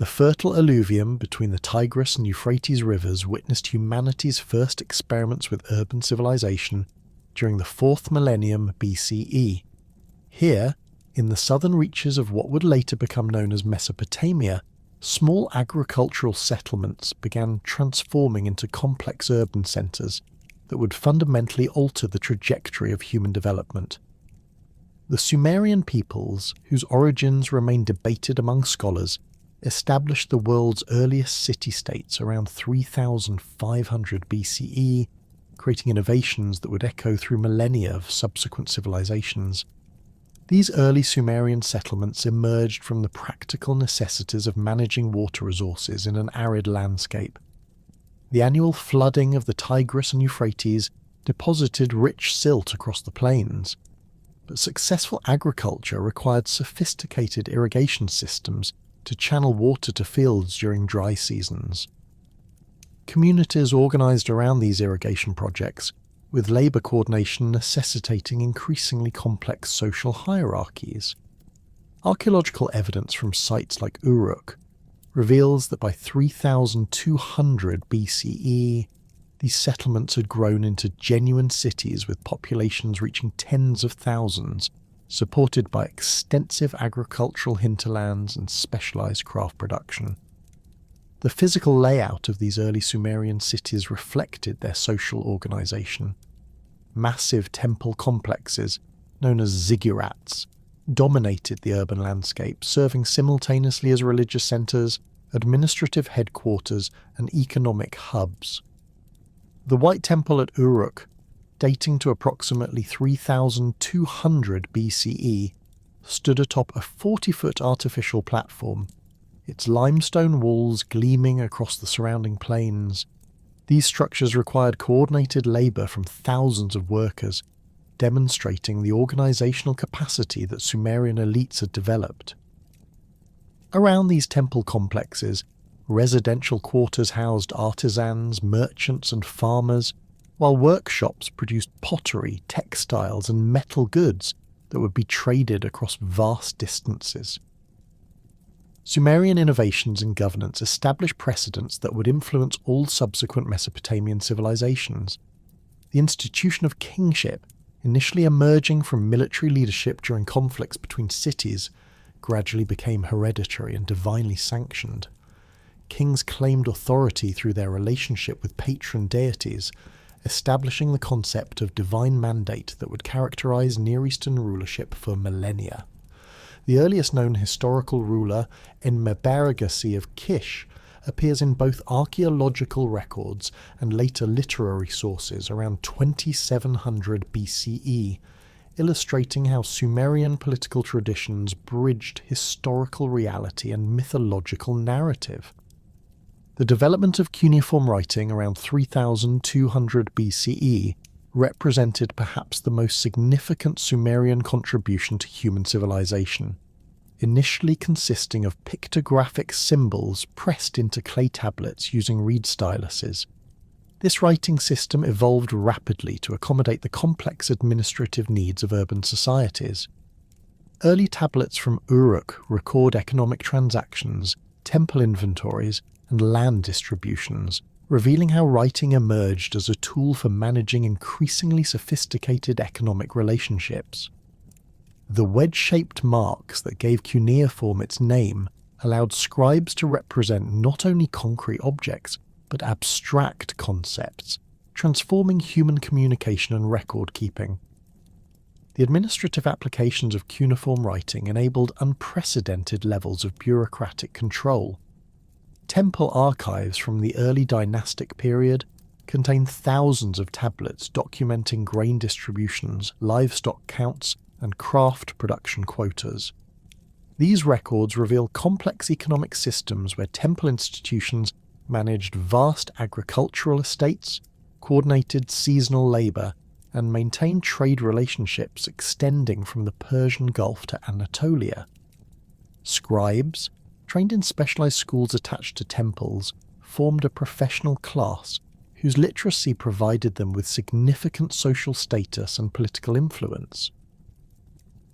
The fertile alluvium between the Tigris and Euphrates rivers witnessed humanity's first experiments with urban civilization during the 4th millennium BCE. Here, in the southern reaches of what would later become known as Mesopotamia, small agricultural settlements began transforming into complex urban centres that would fundamentally alter the trajectory of human development. The Sumerian peoples, whose origins remain debated among scholars, established the world's earliest city-states around 3500 BCE, creating innovations that would echo through millennia of subsequent civilizations. These early Sumerian settlements emerged from the practical necessities of managing water resources in an arid landscape. The annual flooding of the Tigris and Euphrates deposited rich silt across the plains, but successful agriculture required sophisticated irrigation systems to channel water to fields during dry seasons. Communities organised around these irrigation projects, with labour coordination necessitating increasingly complex social hierarchies. Archaeological evidence from sites like Uruk reveals that by 3200 BCE, these settlements had grown into genuine cities with populations reaching tens of thousands, supported by extensive agricultural hinterlands and specialised craft production. The physical layout of these early Sumerian cities reflected their social organisation. Massive temple complexes, known as ziggurats, dominated the urban landscape, serving simultaneously as religious centres, administrative headquarters, and economic hubs. The White Temple at Uruk, dating to approximately 3200 BCE, stood atop a 40-foot artificial platform, its limestone walls gleaming across the surrounding plains. These structures required coordinated labour from thousands of workers, demonstrating the organisational capacity that Sumerian elites had developed. Around these temple complexes, residential quarters housed artisans, merchants and farmers, while workshops produced pottery, textiles and metal goods that would be traded across vast distances. Sumerian innovations in governance established precedents that would influence all subsequent Mesopotamian civilizations. The institution of kingship, initially emerging from military leadership during conflicts between cities, gradually became hereditary and divinely sanctioned. Kings claimed authority through their relationship with patron deities, establishing the concept of divine mandate that would characterize Near Eastern rulership for millennia. The earliest known historical ruler, Enmebaragasi of Kish, appears in both archaeological records and later literary sources around 2700 BCE, illustrating how Sumerian political traditions bridged historical reality and mythological narrative. The development of cuneiform writing around 3200 BCE represented perhaps the most significant Sumerian contribution to human civilization, initially consisting of pictographic symbols pressed into clay tablets using reed styluses. This writing system evolved rapidly to accommodate the complex administrative needs of urban societies. Early tablets from Uruk record economic transactions, temple inventories, and land distributions, revealing how writing emerged as a tool for managing increasingly sophisticated economic relationships. The wedge-shaped marks that gave cuneiform its name allowed scribes to represent not only concrete objects, but abstract concepts, transforming human communication and record-keeping. The administrative applications of cuneiform writing enabled unprecedented levels of bureaucratic control. Temple archives from the early dynastic period contain thousands of tablets documenting grain distributions, livestock counts, and craft production quotas. These records reveal complex economic systems where temple institutions managed vast agricultural estates, coordinated seasonal labour, and maintained trade relationships extending from the Persian Gulf to Anatolia. Scribes, trained in specialised schools attached to temples, formed a professional class whose literacy provided them with significant social status and political influence.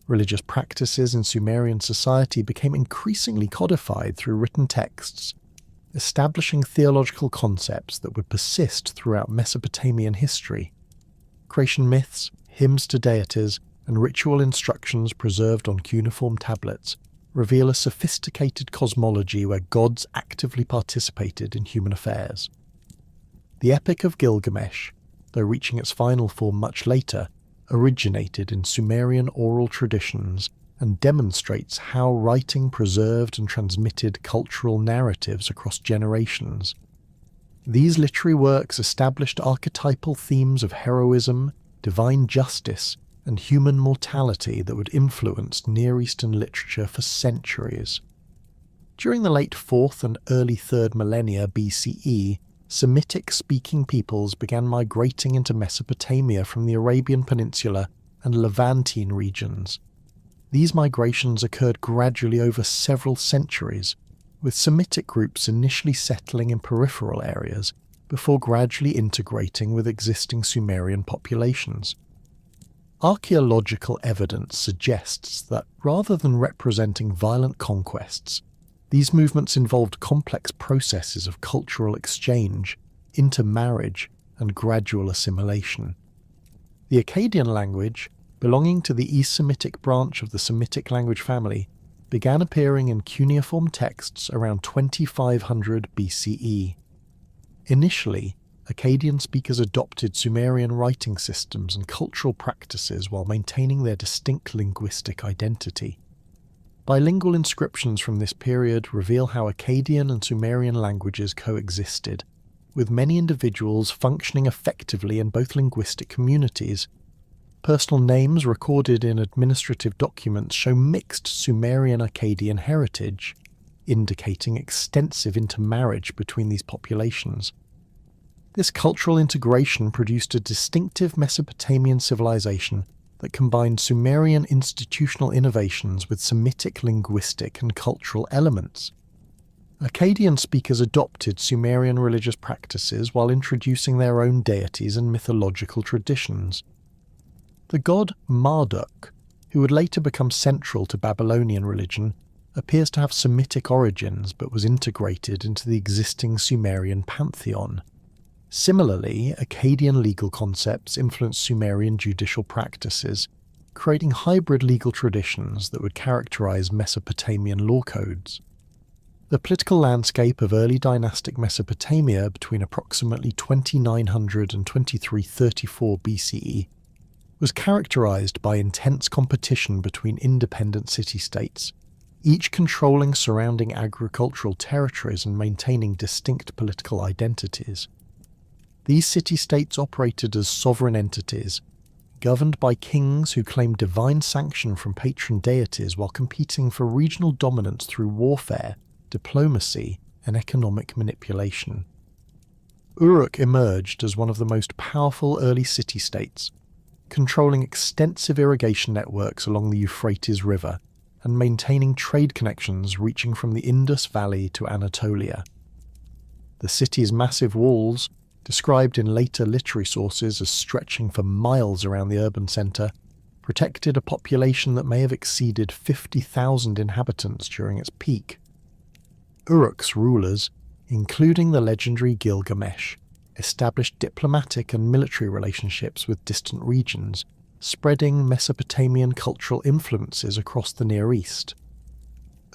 Religious practices in Sumerian society became increasingly codified through written texts, establishing theological concepts that would persist throughout Mesopotamian history. Creation myths, hymns to deities, and ritual instructions preserved on cuneiform tablets reveal a sophisticated cosmology where gods actively participated in human affairs. The Epic of Gilgamesh, though reaching its final form much later, originated in Sumerian oral traditions and demonstrates how writing preserved and transmitted cultural narratives across generations. These literary works established archetypal themes of heroism, divine justice, and human mortality that would influence Near Eastern literature for centuries. During the late 4th and early 3rd millennia BCE, Semitic-speaking peoples began migrating into Mesopotamia from the Arabian Peninsula and Levantine regions. These migrations occurred gradually over several centuries, with Semitic groups initially settling in peripheral areas before gradually integrating with existing Sumerian populations. Archaeological evidence suggests that rather than representing violent conquests, these movements involved complex processes of cultural exchange, intermarriage, and gradual assimilation. The Akkadian language, belonging to the East Semitic branch of the Semitic language family, began appearing in cuneiform texts around 2500 BCE. Initially, Akkadian speakers adopted Sumerian writing systems and cultural practices while maintaining their distinct linguistic identity. Bilingual inscriptions from this period reveal how Akkadian and Sumerian languages coexisted, with many individuals functioning effectively in both linguistic communities. Personal names recorded in administrative documents show mixed Sumerian-Akkadian heritage, indicating extensive intermarriage between these populations. This cultural integration produced a distinctive Mesopotamian civilization that combined Sumerian institutional innovations with Semitic linguistic and cultural elements. Akkadian speakers adopted Sumerian religious practices while introducing their own deities and mythological traditions. The god Marduk, who would later become central to Babylonian religion, appears to have Semitic origins but was integrated into the existing Sumerian pantheon. Similarly, Akkadian legal concepts influenced Sumerian judicial practices, creating hybrid legal traditions that would characterize Mesopotamian law codes. The political landscape of early dynastic Mesopotamia between approximately 2900 and 2334 BCE was characterized by intense competition between independent city-states, each controlling surrounding agricultural territories and maintaining distinct political identities. These city-states operated as sovereign entities, governed by kings who claimed divine sanction from patron deities while competing for regional dominance through warfare, diplomacy, and economic manipulation. Uruk emerged as one of the most powerful early city-states, controlling extensive irrigation networks along the Euphrates River and maintaining trade connections reaching from the Indus Valley to Anatolia. The city's massive walls, described in later literary sources as stretching for miles around the urban centre, protected a population that may have exceeded 50,000 inhabitants during its peak. Uruk's rulers, including the legendary Gilgamesh, established diplomatic and military relationships with distant regions, spreading Mesopotamian cultural influences across the Near East.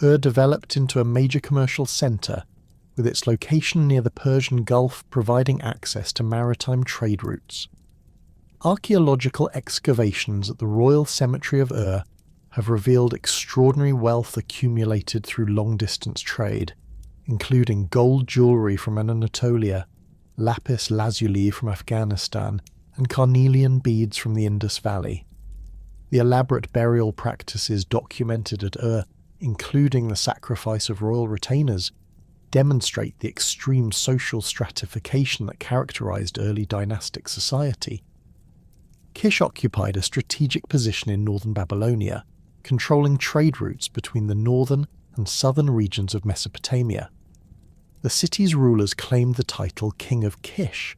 Ur developed into a major commercial centre, with its location near the Persian Gulf providing access to maritime trade routes. Archaeological excavations at the Royal Cemetery of Ur have revealed extraordinary wealth accumulated through long-distance trade, including gold jewellery from Anatolia, lapis lazuli from Afghanistan, and carnelian beads from the Indus Valley. The elaborate burial practices documented at Ur, including the sacrifice of royal retainers, demonstrate the extreme social stratification that characterized early dynastic society. Kish occupied a strategic position in northern Babylonia, controlling trade routes between the northern and southern regions of Mesopotamia. The city's rulers claimed the title King of Kish,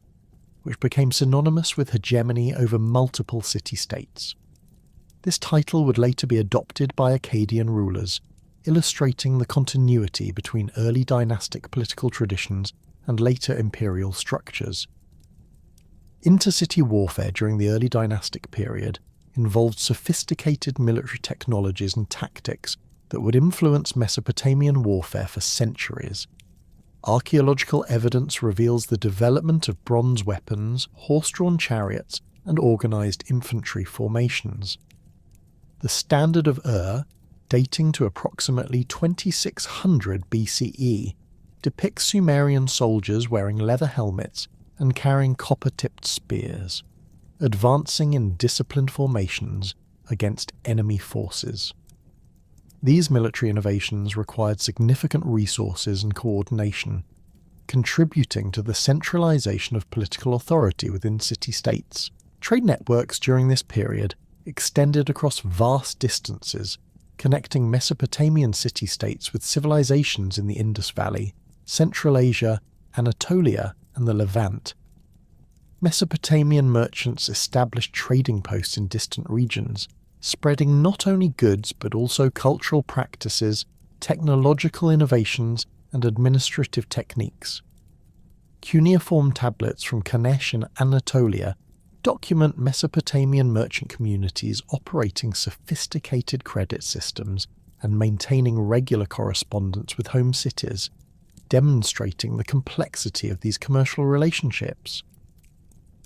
which became synonymous with hegemony over multiple city-states. This title would later be adopted by Akkadian rulers, illustrating the continuity between early dynastic political traditions and later imperial structures. Intercity warfare during the early dynastic period involved sophisticated military technologies and tactics that would influence Mesopotamian warfare for centuries. Archaeological evidence reveals the development of bronze weapons, horse-drawn chariots, and organised infantry formations. The Standard of dating to approximately 2600 BCE, depicts Sumerian soldiers wearing leather helmets and carrying copper-tipped spears, advancing in disciplined formations against enemy forces. These military innovations required significant resources and coordination, contributing to the centralization of political authority within city-states. Trade networks during this period extended across vast distances, connecting Mesopotamian city-states with civilizations in the Indus Valley, Central Asia, Anatolia, and the Levant. Mesopotamian merchants established trading posts in distant regions, spreading not only goods but also cultural practices, technological innovations, and administrative techniques. Cuneiform tablets from Kanesh in Anatolia document Mesopotamian merchant communities operating sophisticated credit systems and maintaining regular correspondence with home cities, demonstrating the complexity of these commercial relationships.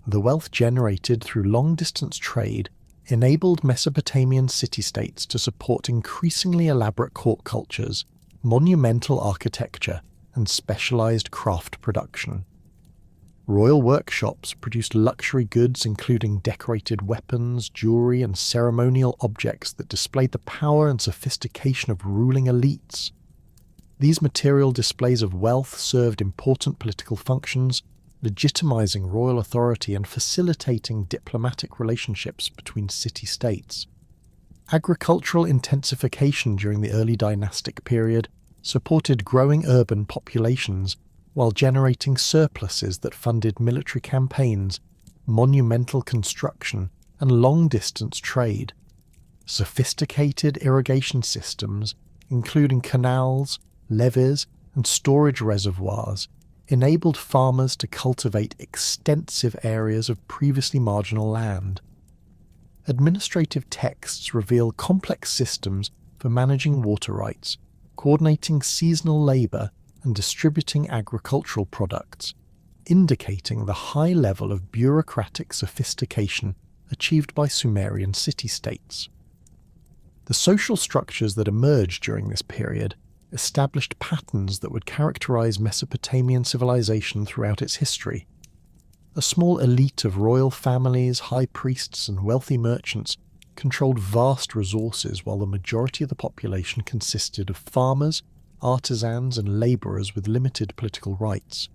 The wealth generated through long-distance trade enabled Mesopotamian city-states to support increasingly elaborate court cultures, monumental architecture, and specialized craft production. Royal workshops produced luxury goods including decorated weapons, jewelry, and ceremonial objects that displayed the power and sophistication of ruling elites. These material displays of wealth served important political functions, legitimizing royal authority and facilitating diplomatic relationships between city-states. Agricultural intensification during the early dynastic period supported growing urban populations while generating surpluses that funded military campaigns, monumental construction, and long-distance trade. Sophisticated irrigation systems, including canals, levees, and storage reservoirs, enabled farmers to cultivate extensive areas of previously marginal land. Administrative texts reveal complex systems for managing water rights, coordinating seasonal labour, and distributing agricultural products, indicating the high level of bureaucratic sophistication achieved by Sumerian city-states. The social structures that emerged during this period established patterns that would characterize Mesopotamian civilization throughout its history. A small elite of royal families, high priests, and wealthy merchants controlled vast resources while the majority of the population consisted of farmers, artisans, and labourers with limited political rights.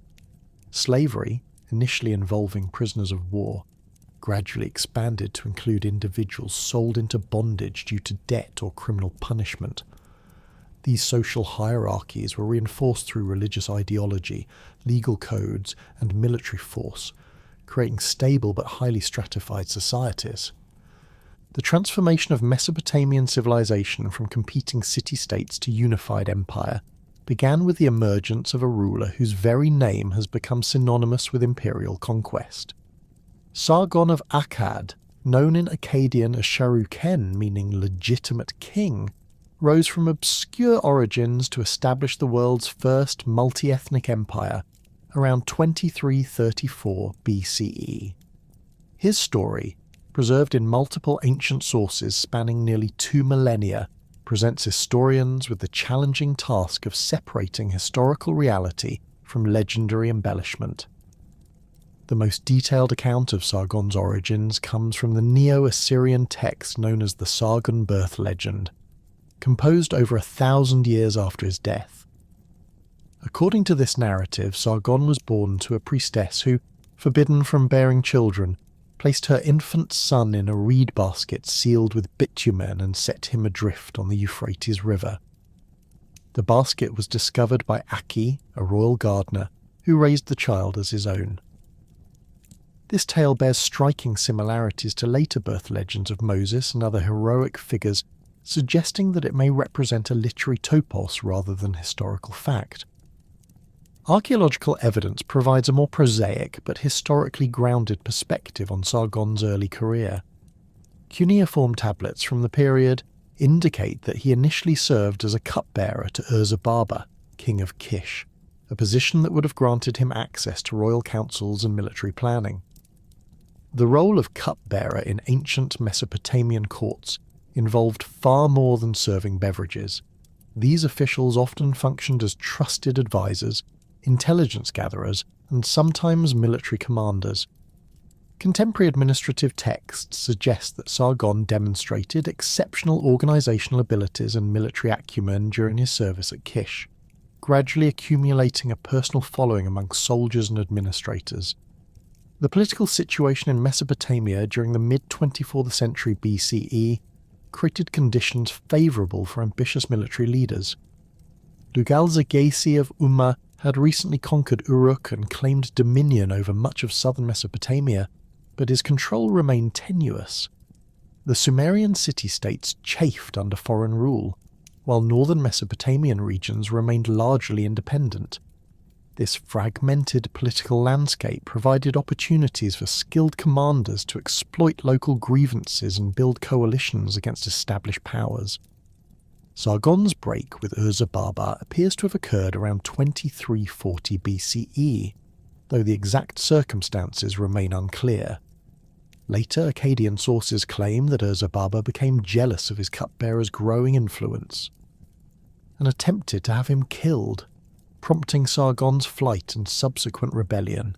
Slavery, initially involving prisoners of war, gradually expanded to include individuals sold into bondage due to debt or criminal punishment. These social hierarchies were reinforced through religious ideology, legal codes, and military force, creating stable but highly stratified societies. The transformation of Mesopotamian civilization from competing city-states to unified empire began with the emergence of a ruler whose very name has become synonymous with imperial conquest. Sargon of Akkad, known in Akkadian as Sharuken, meaning legitimate king, rose from obscure origins to establish the world's first multi-ethnic empire around 2334 BCE. His story, preserved in multiple ancient sources spanning nearly 2 millennia, presents historians with the challenging task of separating historical reality from legendary embellishment. The most detailed account of Sargon's origins comes from the Neo-Assyrian text known as the Sargon birth legend, composed over 1,000 years after his death. According to this narrative, Sargon was born to a priestess who, forbidden from bearing children, placed her infant son in a reed basket sealed with bitumen and set him adrift on the Euphrates River. The basket was discovered by Aki, a royal gardener, who raised the child as his own. This tale bears striking similarities to later birth legends of Moses and other heroic figures, suggesting that it may represent a literary topos rather than historical fact. Archaeological evidence provides a more prosaic but historically grounded perspective on Sargon's early career. Cuneiform tablets from the period indicate that he initially served as a cupbearer to Urza-Baba, king of Kish, a position that would have granted him access to royal councils and military planning. The role of cupbearer in ancient Mesopotamian courts involved far more than serving beverages. These officials often functioned as trusted advisors, intelligence gatherers, and sometimes military commanders. Contemporary administrative texts suggest that Sargon demonstrated exceptional organisational abilities and military acumen during his service at Kish, gradually accumulating a personal following among soldiers and administrators. The political situation in Mesopotamia during the mid-24th century BCE created conditions favourable for ambitious military leaders. Lugal-Zaggisi of Umma had recently conquered Uruk and claimed dominion over much of southern Mesopotamia, but his control remained tenuous. The Sumerian city-states chafed under foreign rule, while northern Mesopotamian regions remained largely independent. This fragmented political landscape provided opportunities for skilled commanders to exploit local grievances and build coalitions against established powers. Sargon's break with Urza-Baba appears to have occurred around 2340 BCE, though the exact circumstances remain unclear. Later Akkadian sources claim that Urza-Baba became jealous of his cupbearer's growing influence and attempted to have him killed, prompting Sargon's flight and subsequent rebellion.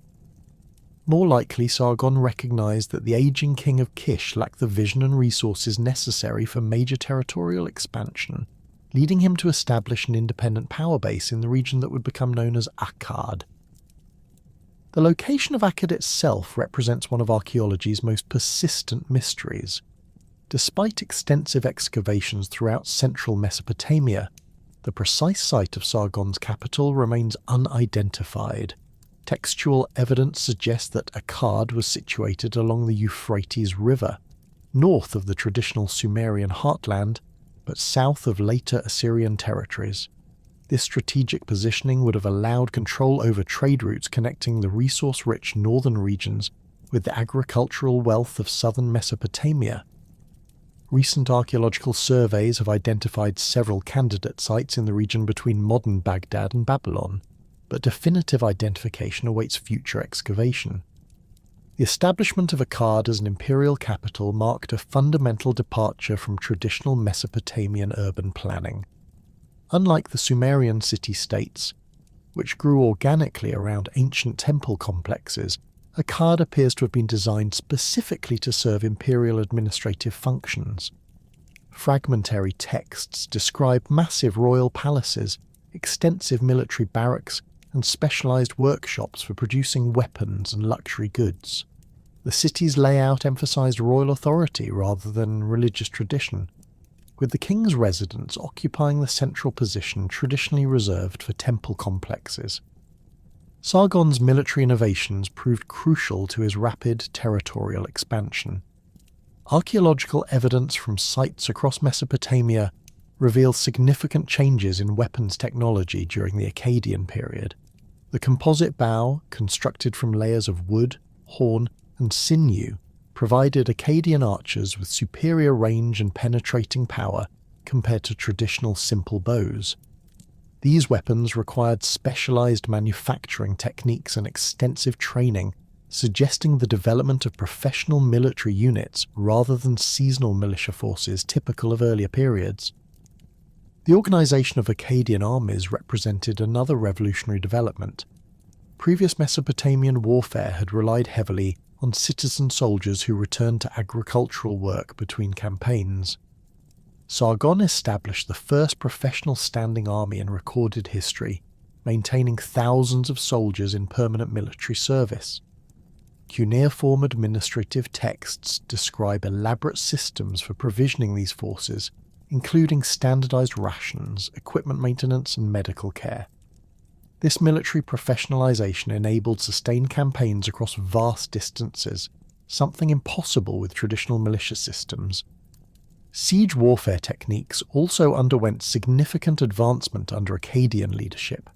More likely, Sargon recognised that the ageing king of Kish lacked the vision and resources necessary for major territorial expansion, leading him to establish an independent power base in the region that would become known as Akkad. The location of Akkad itself represents one of archaeology's most persistent mysteries. Despite extensive excavations throughout central Mesopotamia, the precise site of Sargon's capital remains unidentified. Textual evidence suggests that Akkad was situated along the Euphrates River, north of the traditional Sumerian heartland, but south of later Assyrian territories. This strategic positioning would have allowed control over trade routes connecting the resource-rich northern regions with the agricultural wealth of southern Mesopotamia. Recent archaeological surveys have identified several candidate sites in the region between modern Baghdad and Babylon, but definitive identification awaits future excavation. The establishment of Akkad as an imperial capital marked a fundamental departure from traditional Mesopotamian urban planning. Unlike the Sumerian city-states, which grew organically around ancient temple complexes, Akkad appears to have been designed specifically to serve imperial administrative functions. Fragmentary texts describe massive royal palaces, extensive military barracks, and specialised workshops for producing weapons and luxury goods. The city's layout emphasised royal authority rather than religious tradition, with the king's residence occupying the central position traditionally reserved for temple complexes. Sargon's military innovations proved crucial to his rapid territorial expansion. Archaeological evidence from sites across Mesopotamia reveals significant changes in weapons technology during the Akkadian period. The composite bow, constructed from layers of wood, horn, and sinew, provided Akkadian archers with superior range and penetrating power compared to traditional simple bows. These weapons required specialised manufacturing techniques and extensive training, suggesting the development of professional military units rather than seasonal militia forces typical of earlier periods. The organisation of Akkadian armies represented another revolutionary development. Previous Mesopotamian warfare had relied heavily on citizen soldiers who returned to agricultural work between campaigns. Sargon established the first professional standing army in recorded history, maintaining thousands of soldiers in permanent military service. Cuneiform administrative texts describe elaborate systems for provisioning these forces, including standardized rations, equipment maintenance, and medical care. This military professionalization enabled sustained campaigns across vast distances, something impossible with traditional militia systems. Siege warfare techniques also underwent significant advancement under Akkadian leadership.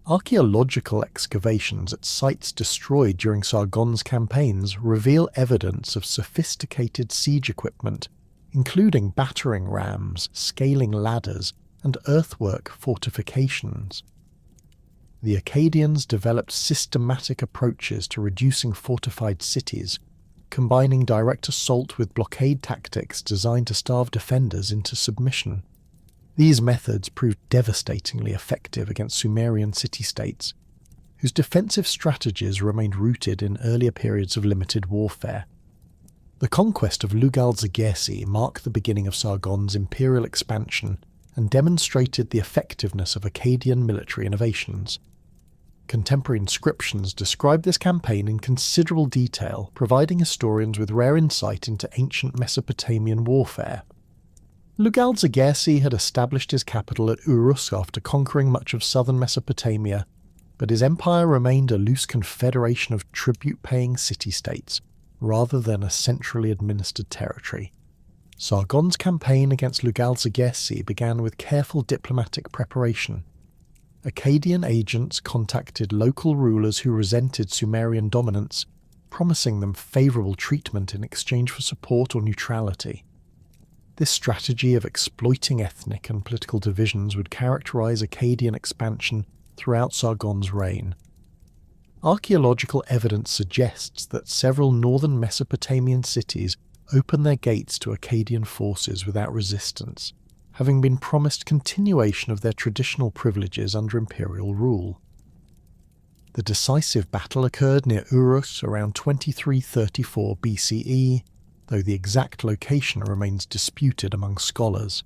Archaeological excavations at sites destroyed during Sargon's campaigns reveal evidence of sophisticated siege equipment, including battering rams, scaling ladders, and earthwork fortifications. The Akkadians developed systematic approaches to reducing fortified cities, combining direct assault with blockade tactics designed to starve defenders into submission. These methods proved devastatingly effective against Sumerian city-states, whose defensive strategies remained rooted in earlier periods of limited warfare. The conquest of Lugal-Zagersi marked the beginning of Sargon's imperial expansion and demonstrated the effectiveness of Akkadian military innovations. Contemporary inscriptions describe this campaign in considerable detail, providing historians with rare insight into ancient Mesopotamian warfare. Lugal-Zagersi had established his capital at Uruk after conquering much of southern Mesopotamia, but his empire remained a loose confederation of tribute-paying city-states, rather than a centrally administered territory. Sargon's campaign against Lugal-Zagersi began with careful diplomatic preparation. Akkadian agents contacted local rulers who resented Sumerian dominance, promising them favourable treatment in exchange for support or neutrality. This strategy of exploiting ethnic and political divisions would characterise Akkadian expansion throughout Sargon's reign. Archaeological evidence suggests that several northern Mesopotamian cities opened their gates to Akkadian forces without resistance, having been promised continuation of their traditional privileges under imperial rule. The decisive battle occurred near Uruk around 2334 BCE, though the exact location remains disputed among scholars.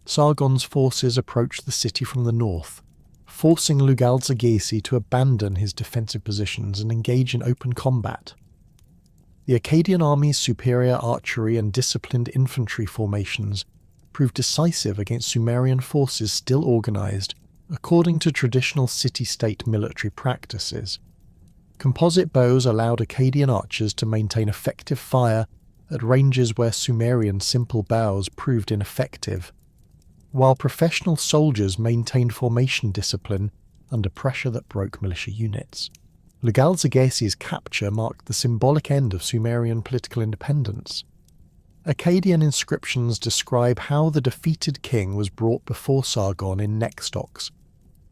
Sargon's forces approached the city from the north, forcing Lugal-Zagersi to abandon his defensive positions and engage in open combat. The Akkadian army's superior archery and disciplined infantry formations proved decisive against Sumerian forces still organised according to traditional city-state military practices. Composite bows allowed Akkadian archers to maintain effective fire at ranges where Sumerian simple bows proved ineffective, while professional soldiers maintained formation discipline under pressure that broke militia units. Lugal-Zagersi's capture marked the symbolic end of Sumerian political independence. Akkadian inscriptions describe how the defeated king was brought before Sargon in neck stocks,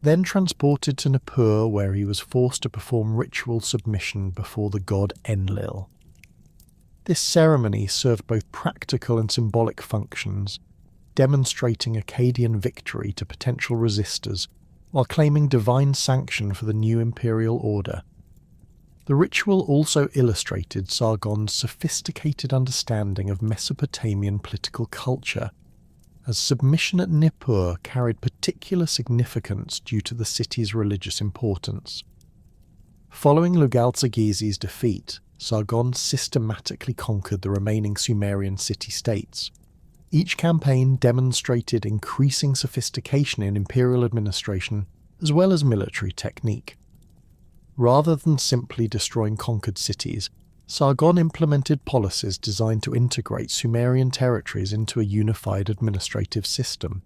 then transported to Nippur where he was forced to perform ritual submission before the god Enlil. This ceremony served both practical and symbolic functions, demonstrating Akkadian victory to potential resistors while claiming divine sanction for the new imperial order. The ritual also illustrated Sargon's sophisticated understanding of Mesopotamian political culture, as submission at Nippur carried particular significance due to the city's religious importance. Following Lugal-Zagersi's defeat, Sargon systematically conquered the remaining Sumerian city-states. Each campaign demonstrated increasing sophistication in imperial administration as well as military technique. Rather than simply destroying conquered cities, Sargon implemented policies designed to integrate Sumerian territories into a unified administrative system.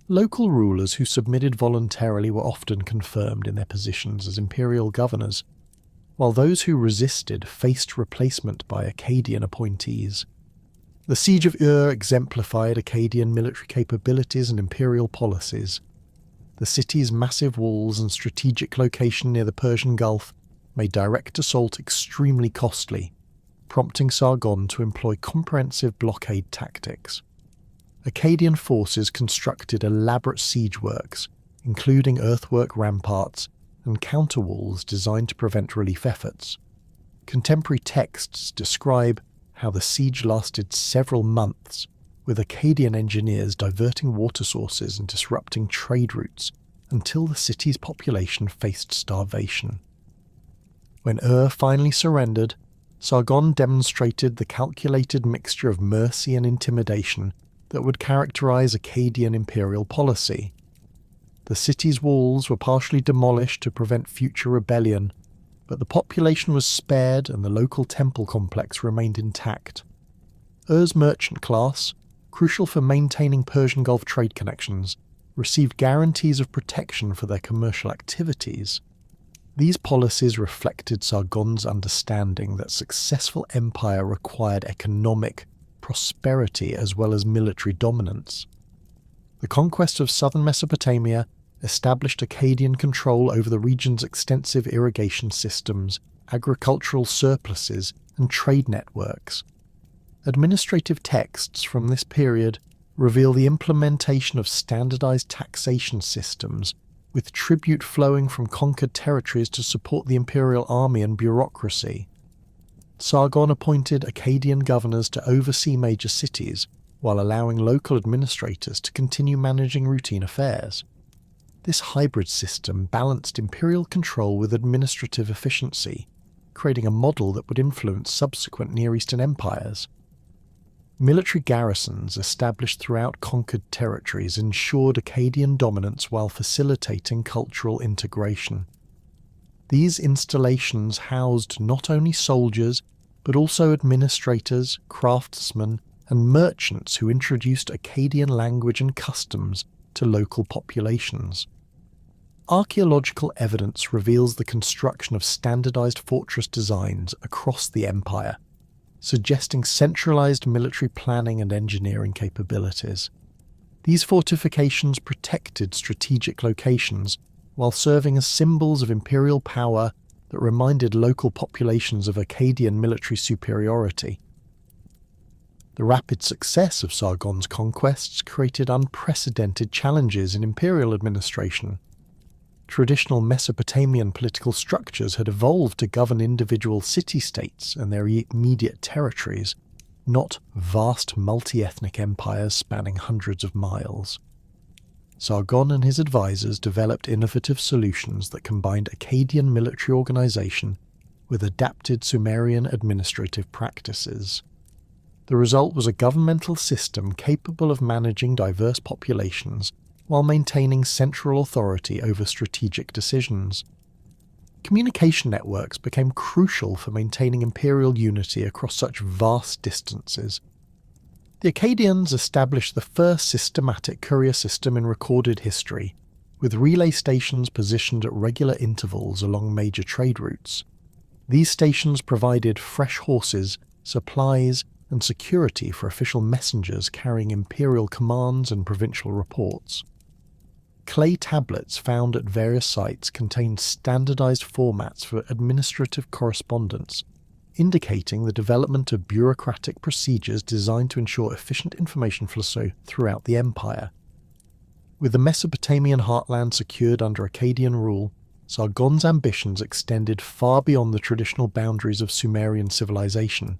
Local rulers who submitted voluntarily were often confirmed in their positions as imperial governors, while those who resisted faced replacement by Akkadian appointees. The Siege of Ur exemplified Akkadian military capabilities and imperial policies. The city's massive walls and strategic location near the Persian Gulf made direct assault extremely costly, prompting Sargon to employ comprehensive blockade tactics. Akkadian forces constructed elaborate siege works, including earthwork ramparts and counterwalls designed to prevent relief efforts. Contemporary texts describe how the siege lasted several months, with Akkadian engineers diverting water sources and disrupting trade routes until the city's population faced starvation. When Ur finally surrendered, Sargon demonstrated the calculated mixture of mercy and intimidation that would characterize Akkadian imperial policy. The city's walls were partially demolished to prevent future rebellion, but the population was spared and the local temple complex remained intact. Ur's merchant class, crucial for maintaining Persian Gulf trade connections, received guarantees of protection for their commercial activities. These policies reflected Sargon's understanding that successful empire required economic prosperity as well as military dominance. The conquest of southern Mesopotamia established Akkadian control over the region's extensive irrigation systems, agricultural surpluses, and trade networks. Administrative texts from this period reveal the implementation of standardized taxation systems, with tribute flowing from conquered territories to support the imperial army and bureaucracy. Sargon appointed Akkadian governors to oversee major cities, while allowing local administrators to continue managing routine affairs. This hybrid system balanced imperial control with administrative efficiency, creating a model that would influence subsequent Near Eastern empires. Military garrisons established throughout conquered territories ensured Akkadian dominance while facilitating cultural integration. These installations housed not only soldiers, but also administrators, craftsmen, and merchants who introduced Akkadian language and customs to local populations. Archaeological evidence reveals the construction of standardized fortress designs across the empire, suggesting centralized military planning and engineering capabilities. These fortifications protected strategic locations while serving as symbols of imperial power that reminded local populations of Akkadian military superiority. The rapid success of Sargon's conquests created unprecedented challenges in imperial administration. Traditional Mesopotamian political structures had evolved to govern individual city-states and their immediate territories, not vast multi-ethnic empires spanning hundreds of miles. Sargon and his advisors developed innovative solutions that combined Akkadian military organization with adapted Sumerian administrative practices. The result was a governmental system capable of managing diverse populations while maintaining central authority over strategic decisions. Communication networks became crucial for maintaining imperial unity across such vast distances. The Akkadians established the first systematic courier system in recorded history, with relay stations positioned at regular intervals along major trade routes. These stations provided fresh horses, supplies, and security for official messengers carrying imperial commands and provincial reports. Clay tablets found at various sites contained standardized formats for administrative correspondence, indicating the development of bureaucratic procedures designed to ensure efficient information flow throughout the empire. With the Mesopotamian heartland secured under Akkadian rule, Sargon's ambitions extended far beyond the traditional boundaries of Sumerian civilization.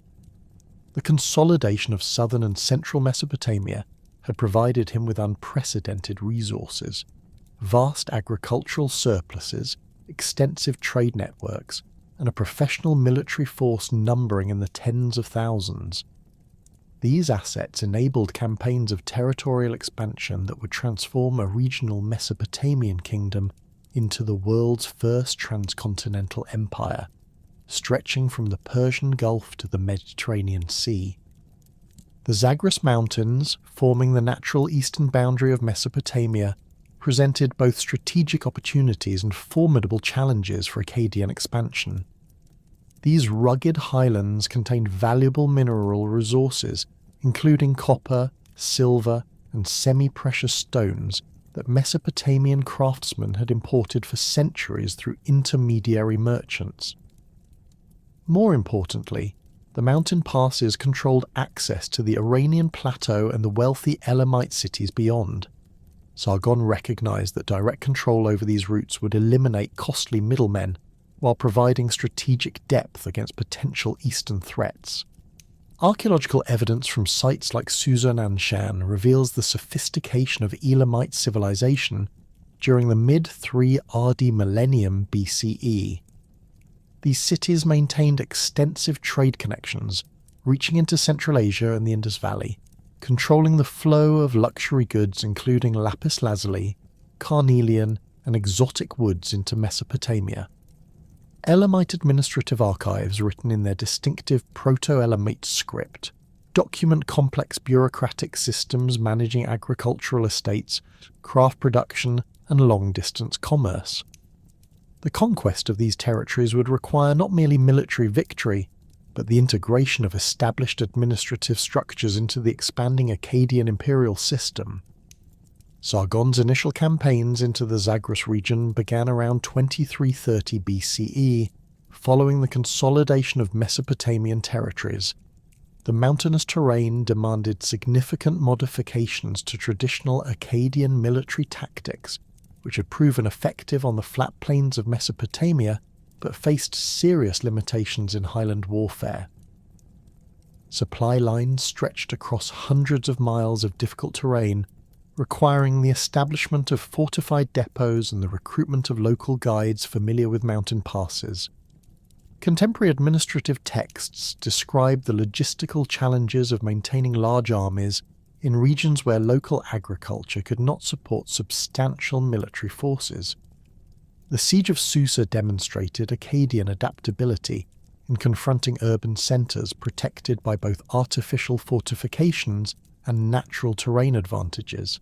The consolidation of southern and central Mesopotamia had provided him with unprecedented resources, vast agricultural surpluses, extensive trade networks, and a professional military force numbering in the tens of thousands. These assets enabled campaigns of territorial expansion that would transform a regional Mesopotamian kingdom into the world's first transcontinental empire, stretching from the Persian Gulf to the Mediterranean Sea. The Zagros Mountains, forming the natural eastern boundary of Mesopotamia, presented both strategic opportunities and formidable challenges for Akkadian expansion. These rugged highlands contained valuable mineral resources, including copper, silver, and semi-precious stones that Mesopotamian craftsmen had imported for centuries through intermediary merchants. More importantly, the mountain passes controlled access to the Iranian plateau and the wealthy Elamite cities beyond. Sargon recognized that direct control over these routes would eliminate costly middlemen, while providing strategic depth against potential eastern threats. Archaeological evidence from sites like Suzan-Anshan reveals the sophistication of Elamite civilization during the mid-3 RD millennium BCE. These cities maintained extensive trade connections, reaching into Central Asia and the Indus Valley, controlling the flow of luxury goods including lapis lazuli, carnelian, and exotic woods into Mesopotamia. Elamite administrative archives written in their distinctive Proto-Elamite script document complex bureaucratic systems managing agricultural estates, craft production, and long-distance commerce. The conquest of these territories would require not merely military victory, but the integration of established administrative structures into the expanding Akkadian imperial system. Sargon's initial campaigns into the Zagros region began around 2330 BCE, following the consolidation of Mesopotamian territories. The mountainous terrain demanded significant modifications to traditional Akkadian military tactics, which had proven effective on the flat plains of Mesopotamia, but faced serious limitations in highland warfare. Supply lines stretched across hundreds of miles of difficult terrain, requiring the establishment of fortified depots and the recruitment of local guides familiar with mountain passes. Contemporary administrative texts describe the logistical challenges of maintaining large armies in regions where local agriculture could not support substantial military forces. The Siege of Susa demonstrated Akkadian adaptability in confronting urban centres protected by both artificial fortifications and natural terrain advantages.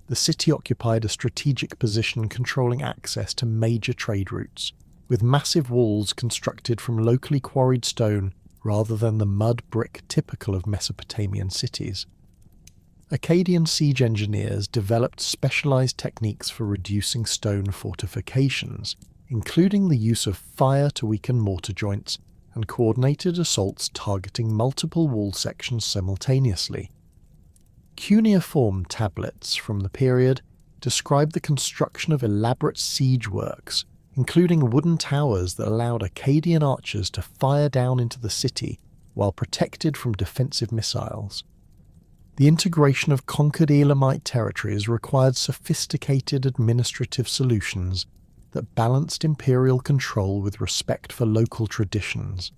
The city occupied a strategic position controlling access to major trade routes, with massive walls constructed from locally quarried stone rather than the mud brick typical of Mesopotamian cities. Akkadian siege engineers developed specialized techniques for reducing stone fortifications, including the use of fire to weaken mortar joints and coordinated assaults targeting multiple wall sections simultaneously. Cuneiform tablets from the period describe the construction of elaborate siege works, including wooden towers that allowed Akkadian archers to fire down into the city while protected from defensive missiles. The integration of conquered Elamite territories required sophisticated administrative solutions that balanced imperial control with respect for local traditions.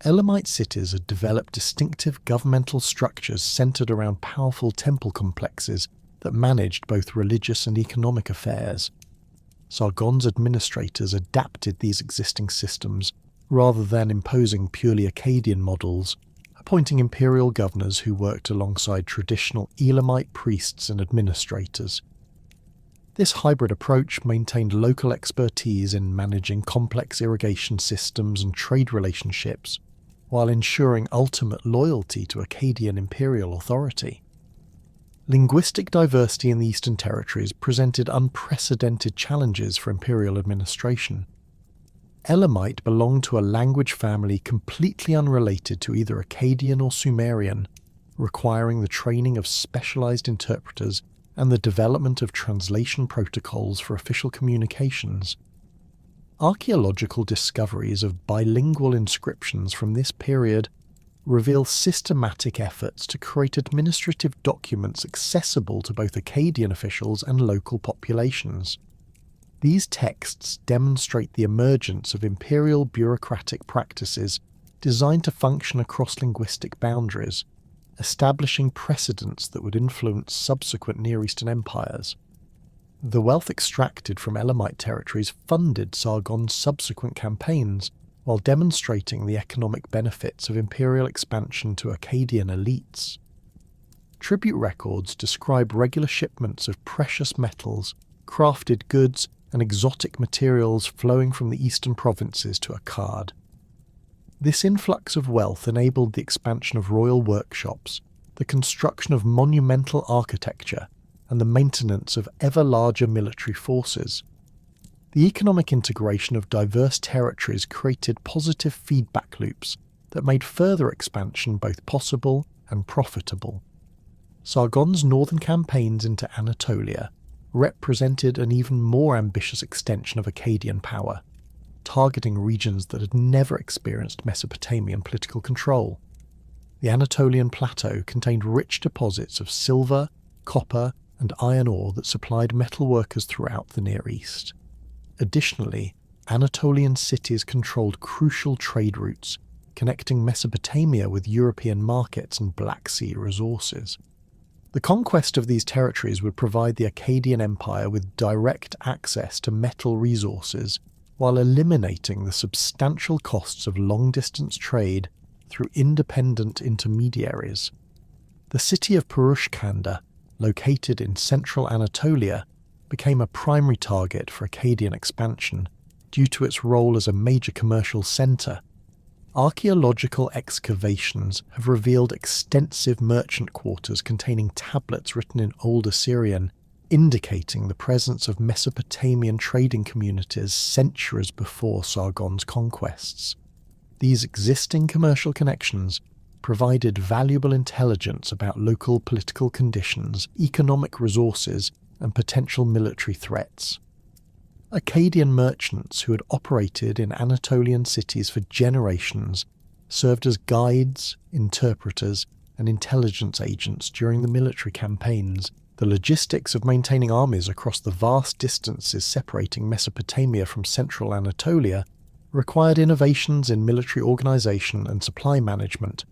Elamite cities had developed distinctive governmental structures centered around powerful temple complexes that managed both religious and economic affairs. Sargon's administrators adapted these existing systems rather than imposing purely Akkadian models, appointing imperial governors who worked alongside traditional Elamite priests and administrators. This hybrid approach maintained local expertise in managing complex irrigation systems and trade relationships, while ensuring ultimate loyalty to Akkadian imperial authority. Linguistic diversity in the Eastern Territories presented unprecedented challenges for imperial administration. Elamite belonged to a language family completely unrelated to either Akkadian or Sumerian, requiring the training of specialized interpreters and the development of translation protocols for official communications. Archaeological discoveries of bilingual inscriptions from this period reveal systematic efforts to create administrative documents accessible to both Akkadian officials and local populations. These texts demonstrate the emergence of imperial bureaucratic practices designed to function across linguistic boundaries, establishing precedents that would influence subsequent Near Eastern empires. The wealth extracted from Elamite territories funded Sargon's subsequent campaigns, while demonstrating the economic benefits of imperial expansion to Akkadian elites. Tribute records describe regular shipments of precious metals, crafted goods, and exotic materials flowing from the eastern provinces to Akkad. This influx of wealth enabled the expansion of royal workshops, the construction of monumental architecture, and the maintenance of ever larger military forces. The economic integration of diverse territories created positive feedback loops that made further expansion both possible and profitable. Sargon's northern campaigns into Anatolia represented an even more ambitious extension of Akkadian power, targeting regions that had never experienced Mesopotamian political control. The Anatolian plateau contained rich deposits of silver, copper, and iron ore that supplied metalworkers throughout the Near East. Additionally, Anatolian cities controlled crucial trade routes, connecting Mesopotamia with European markets and Black Sea resources. The conquest of these territories would provide the Akkadian Empire with direct access to metal resources while eliminating the substantial costs of long-distance trade through independent intermediaries. The city of Purushkanda, located in central Anatolia, became a primary target for Akkadian expansion due to its role as a major commercial centre. Archaeological excavations have revealed extensive merchant quarters containing tablets written in Old Assyrian, indicating the presence of Mesopotamian trading communities centuries before Sargon's conquests. These existing commercial connections provided valuable intelligence about local political conditions, economic resources, and potential military threats. Akkadian merchants who had operated in Anatolian cities for generations served as guides, interpreters, and intelligence agents during the military campaigns. The logistics of maintaining armies across the vast distances separating Mesopotamia from central Anatolia required innovations in military organization and supply management.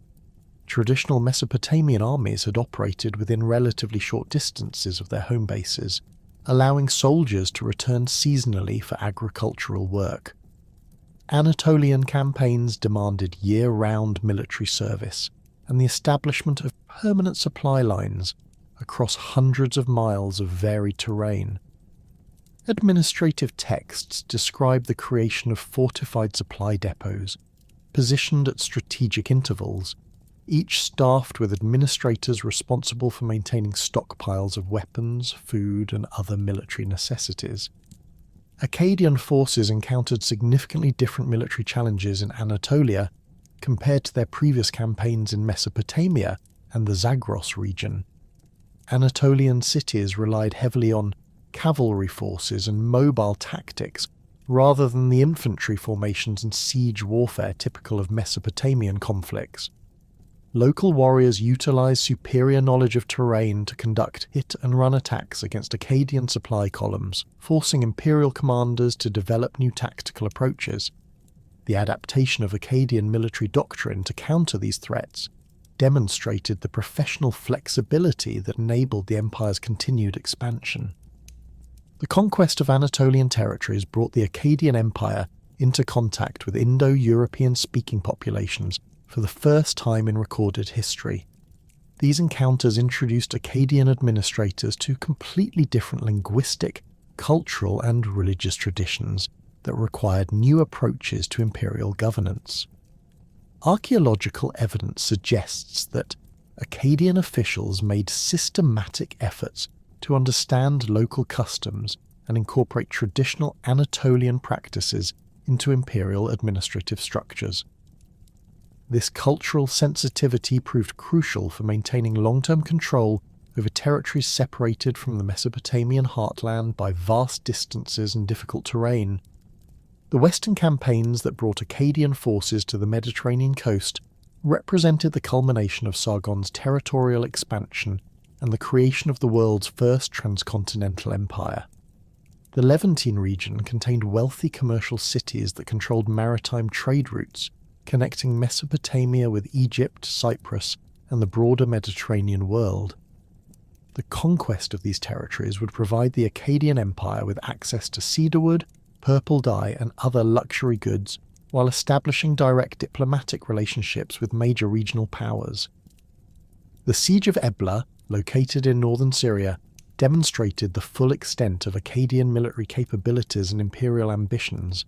Traditional Mesopotamian armies had operated within relatively short distances of their home bases, allowing soldiers to return seasonally for agricultural work. Anatolian campaigns demanded year-round military service and the establishment of permanent supply lines across hundreds of miles of varied terrain. Administrative texts describe the creation of fortified supply depots, positioned at strategic intervals, each staffed with administrators responsible for maintaining stockpiles of weapons, food, and other military necessities. Akkadian forces encountered significantly different military challenges in Anatolia compared to their previous campaigns in Mesopotamia and the Zagros region. Anatolian cities relied heavily on cavalry forces and mobile tactics rather than the infantry formations and siege warfare typical of Mesopotamian conflicts. Local warriors utilized superior knowledge of terrain to conduct hit-and-run attacks against Akkadian supply columns, forcing imperial commanders to develop new tactical approaches. The adaptation of Akkadian military doctrine to counter these threats demonstrated the professional flexibility that enabled the empire's continued expansion. The conquest of Anatolian territories brought the Akkadian Empire into contact with Indo-European speaking populations for the first time in recorded history. These encounters introduced Akkadian administrators to completely different linguistic, cultural, and religious traditions that required new approaches to imperial governance. Archaeological evidence suggests that Akkadian officials made systematic efforts to understand local customs and incorporate traditional Anatolian practices into imperial administrative structures. This cultural sensitivity proved crucial for maintaining long-term control over territories separated from the Mesopotamian heartland by vast distances and difficult terrain. The Western campaigns that brought Akkadian forces to the Mediterranean coast represented the culmination of Sargon's territorial expansion and the creation of the world's first transcontinental empire. The Levantine region contained wealthy commercial cities that controlled maritime trade routes, connecting Mesopotamia with Egypt, Cyprus, and the broader Mediterranean world. The conquest of these territories would provide the Akkadian Empire with access to cedarwood, purple dye, and other luxury goods, while establishing direct diplomatic relationships with major regional powers. The Siege of Ebla, located in northern Syria, demonstrated the full extent of Akkadian military capabilities and imperial ambitions.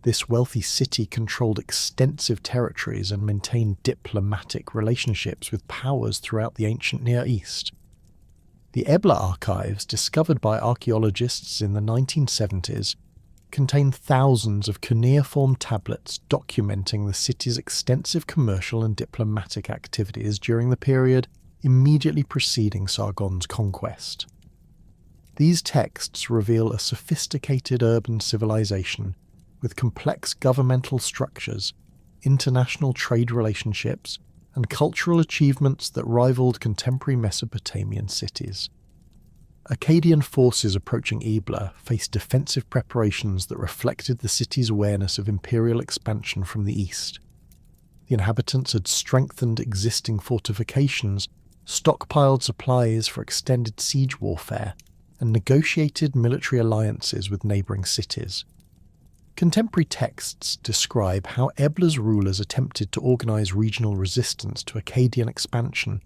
This wealthy city controlled extensive territories and maintained diplomatic relationships with powers throughout the ancient Near East. The Ebla archives, discovered by archaeologists in the 1970s, contain thousands of cuneiform tablets documenting the city's extensive commercial and diplomatic activities during the period immediately preceding Sargon's conquest. These texts reveal a sophisticated urban civilization with complex governmental structures, international trade relationships, and cultural achievements that rivaled contemporary Mesopotamian cities. Akkadian forces approaching Ebla faced defensive preparations that reflected the city's awareness of imperial expansion from the east. The inhabitants had strengthened existing fortifications, stockpiled supplies for extended siege warfare, and negotiated military alliances with neighbouring cities. Contemporary texts describe how Ebla's rulers attempted to organise regional resistance to Akkadian expansion,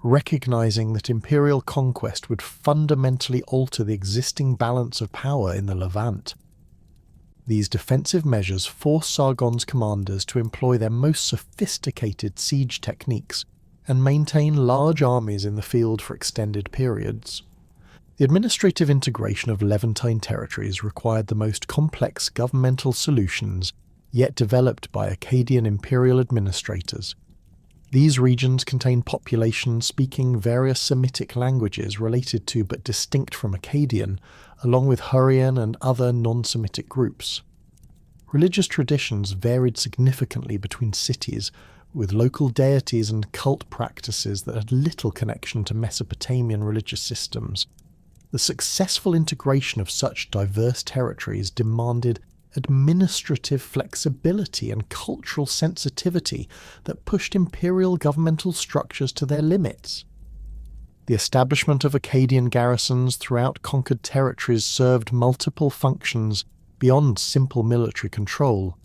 recognising that imperial conquest would fundamentally alter the existing balance of power in the Levant. These defensive measures forced Sargon's commanders to employ their most sophisticated siege techniques and maintain large armies in the field for extended periods. The administrative integration of Levantine territories required the most complex governmental solutions yet developed by Akkadian imperial administrators. These regions contain populations speaking various Semitic languages related to but distinct from Akkadian, along with Hurrian and other non-Semitic groups. Religious traditions varied significantly between cities, with local deities and cult practices that had little connection to Mesopotamian religious systems. The successful integration of such diverse territories demanded administrative flexibility and cultural sensitivity that pushed imperial governmental structures to their limits. The establishment of Akkadian garrisons throughout conquered territories served multiple functions beyond simple military control.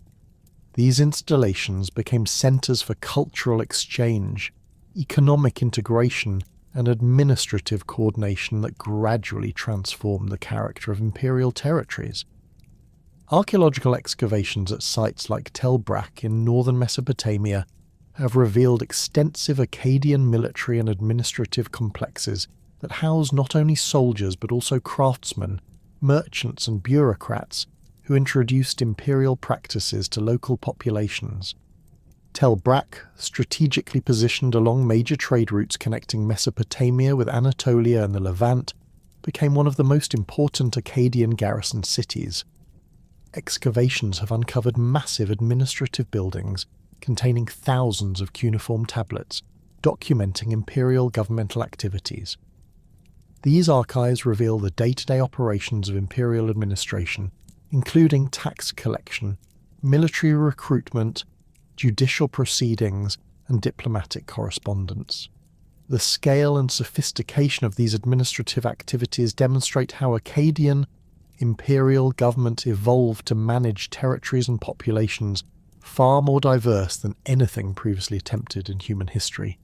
These installations became centres for cultural exchange, economic integration, and administrative coordination that gradually transformed the character of imperial territories. Archaeological excavations at sites like Tel Brak in northern Mesopotamia have revealed extensive Akkadian military and administrative complexes that house not only soldiers but also craftsmen, merchants and bureaucrats who introduced imperial practices to local populations. Tel Brak, strategically positioned along major trade routes connecting Mesopotamia with Anatolia and the Levant, became one of the most important Akkadian garrison cities. Excavations have uncovered massive administrative buildings containing thousands of cuneiform tablets, documenting imperial governmental activities. These archives reveal the day-to-day operations of imperial administration, including tax collection, military recruitment, judicial proceedings, and diplomatic correspondence. The scale and sophistication of these administrative activities demonstrate how Akkadian imperial government evolved to manage territories and populations far more diverse than anything previously attempted in human history.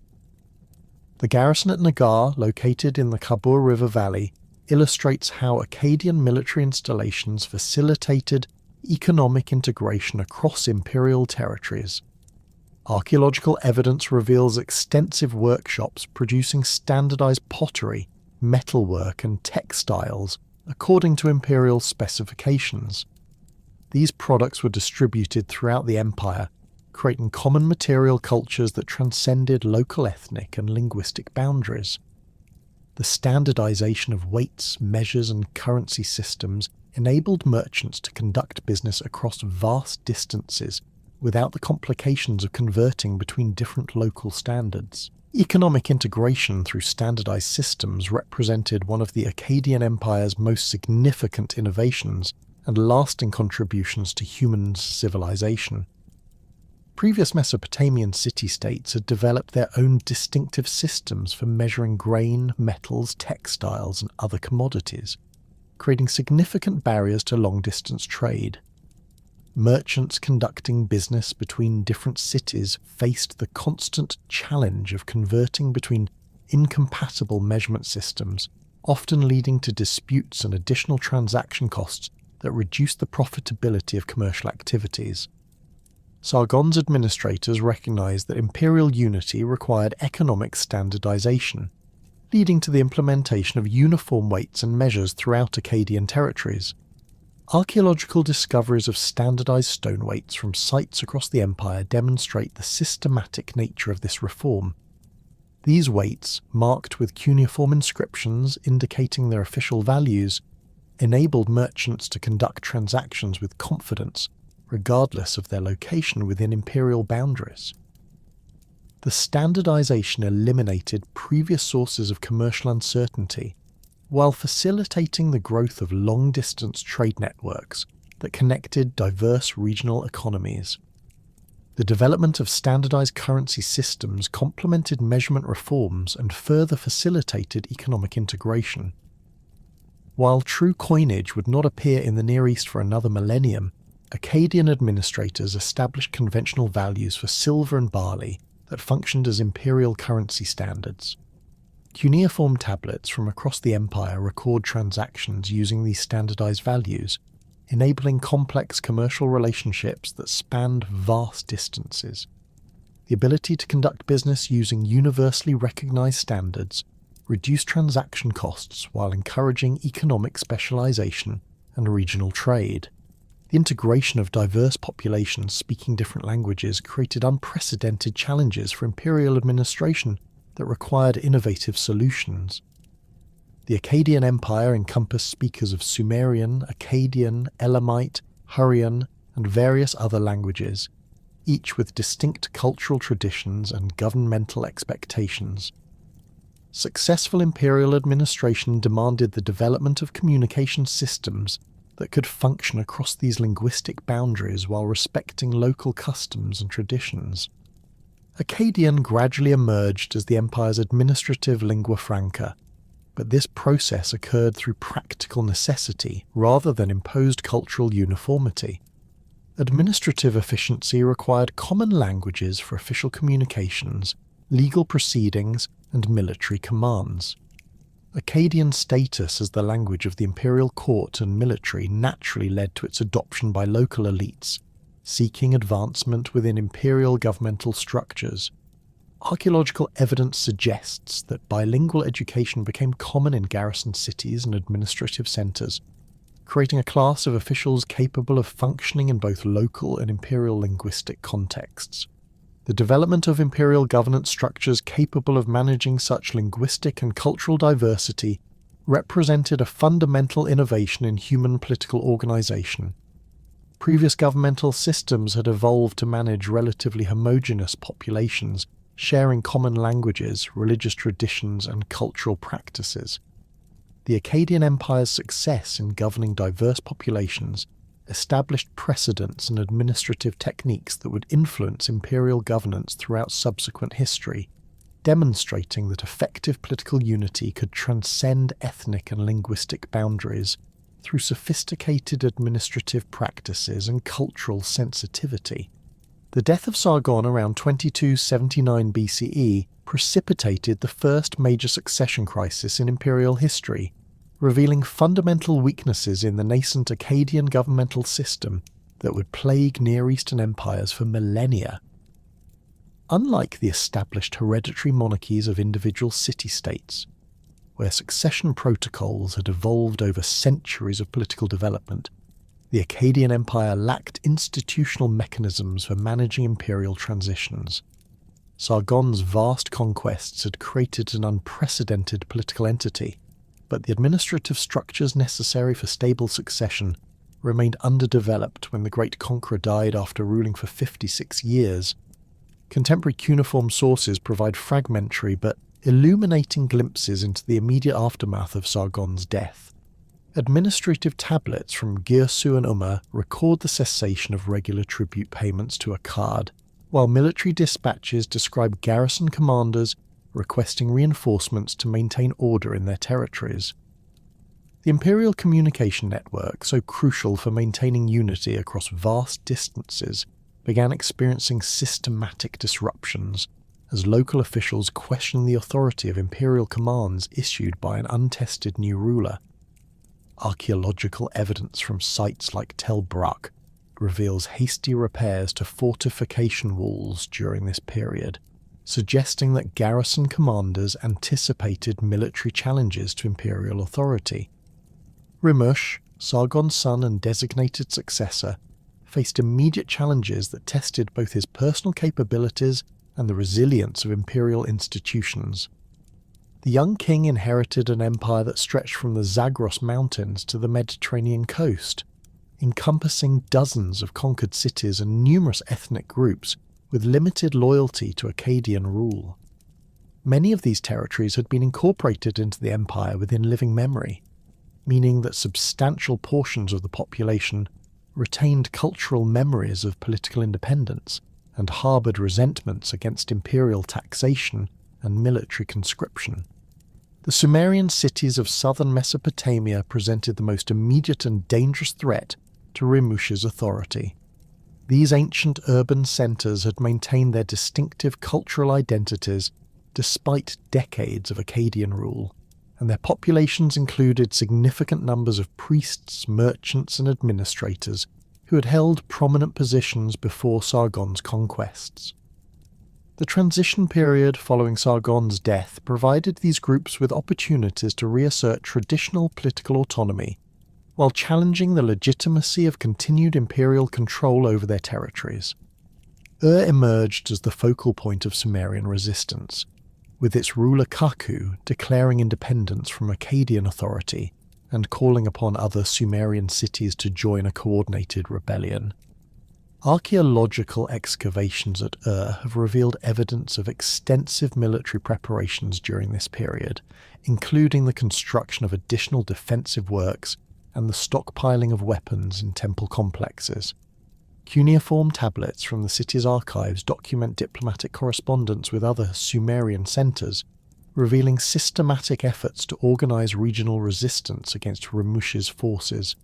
The garrison at Nagar, located in the Khabur River Valley, illustrates how Akkadian military installations facilitated economic integration across imperial territories. Archaeological evidence reveals extensive workshops producing standardized pottery, metalwork, and textiles according to imperial specifications. These products were distributed throughout the empire, creating common material cultures that transcended local ethnic and linguistic boundaries. The standardization of weights, measures, and currency systems enabled merchants to conduct business across vast distances without the complications of converting between different local standards. Economic integration through standardized systems represented one of the Akkadian Empire's most significant innovations and lasting contributions to human civilization. Previous Mesopotamian city-states had developed their own distinctive systems for measuring grain, metals, textiles, and other commodities, creating significant barriers to long-distance trade. Merchants conducting business between different cities faced the constant challenge of converting between incompatible measurement systems, often leading to disputes and additional transaction costs that reduced the profitability of commercial activities. Sargon's administrators recognized that imperial unity required economic standardization, leading to the implementation of uniform weights and measures throughout Akkadian territories. Archaeological discoveries of standardized stone weights from sites across the empire demonstrate the systematic nature of this reform. These weights, marked with cuneiform inscriptions indicating their official values, enabled merchants to conduct transactions with confidence, regardless of their location within imperial boundaries. The standardization eliminated previous sources of commercial uncertainty, while facilitating the growth of long-distance trade networks that connected diverse regional economies. The development of standardized currency systems complemented measurement reforms and further facilitated economic integration. While true coinage would not appear in the Near East for another millennium, Akkadian administrators established conventional values for silver and barley that functioned as imperial currency standards. Cuneiform tablets from across the empire record transactions using these standardized values, enabling complex commercial relationships that spanned vast distances. The ability to conduct business using universally recognized standards reduced transaction costs while encouraging economic specialization and regional trade. The integration of diverse populations speaking different languages created unprecedented challenges for imperial administration that required innovative solutions. The Akkadian Empire encompassed speakers of Sumerian, Akkadian, Elamite, Hurrian, and various other languages, each with distinct cultural traditions and governmental expectations. Successful imperial administration demanded the development of communication systems that could function across these linguistic boundaries while respecting local customs and traditions. Akkadian gradually emerged as the empire's administrative lingua franca, but this process occurred through practical necessity rather than imposed cultural uniformity. Administrative efficiency required common languages for official communications, legal proceedings, and military commands. Akkadian status as the language of the imperial court and military naturally led to its adoption by local elites, seeking advancement within imperial governmental structures. Archaeological evidence suggests that bilingual education became common in garrison cities and administrative centres, creating a class of officials capable of functioning in both local and imperial linguistic contexts. The development of imperial governance structures capable of managing such linguistic and cultural diversity represented a fundamental innovation in human political organisation. Previous governmental systems had evolved to manage relatively homogeneous populations, sharing common languages, religious traditions, and cultural practices. The Akkadian Empire's success in governing diverse populations established precedents and administrative techniques that would influence imperial governance throughout subsequent history, demonstrating that effective political unity could transcend ethnic and linguistic boundaries through sophisticated administrative practices and cultural sensitivity. The death of Sargon around 2279 BCE precipitated the first major succession crisis in imperial history, revealing fundamental weaknesses in the nascent Akkadian governmental system that would plague Near Eastern empires for millennia. Unlike the established hereditary monarchies of individual city-states, where succession protocols had evolved over centuries of political development, the Akkadian Empire lacked institutional mechanisms for managing imperial transitions. Sargon's vast conquests had created an unprecedented political entity, but the administrative structures necessary for stable succession remained underdeveloped when the great conqueror died after ruling for 56 years. Contemporary cuneiform sources provide fragmentary but illuminating glimpses into the immediate aftermath of Sargon's death. Administrative tablets from Girsu and Umma record the cessation of regular tribute payments to Akkad, while military dispatches describe garrison commanders requesting reinforcements to maintain order in their territories. The imperial communication network, so crucial for maintaining unity across vast distances, began experiencing systematic disruptions as local officials questioned the authority of imperial commands issued by an untested new ruler. Archaeological evidence from sites like Tel Brak reveals hasty repairs to fortification walls during this period, suggesting that garrison commanders anticipated military challenges to imperial authority. Rimush, Sargon's son and designated successor, faced immediate challenges that tested both his personal capabilities and the resilience of imperial institutions. The young king inherited an empire that stretched from the Zagros Mountains to the Mediterranean coast, encompassing dozens of conquered cities and numerous ethnic groups with limited loyalty to Akkadian rule. Many of these territories had been incorporated into the empire within living memory, meaning that substantial portions of the population retained cultural memories of political independence and harboured resentments against imperial taxation and military conscription. The Sumerian cities of southern Mesopotamia presented the most immediate and dangerous threat to Rimush's authority. These ancient urban centres had maintained their distinctive cultural identities despite decades of Akkadian rule, and their populations included significant numbers of priests, merchants and administrators who had held prominent positions before Sargon's conquests. The transition period following Sargon's death provided these groups with opportunities to reassert traditional political autonomy while challenging the legitimacy of continued imperial control over their territories. Emerged as the focal point of Sumerian resistance, with its ruler Kaku declaring independence from Akkadian authority and calling upon other Sumerian cities to join a coordinated rebellion. Archaeological excavations at have revealed evidence of extensive military preparations during this period, including the construction of additional defensive works and the stockpiling of weapons in temple complexes. Cuneiform tablets from the city's archives document diplomatic correspondence with other Sumerian centres, revealing systematic efforts to organise regional resistance against Rimush's forces.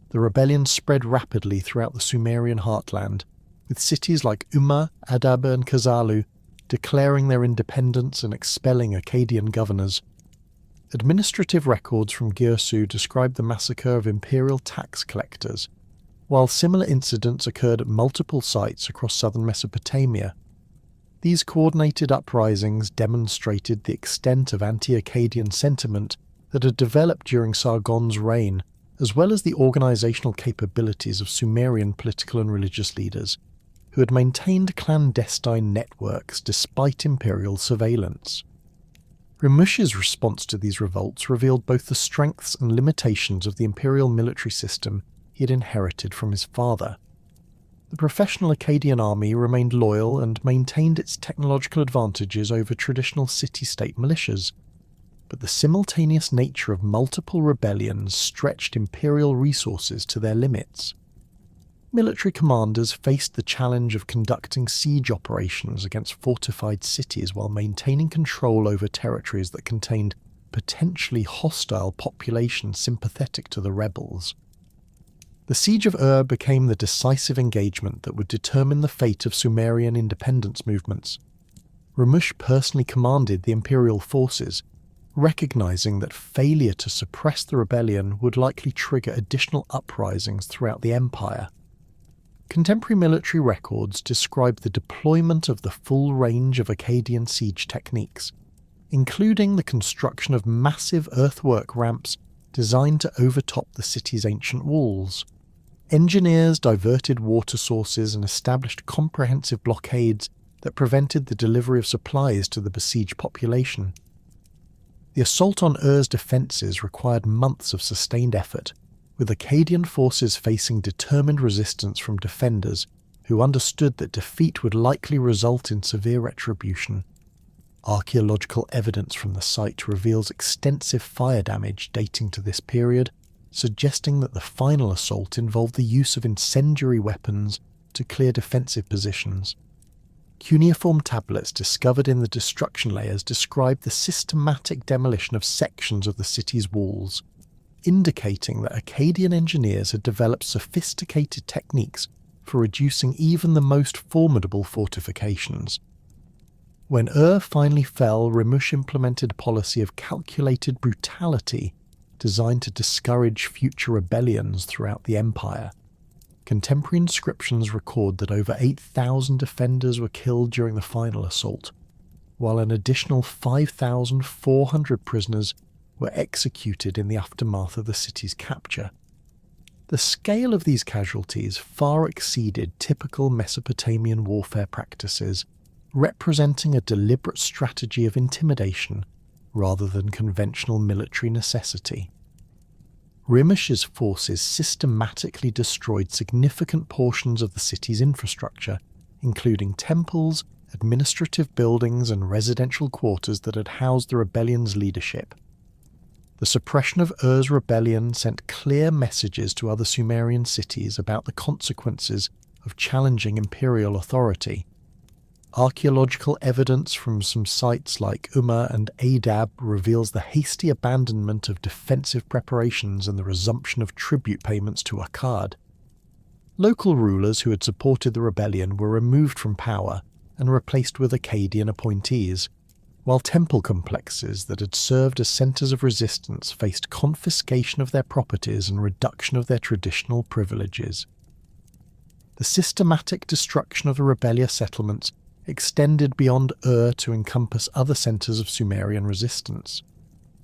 The rebellion spread rapidly throughout the Sumerian heartland, with cities like Umma, Adab and Kazalu declaring their independence and expelling Akkadian governors. Administrative records from Girsu describe the massacre of imperial tax collectors, while similar incidents occurred at multiple sites across southern Mesopotamia. These coordinated uprisings demonstrated the extent of anti-Akkadian sentiment that had developed during Sargon's reign, as well as the organisational capabilities of Sumerian political and religious leaders, who had maintained clandestine networks despite imperial surveillance. Rimush's response to these revolts revealed both the strengths and limitations of the imperial military system he had inherited from his father. The professional Akkadian army remained loyal and maintained its technological advantages over traditional city-state militias, but the simultaneous nature of multiple rebellions stretched imperial resources to their limits. Military commanders faced the challenge of conducting siege operations against fortified cities while maintaining control over territories that contained potentially hostile populations sympathetic to the rebels. The Siege of became the decisive engagement that would determine the fate of Sumerian independence movements. Rimush personally commanded the imperial forces, recognizing that failure to suppress the rebellion would likely trigger additional uprisings throughout the empire. Contemporary military records describe the deployment of the full range of Akkadian siege techniques, including the construction of massive earthwork ramps designed to overtop the city's ancient walls. Engineers diverted water sources and established comprehensive blockades that prevented the delivery of supplies to the besieged population. The assault on Ur's defences required months of sustained effort, with Akkadian forces facing determined resistance from defenders who understood that defeat would likely result in severe retribution. Archaeological evidence from the site reveals extensive fire damage dating to this period, suggesting that the final assault involved the use of incendiary weapons to clear defensive positions. Cuneiform tablets discovered in the destruction layers describe the systematic demolition of sections of the city's walls, indicating that Akkadian engineers had developed sophisticated techniques for reducing even the most formidable fortifications. When finally fell, Rimush implemented a policy of calculated brutality designed to discourage future rebellions throughout the empire. Contemporary inscriptions record that over 8,000 defenders were killed during the final assault, while an additional 5,400 prisoners were executed in the aftermath of the city's capture. The scale of these casualties far exceeded typical Mesopotamian warfare practices, representing a deliberate strategy of intimidation rather than conventional military necessity. Rimush's forces systematically destroyed significant portions of the city's infrastructure, including temples, administrative buildings and residential quarters that had housed the rebellion's leadership. The suppression of Ur's rebellion sent clear messages to other Sumerian cities about the consequences of challenging imperial authority. Archaeological evidence from some sites like Umma and Adab reveals the hasty abandonment of defensive preparations and the resumption of tribute payments to Akkad. Local rulers who had supported the rebellion were removed from power and replaced with Akkadian appointees, while temple complexes that had served as centres of resistance faced confiscation of their properties and reduction of their traditional privileges. The systematic destruction of the rebellious settlements extended beyond to encompass other centres of Sumerian resistance.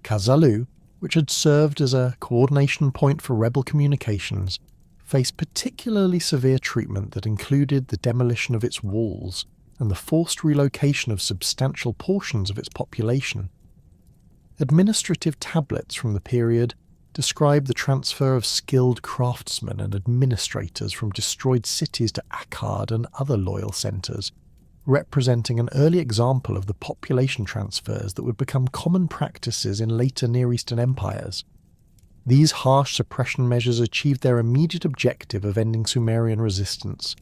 Kazalu, which had served as a coordination point for rebel communications, faced particularly severe treatment that included the demolition of its walls and the forced relocation of substantial portions of its population. Administrative tablets from the period describe the transfer of skilled craftsmen and administrators from destroyed cities to Akkad and other loyal centres, representing an early example of the population transfers that would become common practices in later Near Eastern empires. These harsh suppression measures achieved their immediate objective of ending Sumerian resistance,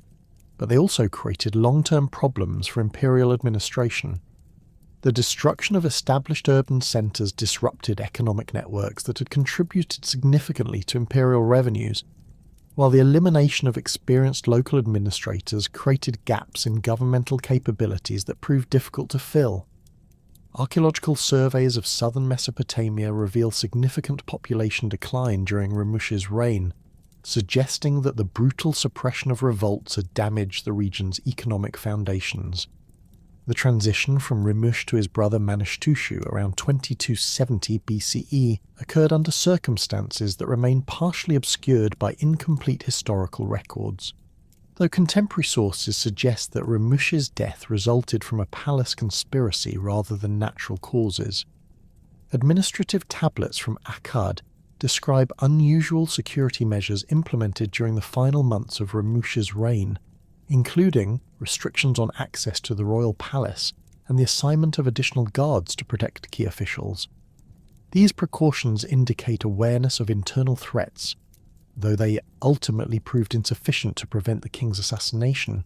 but they also created long-term problems for imperial administration. The destruction of established urban centres disrupted economic networks that had contributed significantly to imperial revenues, while the elimination of experienced local administrators created gaps in governmental capabilities that proved difficult to fill. Archaeological surveys of southern Mesopotamia reveal significant population decline during Ramush's reign, suggesting that the brutal suppression of revolts had damaged the region's economic foundations. The transition from Ramush to his brother Manishtushu around 2270 BCE occurred under circumstances that remain partially obscured by incomplete historical records, though contemporary sources suggest that Ramush's death resulted from a palace conspiracy rather than natural causes. Administrative tablets from Akkad describe unusual security measures implemented during the final months of Ramush's reign, including restrictions on access to the royal palace and the assignment of additional guards to protect key officials. These precautions indicate awareness of internal threats, though they ultimately proved insufficient to prevent the king's assassination.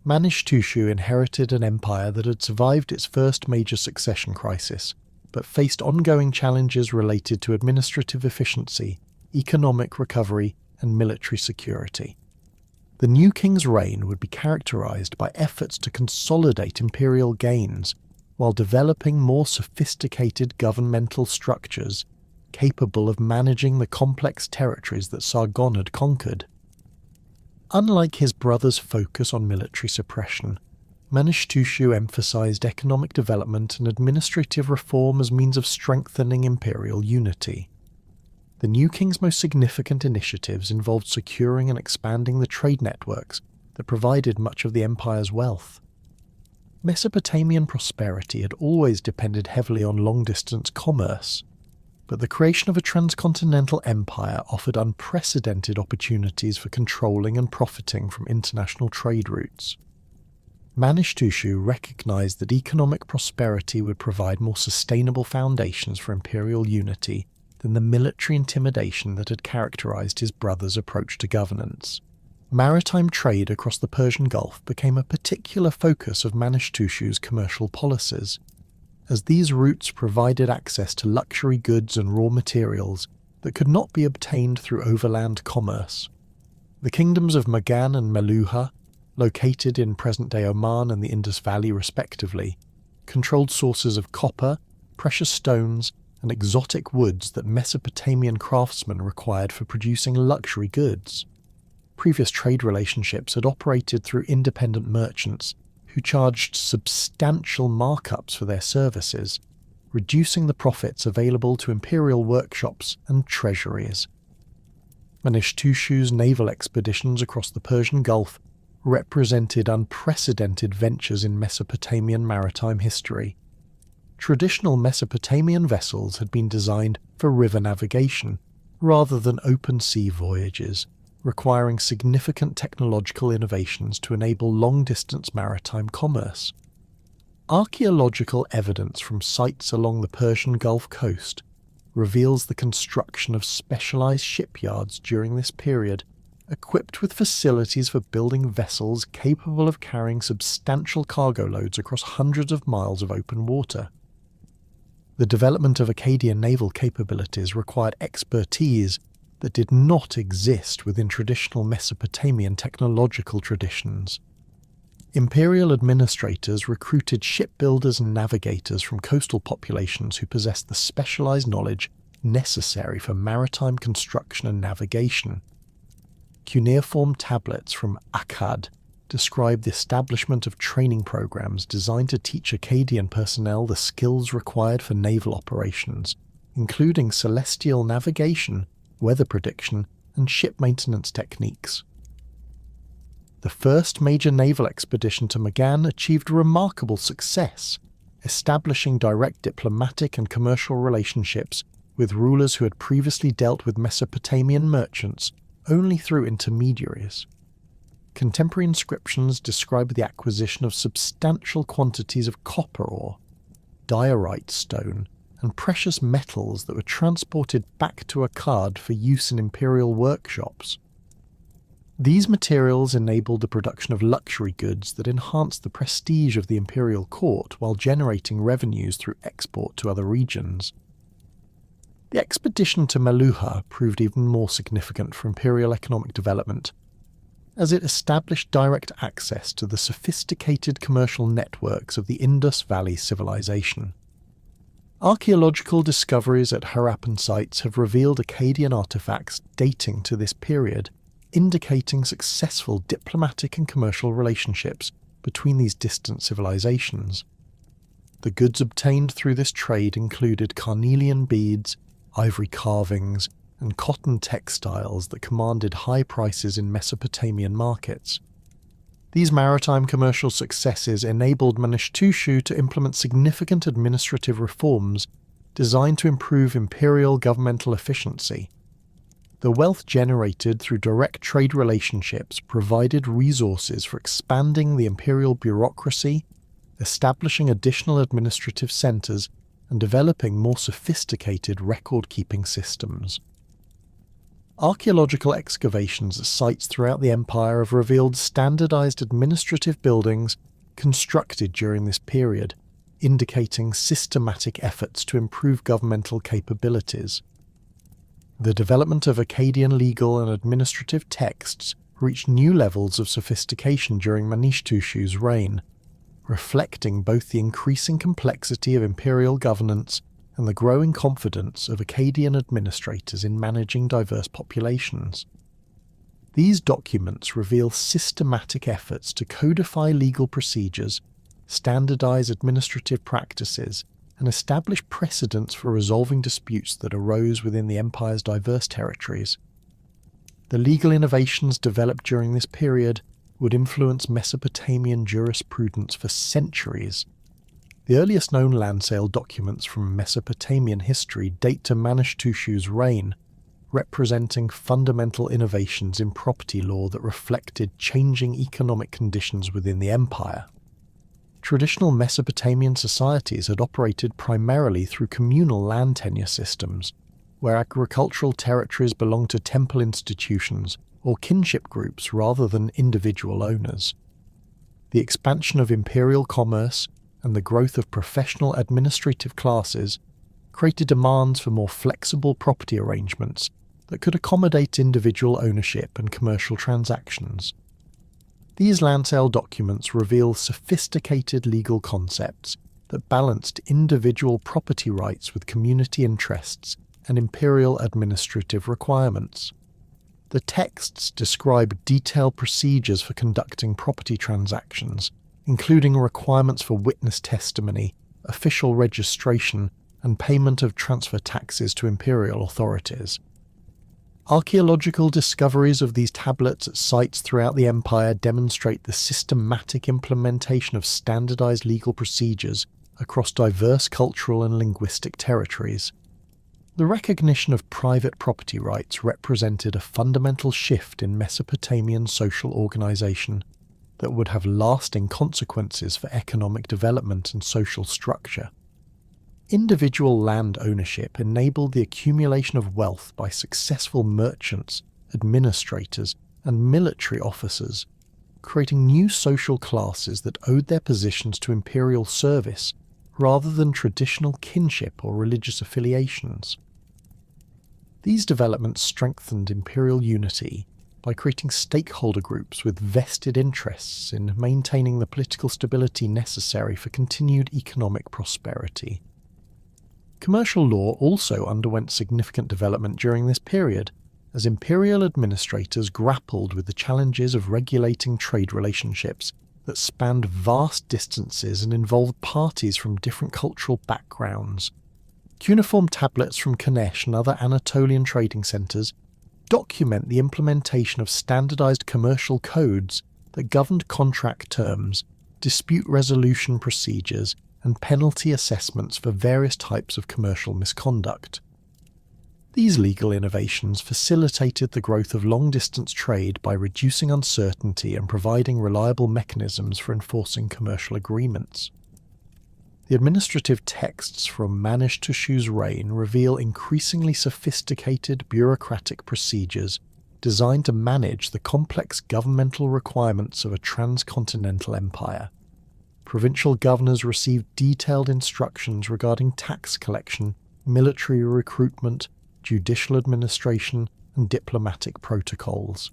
Manishtushu inherited an empire that had survived its first major succession crisis, but faced ongoing challenges related to administrative efficiency, economic recovery, and military security. The new king's reign would be characterized by efforts to consolidate imperial gains while developing more sophisticated governmental structures capable of managing the complex territories that Sargon had conquered. Unlike his brother's focus on military suppression, Manishtushu emphasized economic development and administrative reform as means of strengthening imperial unity. The new king's most significant initiatives involved securing and expanding the trade networks that provided much of the empire's wealth. Mesopotamian prosperity had always depended heavily on long-distance commerce, but the creation of a transcontinental empire offered unprecedented opportunities for controlling and profiting from international trade routes. Manishtushu recognized that economic prosperity would provide more sustainable foundations for imperial unity than the military intimidation that had characterized his brother's approach to governance. Maritime trade across the Persian Gulf became a particular focus of Manishtushu's commercial policies, as these routes provided access to luxury goods and raw materials that could not be obtained through overland commerce. The kingdoms of Magan and Meluha, located in present-day Oman and the Indus Valley respectively, controlled sources of copper, precious stones, and exotic woods that Mesopotamian craftsmen required for producing luxury goods. Previous trade relationships had operated through independent merchants who charged substantial markups for their services, reducing the profits available to imperial workshops and treasuries. Manishtushu's naval expeditions across the Persian Gulf represented unprecedented ventures in Mesopotamian maritime history. Traditional Mesopotamian vessels had been designed for river navigation rather than open sea voyages, requiring significant technological innovations to enable long-distance maritime commerce. Archaeological evidence from sites along the Persian Gulf coast reveals the construction of specialized shipyards during this period equipped with facilities for building vessels capable of carrying substantial cargo loads across hundreds of miles of open water. The development of Akkadian naval capabilities required expertise that did not exist within traditional Mesopotamian technological traditions. Imperial administrators recruited shipbuilders and navigators from coastal populations who possessed the specialized knowledge necessary for maritime construction and navigation. Cuneiform tablets from Akkad describe the establishment of training programs designed to teach Akkadian personnel the skills required for naval operations, including celestial navigation, weather prediction, and ship maintenance techniques. The first major naval expedition to Magan achieved remarkable success, establishing direct diplomatic and commercial relationships with rulers who had previously dealt with Mesopotamian merchants only through intermediaries. Contemporary inscriptions describe the acquisition of substantial quantities of copper ore, diorite stone, and precious metals that were transported back to Akkad for use in imperial workshops. These materials enabled the production of luxury goods that enhanced the prestige of the imperial court while generating revenues through export to other regions. The expedition to Meluha proved even more significant for imperial economic development, as it established direct access to the sophisticated commercial networks of the Indus Valley civilization. Archaeological discoveries at Harappan sites have revealed Akkadian artifacts dating to this period, indicating successful diplomatic and commercial relationships between these distant civilizations. The goods obtained through this trade included carnelian beads, ivory carvings, and cotton textiles that commanded high prices in Mesopotamian markets. These maritime commercial successes enabled Manishtushu to implement significant administrative reforms designed to improve imperial governmental efficiency. The wealth generated through direct trade relationships provided resources for expanding the imperial bureaucracy, establishing additional administrative centres, and developing more sophisticated record-keeping systems. Archaeological excavations at sites throughout the empire have revealed standardized administrative buildings constructed during this period, indicating systematic efforts to improve governmental capabilities. The development of Akkadian legal and administrative texts reached new levels of sophistication during Manishtushu's reign, reflecting both the increasing complexity of imperial governance and the growing confidence of Akkadian administrators in managing diverse populations. These documents reveal systematic efforts to codify legal procedures, standardize administrative practices, and establish precedents for resolving disputes that arose within the empire's diverse territories. The legal innovations developed during this period would influence Mesopotamian jurisprudence for centuries. The earliest known land sale documents from Mesopotamian history date to Manishtushu's reign, representing fundamental innovations in property law that reflected changing economic conditions within the empire. Traditional Mesopotamian societies had operated primarily through communal land tenure systems, where agricultural territories belonged to temple institutions or kinship groups rather than individual owners. The expansion of imperial commerce and the growth of professional administrative classes created demands for more flexible property arrangements that could accommodate individual ownership and commercial transactions. These land sale documents reveal sophisticated legal concepts that balanced individual property rights with community interests and imperial administrative requirements. The texts describe detailed procedures for conducting property transactions, including requirements for witness testimony, official registration, and payment of transfer taxes to imperial authorities. Archaeological discoveries of these tablets at sites throughout the empire demonstrate the systematic implementation of standardized legal procedures across diverse cultural and linguistic territories. The recognition of private property rights represented a fundamental shift in Mesopotamian social organization that would have lasting consequences for economic development and social structure. Individual land ownership enabled the accumulation of wealth by successful merchants, administrators, and military officers, creating new social classes that owed their positions to imperial service rather than traditional kinship or religious affiliations. These developments strengthened imperial unity by creating stakeholder groups with vested interests in maintaining the political stability necessary for continued economic prosperity. Commercial law also underwent significant development during this period, as imperial administrators grappled with the challenges of regulating trade relationships that spanned vast distances and involved parties from different cultural backgrounds. Cuneiform tablets from Kanesh and other Anatolian trading centres document the implementation of standardised commercial codes that governed contract terms, dispute resolution procedures, and penalty assessments for various types of commercial misconduct. These legal innovations facilitated the growth of long-distance trade by reducing uncertainty and providing reliable mechanisms for enforcing commercial agreements. The administrative texts from Manish-Tushu's reign reveal increasingly sophisticated bureaucratic procedures designed to manage the complex governmental requirements of a transcontinental empire. Provincial governors received detailed instructions regarding tax collection, military recruitment, judicial administration, and diplomatic protocols.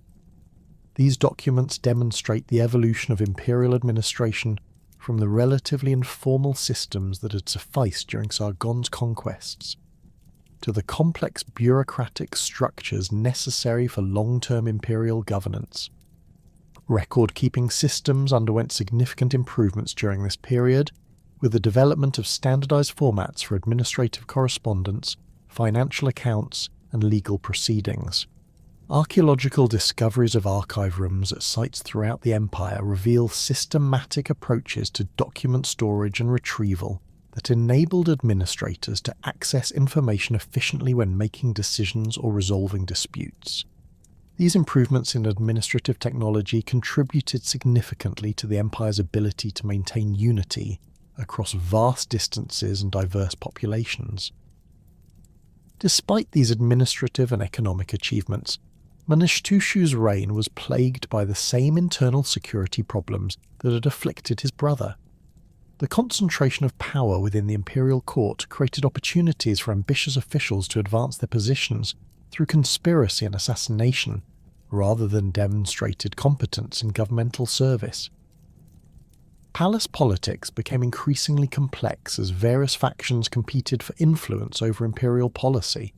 These documents demonstrate the evolution of imperial administration from the relatively informal systems that had sufficed during Sargon's conquests to the complex bureaucratic structures necessary for long-term imperial governance. Record-keeping systems underwent significant improvements during this period, with the development of standardized formats for administrative correspondence, financial accounts, and legal proceedings. Archaeological discoveries of archive rooms at sites throughout the empire reveal systematic approaches to document storage and retrieval that enabled administrators to access information efficiently when making decisions or resolving disputes. These improvements in administrative technology contributed significantly to the empire's ability to maintain unity across vast distances and diverse populations. Despite these administrative and economic achievements, Manish-Tushu's reign was plagued by the same internal security problems that had afflicted his brother. The concentration of power within the imperial court created opportunities for ambitious officials to advance their positions through conspiracy and assassination, rather than demonstrated competence in governmental service. Palace politics became increasingly complex as various factions competed for influence over imperial policy,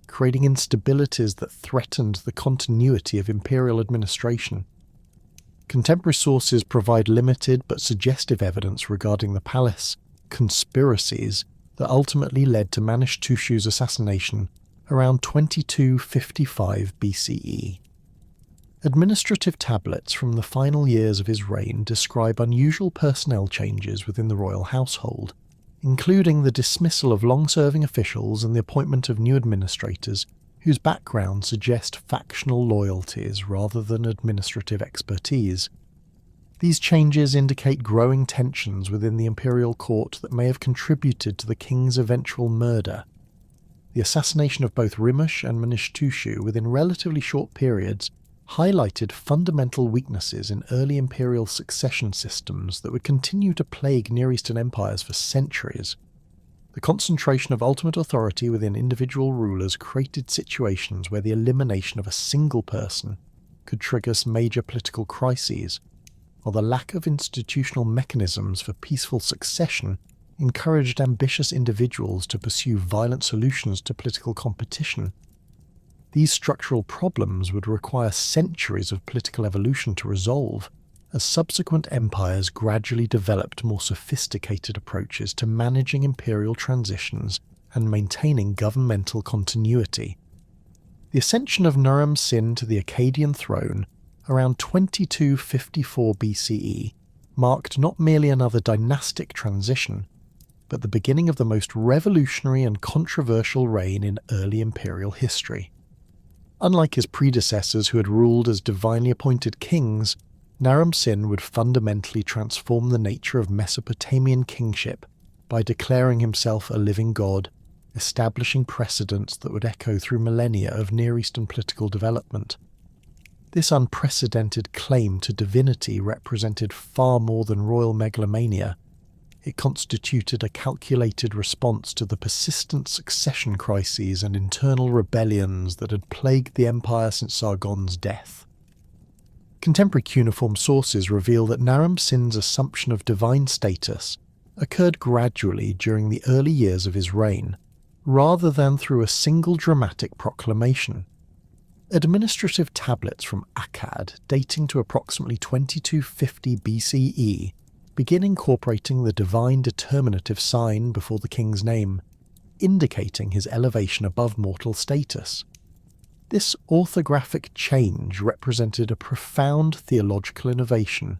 creating instabilities that threatened the continuity of imperial administration. Contemporary sources provide limited but suggestive evidence regarding the palace conspiracies that ultimately led to Manish-Tushu's assassination around 2255 BCE. Administrative tablets from the final years of his reign describe unusual personnel changes within the royal household, including the dismissal of long-serving officials and the appointment of new administrators whose backgrounds suggest factional loyalties rather than administrative expertise. These changes indicate growing tensions within the imperial court that may have contributed to the king's eventual murder. The assassination of both Rimush and Manish-Tushu within relatively short periods highlighted fundamental weaknesses in early imperial succession systems that would continue to plague Near Eastern empires for centuries. The concentration of ultimate authority within individual rulers created situations where the elimination of a single person could trigger major political crises, while the lack of institutional mechanisms for peaceful succession encouraged ambitious individuals to pursue violent solutions to political competition. These structural problems would require centuries of political evolution to resolve, as subsequent empires gradually developed more sophisticated approaches to managing imperial transitions and maintaining governmental continuity. The ascension of Naram-Sin to the Akkadian throne around 2254 BCE marked not merely another dynastic transition, but the beginning of the most revolutionary and controversial reign in early imperial history. Unlike his predecessors who had ruled as divinely appointed kings, Naram-Sin would fundamentally transform the nature of Mesopotamian kingship by declaring himself a living god, establishing precedents that would echo through millennia of Near Eastern political development. This unprecedented claim to divinity represented far more than royal megalomania. It constituted a calculated response to the persistent succession crises and internal rebellions that had plagued the empire since Sargon's death. Contemporary cuneiform sources reveal that Naram-Sin's assumption of divine status occurred gradually during the early years of his reign, rather than through a single dramatic proclamation. Administrative tablets from Akkad, dating to approximately 2250 BCE, begin incorporating the divine determinative sign before the king's name, indicating his elevation above mortal status. This orthographic change represented a profound theological innovation,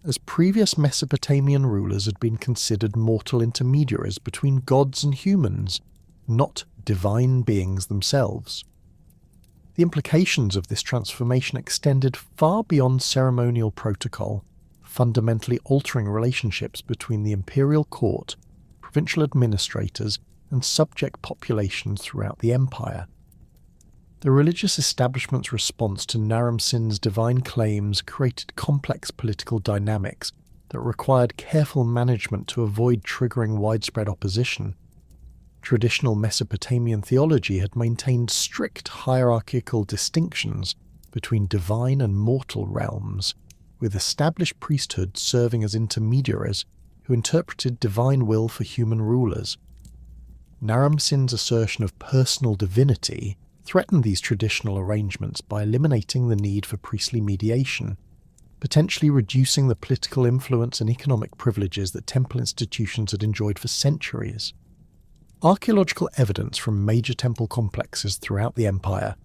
as previous Mesopotamian rulers had been considered mortal intermediaries between gods and humans, not divine beings themselves. The implications of this transformation extended far beyond ceremonial protocol, fundamentally altering relationships between the imperial court, provincial administrators, and subject populations throughout the empire. The religious establishment's response to Naram-Sin's divine claims created complex political dynamics that required careful management to avoid triggering widespread opposition. Traditional Mesopotamian theology had maintained strict hierarchical distinctions between divine and mortal realms, with established priesthoods serving as intermediaries who interpreted divine will for human rulers. Naram-Sin's assertion of personal divinity threatened these traditional arrangements by eliminating the need for priestly mediation, potentially reducing the political influence and economic privileges that temple institutions had enjoyed for centuries. Archaeological evidence from major temple complexes throughout the empire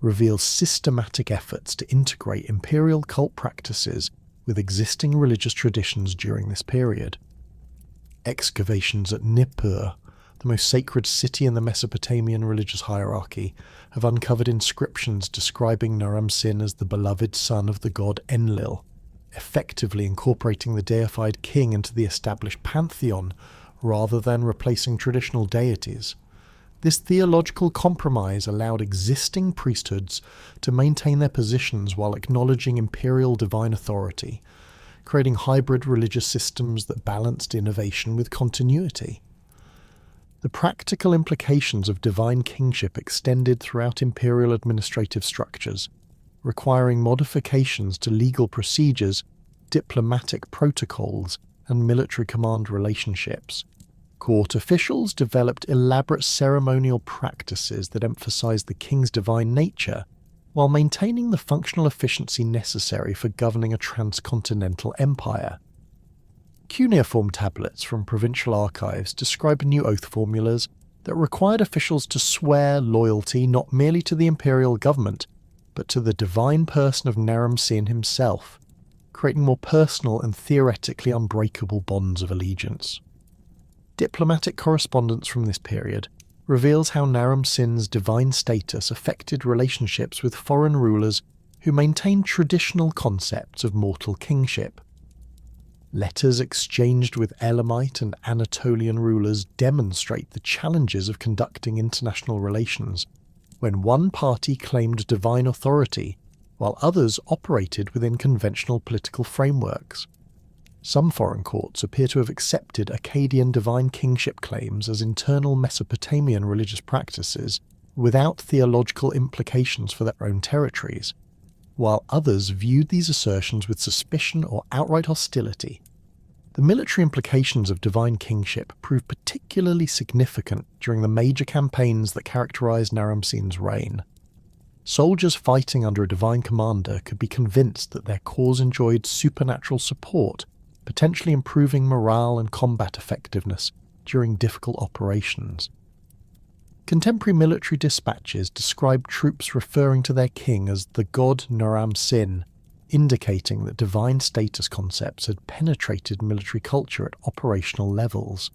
reveals systematic efforts to integrate imperial cult practices with existing religious traditions during this period. Excavations at Nippur, the most sacred city in the Mesopotamian religious hierarchy, have uncovered inscriptions describing Naram-Sin as the beloved son of the god Enlil, effectively incorporating the deified king into the established pantheon rather than replacing traditional deities. This theological compromise allowed existing priesthoods to maintain their positions while acknowledging imperial divine authority, creating hybrid religious systems that balanced innovation with continuity. The practical implications of divine kingship extended throughout imperial administrative structures, requiring modifications to legal procedures, diplomatic protocols, and military command relationships. Court officials developed elaborate ceremonial practices that emphasized the king's divine nature, while maintaining the functional efficiency necessary for governing a transcontinental empire. Cuneiform tablets from provincial archives describe new oath formulas that required officials to swear loyalty not merely to the imperial government, but to the divine person of Naram-Sin himself, creating more personal and theoretically unbreakable bonds of allegiance. Diplomatic correspondence from this period reveals how Naram-Sin's divine status affected relationships with foreign rulers who maintained traditional concepts of mortal kingship. Letters exchanged with Elamite and Anatolian rulers demonstrate the challenges of conducting international relations, when one party claimed divine authority, while others operated within conventional political frameworks. Some foreign courts appear to have accepted Akkadian divine kingship claims as internal Mesopotamian religious practices without theological implications for their own territories, while others viewed these assertions with suspicion or outright hostility. The military implications of divine kingship proved particularly significant during the major campaigns that characterized Naram-Sin's reign. Soldiers fighting under a divine commander could be convinced that their cause enjoyed supernatural support, potentially improving morale and combat effectiveness during difficult operations. Contemporary military dispatches describe troops referring to their king as the god Naram-Sin, indicating that divine status concepts had penetrated military culture at operational levels.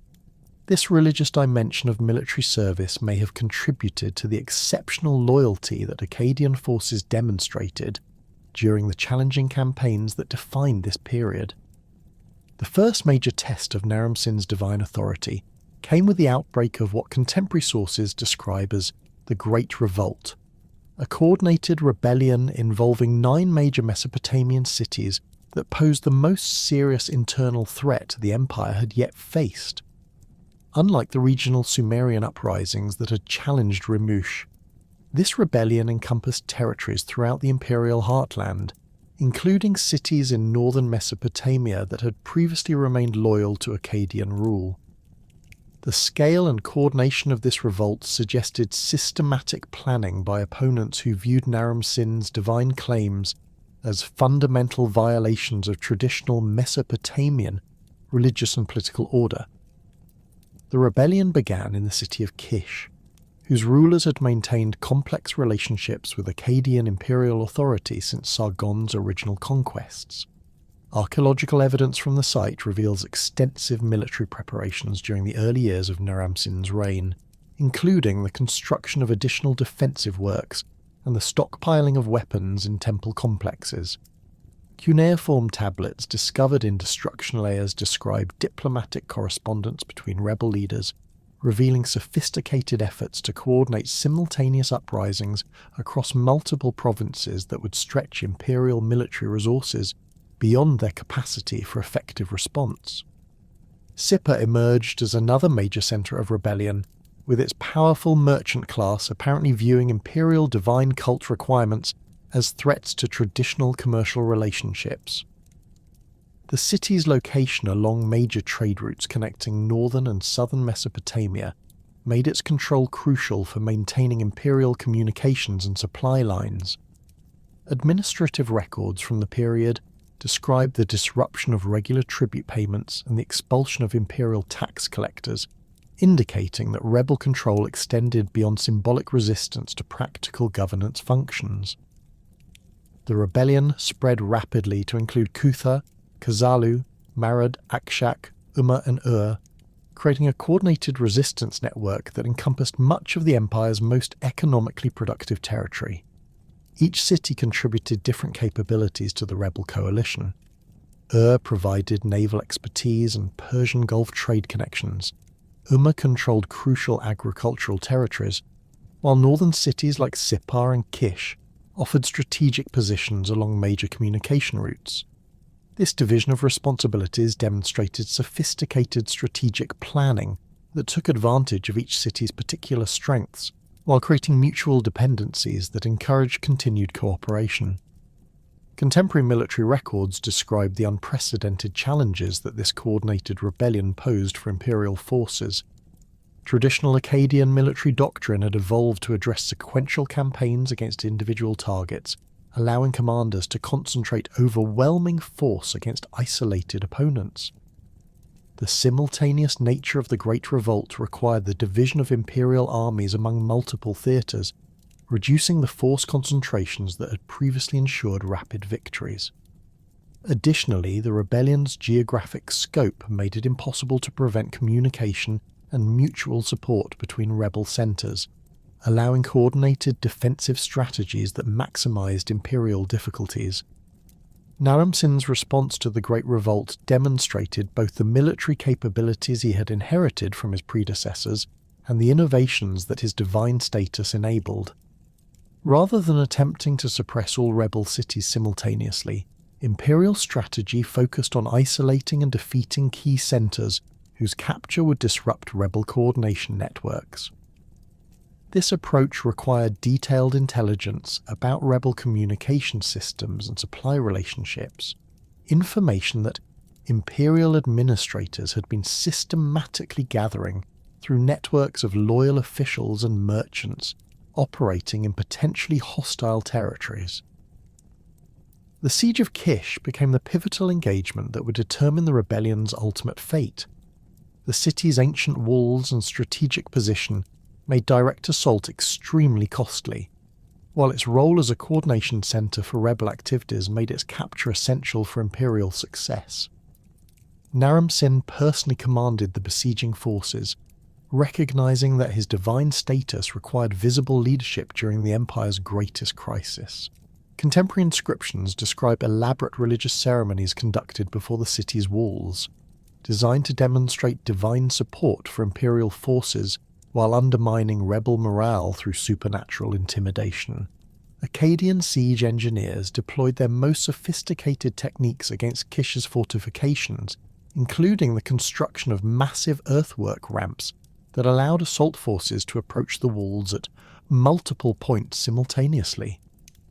This religious dimension of military service may have contributed to the exceptional loyalty that Akkadian forces demonstrated during the challenging campaigns that defined this period. The first major test of Naram-Sin's divine authority came with the outbreak of what contemporary sources describe as the Great Revolt, a coordinated rebellion involving 9 major Mesopotamian cities that posed the most serious internal threat the empire had yet faced. Unlike the regional Sumerian uprisings that had challenged Rimush, this rebellion encompassed territories throughout the imperial heartland, including cities in northern Mesopotamia that had previously remained loyal to Akkadian rule. The scale and coordination of this revolt suggested systematic planning by opponents who viewed Naram-Sin's divine claims as fundamental violations of traditional Mesopotamian religious and political order. The rebellion began in the city of Kish, whose rulers had maintained complex relationships with Akkadian imperial authority since Sargon's original conquests. Archaeological evidence from the site reveals extensive military preparations during the early years of Naram-Sin's reign, including the construction of additional defensive works and the stockpiling of weapons in temple complexes. Cuneiform tablets discovered in destruction layers describe diplomatic correspondence between rebel leaders, revealing sophisticated efforts to coordinate simultaneous uprisings across multiple provinces that would stretch imperial military resources beyond their capacity for effective response. Sippar emerged as another major centre of rebellion, with its powerful merchant class apparently viewing imperial divine cult requirements as threats to traditional commercial relationships. The city's location along major trade routes connecting northern and southern Mesopotamia made its control crucial for maintaining imperial communications and supply lines. Administrative records from the period describe the disruption of regular tribute payments and the expulsion of imperial tax collectors, indicating that rebel control extended beyond symbolic resistance to practical governance functions. The rebellion spread rapidly to include Kutha, Kazalu, Marad, Akshak, Umma and Ur, creating a coordinated resistance network that encompassed much of the empire's most economically productive territory. Each city contributed different capabilities to the rebel coalition. Ur provided naval expertise and Persian Gulf trade connections. Umma controlled crucial agricultural territories, while northern cities like Sippar and Kish offered strategic positions along major communication routes. This division of responsibilities demonstrated sophisticated strategic planning that took advantage of each city's particular strengths, while creating mutual dependencies that encouraged continued cooperation. Contemporary military records describe the unprecedented challenges that this coordinated rebellion posed for imperial forces. Traditional Akkadian military doctrine had evolved to address sequential campaigns against individual targets, allowing commanders to concentrate overwhelming force against isolated opponents. The simultaneous nature of the Great Revolt required the division of imperial armies among multiple theatres, reducing the force concentrations that had previously ensured rapid victories. Additionally, the rebellion's geographic scope made it impossible to prevent communication and mutual support between rebel centres, allowing coordinated defensive strategies that maximised imperial difficulties. Naram-Sin's response to the Great Revolt demonstrated both the military capabilities he had inherited from his predecessors and the innovations that his divine status enabled. Rather than attempting to suppress all rebel cities simultaneously, imperial strategy focused on isolating and defeating key centres whose capture would disrupt rebel coordination networks. This approach required detailed intelligence about rebel communication systems and supply relationships, information that imperial administrators had been systematically gathering through networks of loyal officials and merchants operating in potentially hostile territories. The Siege of Kish became the pivotal engagement that would determine the rebellion's ultimate fate. The city's ancient walls and strategic position made direct assault extremely costly, while its role as a coordination centre for rebel activities made its capture essential for imperial success. Naram-Sin personally commanded the besieging forces, recognising that his divine status required visible leadership during the empire's greatest crisis. Contemporary inscriptions describe elaborate religious ceremonies conducted before the city's walls, designed to demonstrate divine support for imperial forces while undermining rebel morale through supernatural intimidation. Akkadian siege engineers deployed their most sophisticated techniques against Kish's fortifications, including the construction of massive earthwork ramps that allowed assault forces to approach the walls at multiple points simultaneously.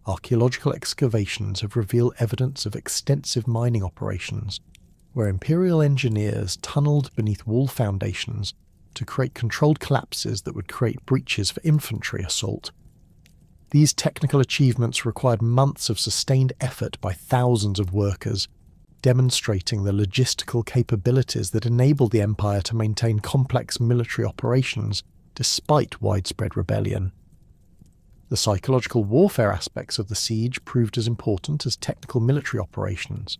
Archaeological excavations have revealed evidence of extensive mining operations, where imperial engineers tunneled beneath wall foundations to create controlled collapses that would create breaches for infantry assault. These technical achievements required months of sustained effort by thousands of workers, demonstrating the logistical capabilities that enabled the empire to maintain complex military operations despite widespread rebellion. The psychological warfare aspects of the siege proved as important as technical military operations.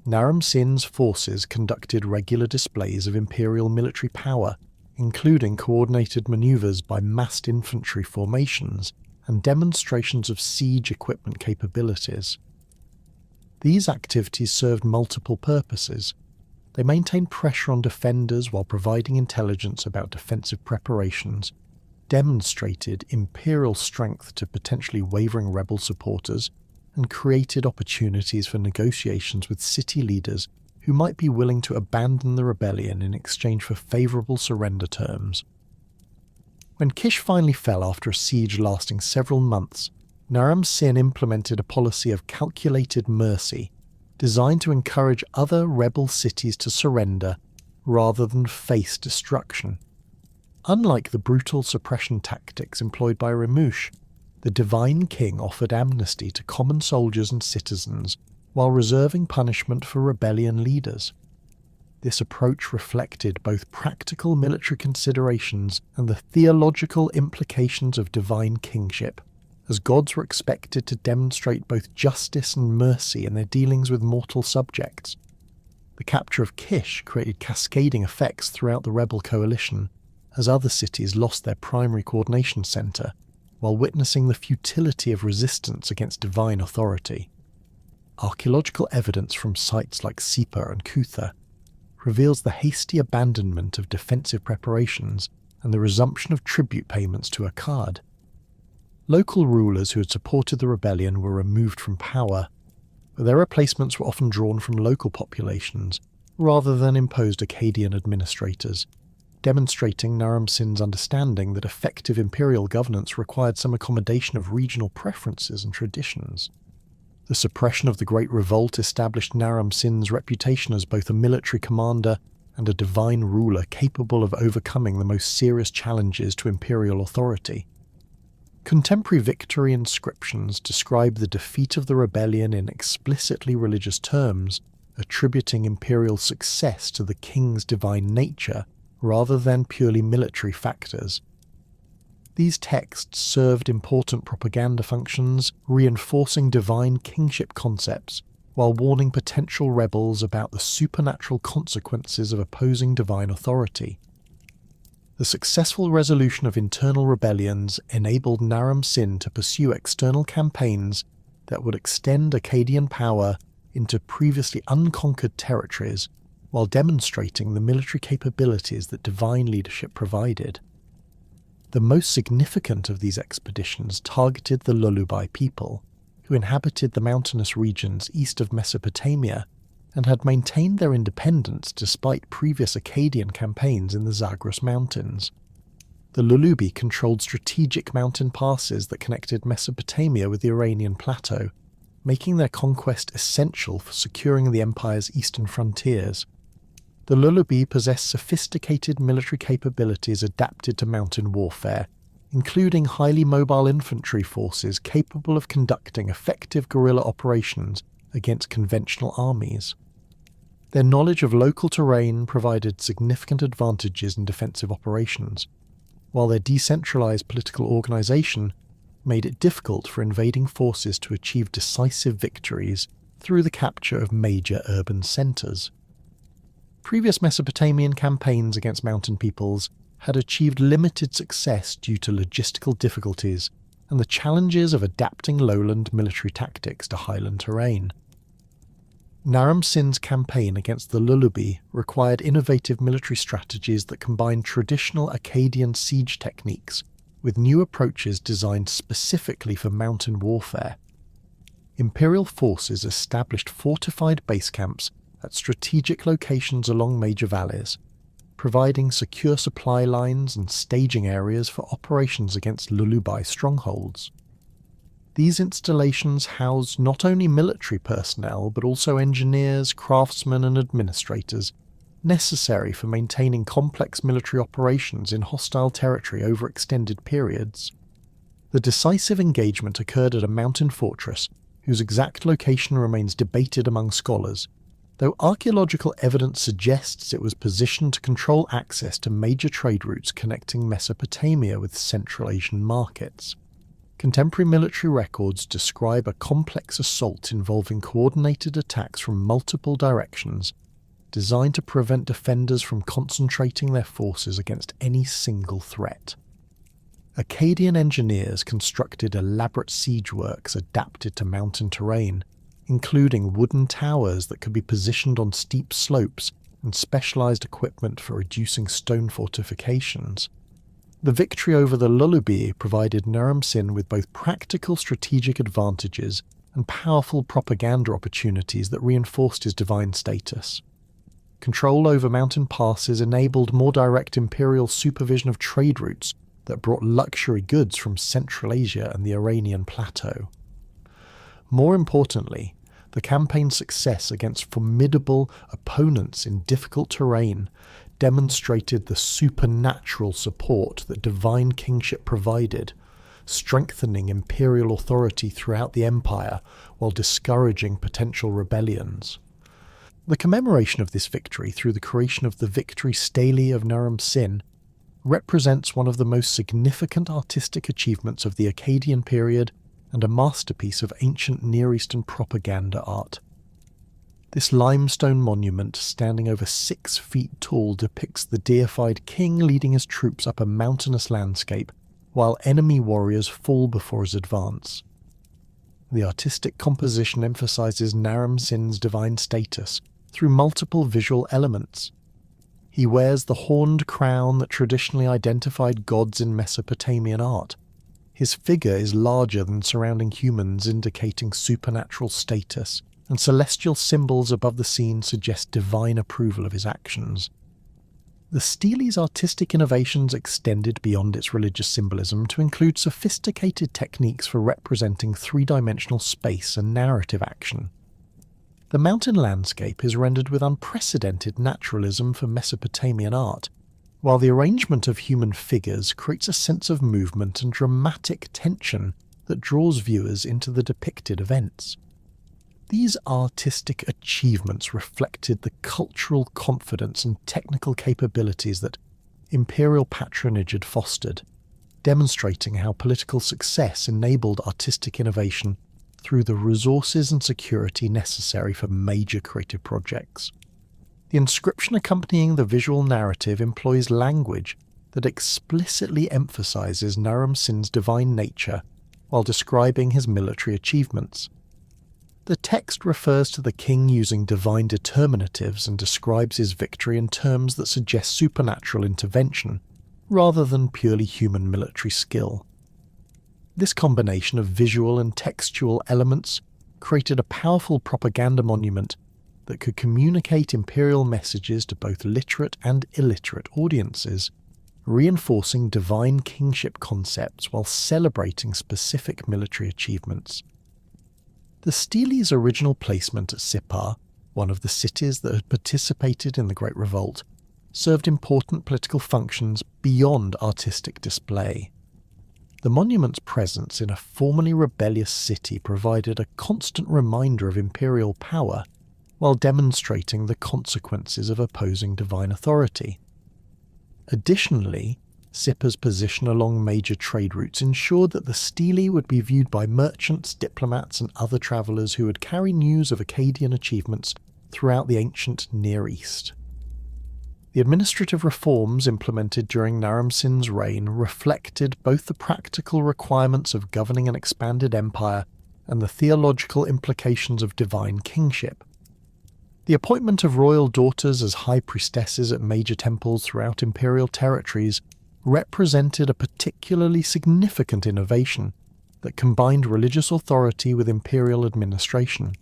Naram-Sin's forces conducted regular displays of imperial military power, including coordinated maneuvers by massed infantry formations and demonstrations of siege equipment capabilities. These activities served multiple purposes. They maintained pressure on defenders while providing intelligence about defensive preparations, demonstrated imperial strength to potentially wavering rebel supporters, and created opportunities for negotiations with city leaders who might be willing to abandon the rebellion in exchange for favourable surrender terms. When Kish finally fell after a siege lasting several months, Naram-Sin implemented a policy of calculated mercy, designed to encourage other rebel cities to surrender rather than face destruction. Unlike the brutal suppression tactics employed by Ramush, the Divine King offered amnesty to common soldiers and citizens while reserving punishment for rebellion leaders. This approach reflected both practical military considerations and the theological implications of divine kingship, as gods were expected to demonstrate both justice and mercy in their dealings with mortal subjects. The capture of Kish created cascading effects throughout the rebel coalition, as other cities lost their primary coordination centre, while witnessing the futility of resistance against divine authority. Archaeological evidence from sites like Sipa and Kutha reveals the hasty abandonment of defensive preparations and the resumption of tribute payments to Akkad. Local rulers who had supported the rebellion were removed from power, but their replacements were often drawn from local populations rather than imposed Akkadian administrators, demonstrating Naram-Sin's understanding that effective imperial governance required some accommodation of regional preferences and traditions. The suppression of the Great Revolt established Naram-Sin's reputation as both a military commander and a divine ruler capable of overcoming the most serious challenges to imperial authority. Contemporary victory inscriptions describe the defeat of the rebellion in explicitly religious terms, attributing imperial success to the king's divine nature rather than purely military factors. These texts served important propaganda functions, reinforcing divine kingship concepts, while warning potential rebels about the supernatural consequences of opposing divine authority. The successful resolution of internal rebellions enabled Naram-Sin to pursue external campaigns that would extend Akkadian power into previously unconquered territories, while demonstrating the military capabilities that divine leadership provided. The most significant of these expeditions targeted the Lulubai people, who inhabited the mountainous regions east of Mesopotamia and had maintained their independence despite previous Akkadian campaigns in the Zagros Mountains. The Lulubi controlled strategic mountain passes that connected Mesopotamia with the Iranian plateau, making their conquest essential for securing the empire's eastern frontiers. The Lulubi possessed sophisticated military capabilities adapted to mountain warfare, including highly mobile infantry forces capable of conducting effective guerrilla operations against conventional armies. Their knowledge of local terrain provided significant advantages in defensive operations, while their decentralized political organization made it difficult for invading forces to achieve decisive victories through the capture of major urban centers. Previous Mesopotamian campaigns against mountain peoples had achieved limited success due to logistical difficulties and the challenges of adapting lowland military tactics to highland terrain. Naram-Sin's campaign against the Lulubi required innovative military strategies that combined traditional Akkadian siege techniques with new approaches designed specifically for mountain warfare. Imperial forces established fortified base camps at strategic locations along major valleys, providing secure supply lines and staging areas for operations against Lulubai strongholds. These installations housed not only military personnel but also engineers, craftsmen and administrators, necessary for maintaining complex military operations in hostile territory over extended periods. The decisive engagement occurred at a mountain fortress whose exact location remains debated among scholars, though archaeological evidence suggests it was positioned to control access to major trade routes connecting Mesopotamia with Central Asian markets. Contemporary military records describe a complex assault involving coordinated attacks from multiple directions, designed to prevent defenders from concentrating their forces against any single threat. Akkadian engineers constructed elaborate siege works adapted to mountain terrain, including wooden towers that could be positioned on steep slopes and specialized equipment for reducing stone fortifications. The victory over the Lulubai provided Naram-Sin with both practical strategic advantages and powerful propaganda opportunities that reinforced his divine status. Control over mountain passes enabled more direct imperial supervision of trade routes that brought luxury goods from Central Asia and the Iranian plateau. More importantly, the campaign's success against formidable opponents in difficult terrain demonstrated the supernatural support that divine kingship provided, strengthening imperial authority throughout the empire while discouraging potential rebellions. The commemoration of this victory through the creation of the Victory Stele of Naram-Sin represents one of the most significant artistic achievements of the Akkadian period and a masterpiece of ancient Near Eastern propaganda art. This limestone monument, standing over 6 feet tall, depicts the deified king leading his troops up a mountainous landscape, while enemy warriors fall before his advance. The artistic composition emphasizes Naram-Sin's divine status through multiple visual elements. He wears the horned crown that traditionally identified gods in Mesopotamian art. His figure is larger than surrounding humans, indicating supernatural status, and celestial symbols above the scene suggest divine approval of his actions. The stele's artistic innovations extended beyond its religious symbolism to include sophisticated techniques for representing three-dimensional space and narrative action. The mountain landscape is rendered with unprecedented naturalism for Mesopotamian art, while the arrangement of human figures creates a sense of movement and dramatic tension that draws viewers into the depicted events. These artistic achievements reflected the cultural confidence and technical capabilities that imperial patronage had fostered, demonstrating how political success enabled artistic innovation through the resources and security necessary for major creative projects. The inscription accompanying the visual narrative employs language that explicitly emphasizes Naram-Sin's divine nature while describing his military achievements. The text refers to the king using divine determinatives and describes his victory in terms that suggest supernatural intervention, rather than purely human military skill. This combination of visual and textual elements created a powerful propaganda monument that could communicate imperial messages to both literate and illiterate audiences, reinforcing divine kingship concepts while celebrating specific military achievements. The stele's original placement at Sippar, one of the cities that had participated in the Great Revolt, served important political functions beyond artistic display. The monument's presence in a formerly rebellious city provided a constant reminder of imperial power, while demonstrating the consequences of opposing divine authority. Additionally, Sippar's position along major trade routes ensured that the stele would be viewed by merchants, diplomats and other travellers who would carry news of Akkadian achievements throughout the ancient Near East. The administrative reforms implemented during Naram-Sin's reign reflected both the practical requirements of governing an expanded empire and the theological implications of divine kingship. The appointment of royal daughters as high priestesses at major temples throughout imperial territories represented a particularly significant innovation that combined religious authority with imperial administration.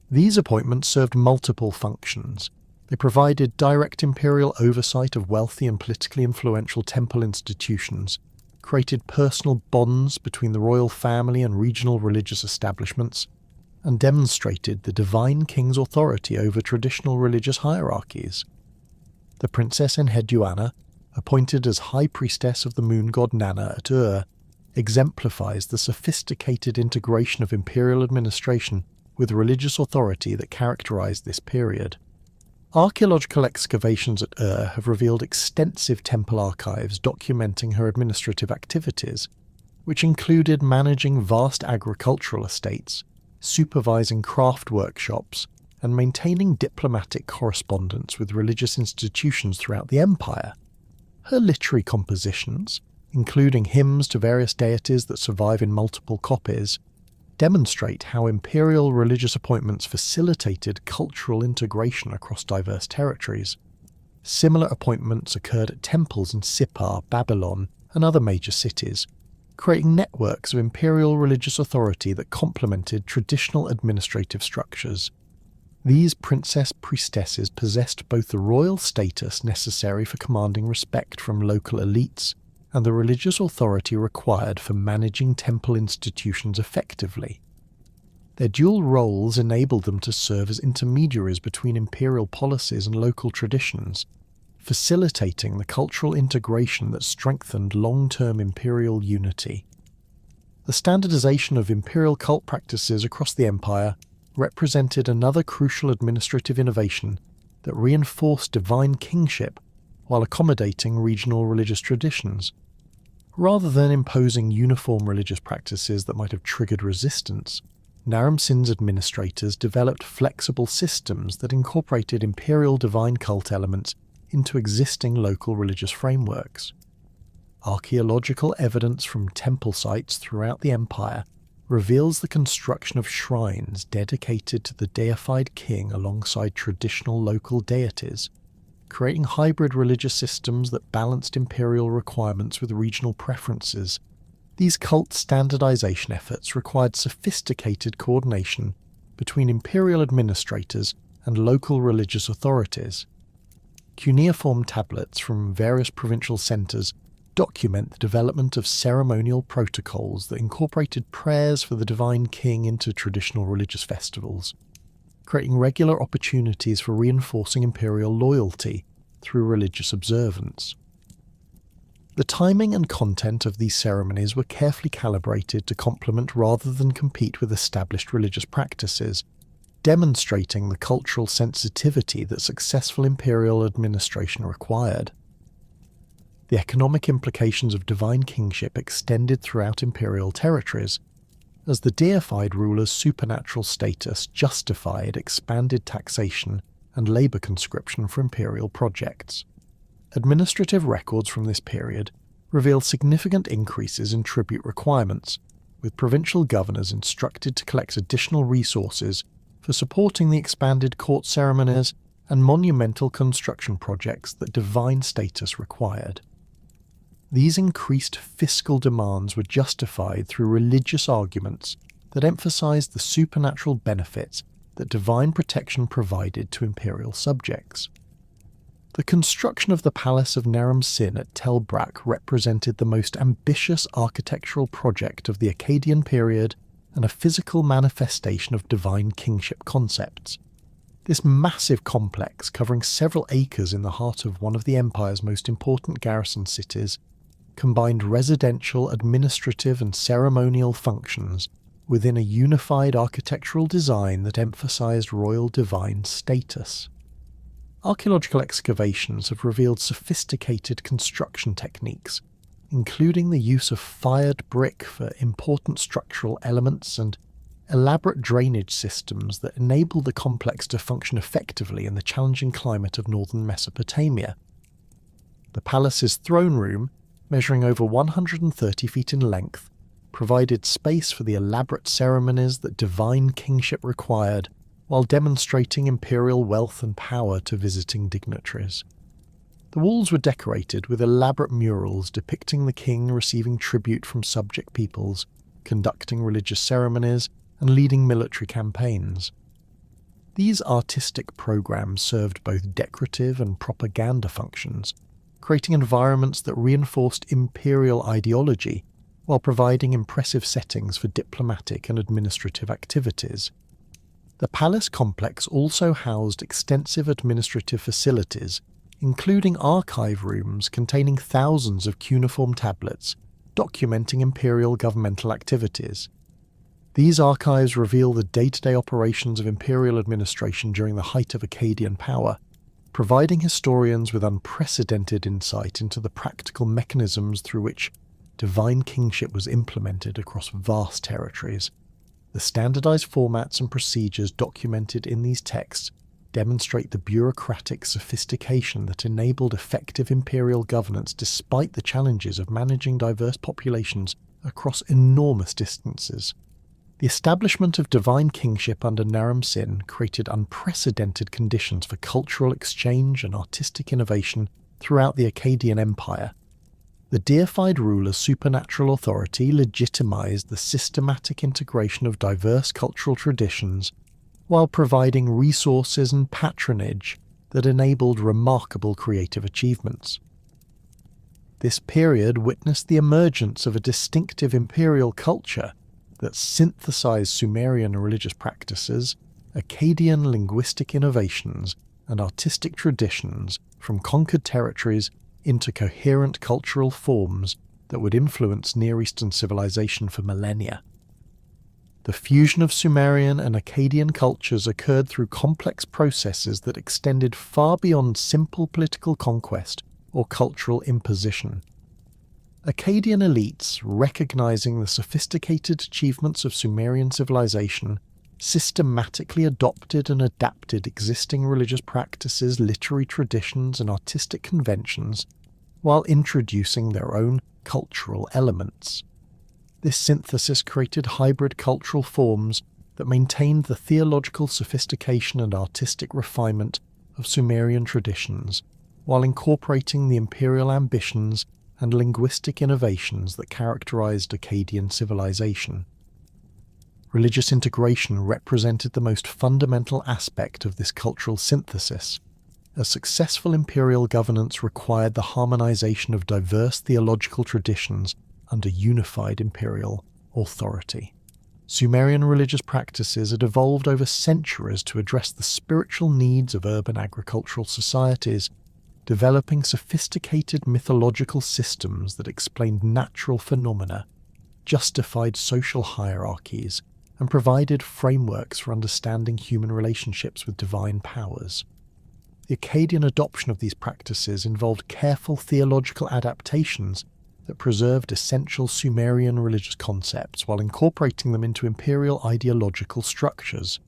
These appointments served multiple functions. They provided direct imperial oversight of wealthy and politically influential temple institutions, created personal bonds between the royal family and regional religious establishments, and demonstrated the divine king's authority over traditional religious hierarchies. The Princess Enheduanna, appointed as High Priestess of the moon god Nanna at Ur, exemplifies the sophisticated integration of imperial administration with religious authority that characterized this period. Archaeological excavations at Ur have revealed extensive temple archives documenting her administrative activities, which included managing vast agricultural estates, supervising craft workshops, and maintaining diplomatic correspondence with religious institutions throughout the empire. Her literary compositions, including hymns to various deities that survive in multiple copies, demonstrate how imperial religious appointments facilitated cultural integration across diverse territories. Similar appointments occurred at temples in Sippar, Babylon, and other major cities, creating networks of imperial religious authority that complemented traditional administrative structures. These priestesses possessed both the royal status necessary for commanding respect from local elites and the religious authority required for managing temple institutions effectively. Their dual roles enabled them to serve as intermediaries between imperial policies and local traditions, facilitating the cultural integration that strengthened long-term imperial unity. The standardization of imperial cult practices across the empire represented another crucial administrative innovation that reinforced divine kingship while accommodating regional religious traditions. Rather than imposing uniform religious practices that might have triggered resistance, Naram-Sin's administrators developed flexible systems that incorporated imperial divine cult elements into existing local religious frameworks. Archaeological evidence from temple sites throughout the empire reveals the construction of shrines dedicated to the deified king alongside traditional local deities, creating hybrid religious systems that balanced imperial requirements with regional preferences. These cult standardization efforts required sophisticated coordination between imperial administrators and local religious authorities. Cuneiform tablets from various provincial centres document the development of ceremonial protocols that incorporated prayers for the divine king into traditional religious festivals, creating regular opportunities for reinforcing imperial loyalty through religious observance. The timing and content of these ceremonies were carefully calibrated to complement rather than compete with established religious practices, demonstrating the cultural sensitivity that successful imperial administration required. The economic implications of divine kingship extended throughout imperial territories, as the deified ruler's supernatural status justified expanded taxation and labour conscription for imperial projects. Administrative records from this period reveal significant increases in tribute requirements, with provincial governors instructed to collect additional resources for supporting the expanded court ceremonies and monumental construction projects that divine status required. These increased fiscal demands were justified through religious arguments that emphasized the supernatural benefits that divine protection provided to imperial subjects. The construction of the Palace of Naram-Sin at Tel Brak represented the most ambitious architectural project of the Akkadian period and a physical manifestation of divine kingship concepts. This massive complex, covering several acres in the heart of one of the empire's most important garrison cities, combined residential, administrative and ceremonial functions within a unified architectural design that emphasized royal divine status. Archaeological excavations have revealed sophisticated construction techniques, including the use of fired brick for important structural elements and elaborate drainage systems that enable the complex to function effectively in the challenging climate of northern Mesopotamia. The palace's throne room, measuring over 130 feet in length, provided space for the elaborate ceremonies that divine kingship required, while demonstrating imperial wealth and power to visiting dignitaries. The walls were decorated with elaborate murals depicting the king receiving tribute from subject peoples, conducting religious ceremonies, and leading military campaigns. These artistic programs served both decorative and propaganda functions, creating environments that reinforced imperial ideology while providing impressive settings for diplomatic and administrative activities. The palace complex also housed extensive administrative facilities, including archive rooms containing thousands of cuneiform tablets documenting imperial governmental activities. These archives reveal the day-to-day operations of imperial administration during the height of Akkadian power, providing historians with unprecedented insight into the practical mechanisms through which divine kingship was implemented across vast territories. The standardized formats and procedures documented in these texts demonstrate the bureaucratic sophistication that enabled effective imperial governance despite the challenges of managing diverse populations across enormous distances. The establishment of divine kingship under Naram-Sin created unprecedented conditions for cultural exchange and artistic innovation throughout the Akkadian Empire. The deified ruler's supernatural authority legitimized the systematic integration of diverse cultural traditions while providing resources and patronage that enabled remarkable creative achievements. This period witnessed the emergence of a distinctive imperial culture that synthesized Sumerian religious practices, Akkadian linguistic innovations, and artistic traditions from conquered territories into coherent cultural forms that would influence Near Eastern civilization for millennia. The fusion of Sumerian and Akkadian cultures occurred through complex processes that extended far beyond simple political conquest or cultural imposition. Akkadian elites, recognizing the sophisticated achievements of Sumerian civilization, systematically adopted and adapted existing religious practices, literary traditions, and artistic conventions, while introducing their own cultural elements. This synthesis created hybrid cultural forms that maintained the theological sophistication and artistic refinement of Sumerian traditions, while incorporating the imperial ambitions and linguistic innovations that characterized Akkadian civilization. Religious integration represented the most fundamental aspect of this cultural synthesis. A successful imperial governance required the harmonization of diverse theological traditions under unified imperial authority. Sumerian religious practices had evolved over centuries to address the spiritual needs of urban agricultural societies, developing sophisticated mythological systems that explained natural phenomena, justified social hierarchies, and provided frameworks for understanding human relationships with divine powers. The Akkadian adoption of these practices involved careful theological adaptations that preserved essential Sumerian religious concepts while incorporating them into imperial ideological structures.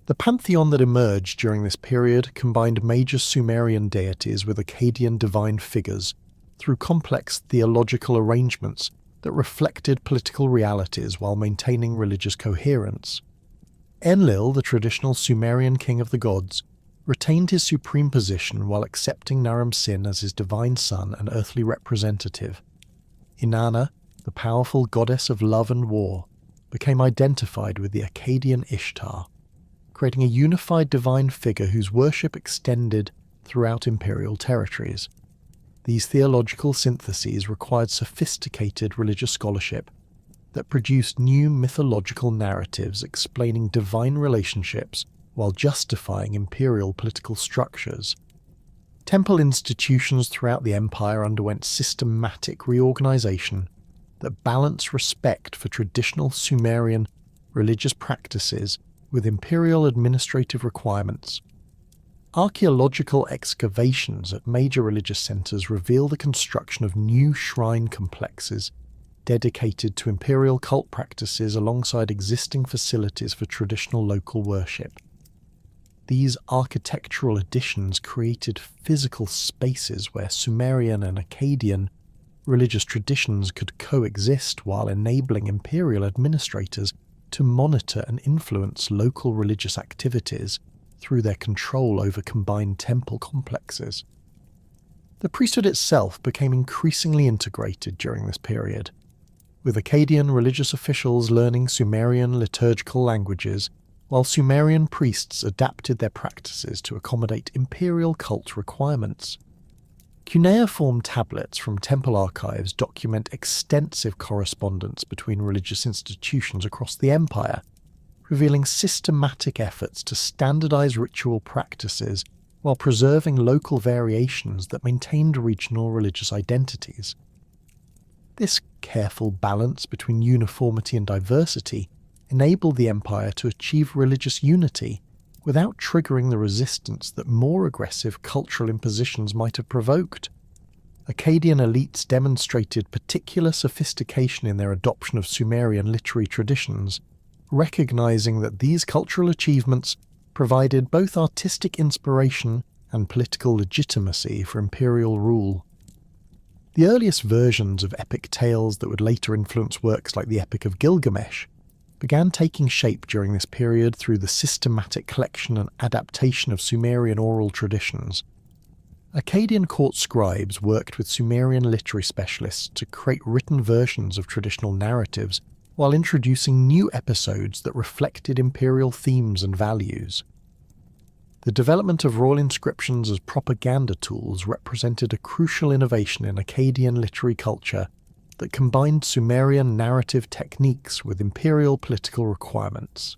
The pantheon that emerged during this period combined major Sumerian deities with Akkadian divine figures through complex theological arrangements that reflected political realities while maintaining religious coherence. Enlil, the traditional Sumerian king of the gods, retained his supreme position while accepting Naram-Sin as his divine son and earthly representative. Inanna, the powerful goddess of love and war, became identified with the Akkadian Ishtar, creating a unified divine figure whose worship extended throughout imperial territories. These theological syntheses required sophisticated religious scholarship that produced new mythological narratives explaining divine relationships while justifying imperial political structures. Temple institutions throughout the empire underwent systematic reorganization that balanced respect for traditional Sumerian religious practices with imperial administrative requirements. Archaeological excavations at major religious centers reveal the construction of new shrine complexes dedicated to imperial cult practices alongside existing facilities for traditional local worship. These architectural additions created physical spaces where Sumerian and Akkadian religious traditions could coexist while enabling imperial administrators to monitor and influence local religious activities through their control over combined temple complexes. The priesthood itself became increasingly integrated during this period, with Akkadian religious officials learning Sumerian liturgical languages, while Sumerian priests adapted their practices to accommodate imperial cult requirements. Cuneiform tablets from temple archives document extensive correspondence between religious institutions across the empire, revealing systematic efforts to standardize ritual practices while preserving local variations that maintained regional religious identities. This careful balance between uniformity and diversity enabled the empire to achieve religious unity without triggering the resistance that more aggressive cultural impositions might have provoked. Akkadian elites demonstrated particular sophistication in their adoption of Sumerian literary traditions, recognizing that these cultural achievements provided both artistic inspiration and political legitimacy for imperial rule. The earliest versions of epic tales that would later influence works like the Epic of Gilgamesh began taking shape during this period through the systematic collection and adaptation of Sumerian oral traditions. Akkadian court scribes worked with Sumerian literary specialists to create written versions of traditional narratives while introducing new episodes that reflected imperial themes and values. The development of royal inscriptions as propaganda tools represented a crucial innovation in Akkadian literary culture that combined Sumerian narrative techniques with imperial political requirements.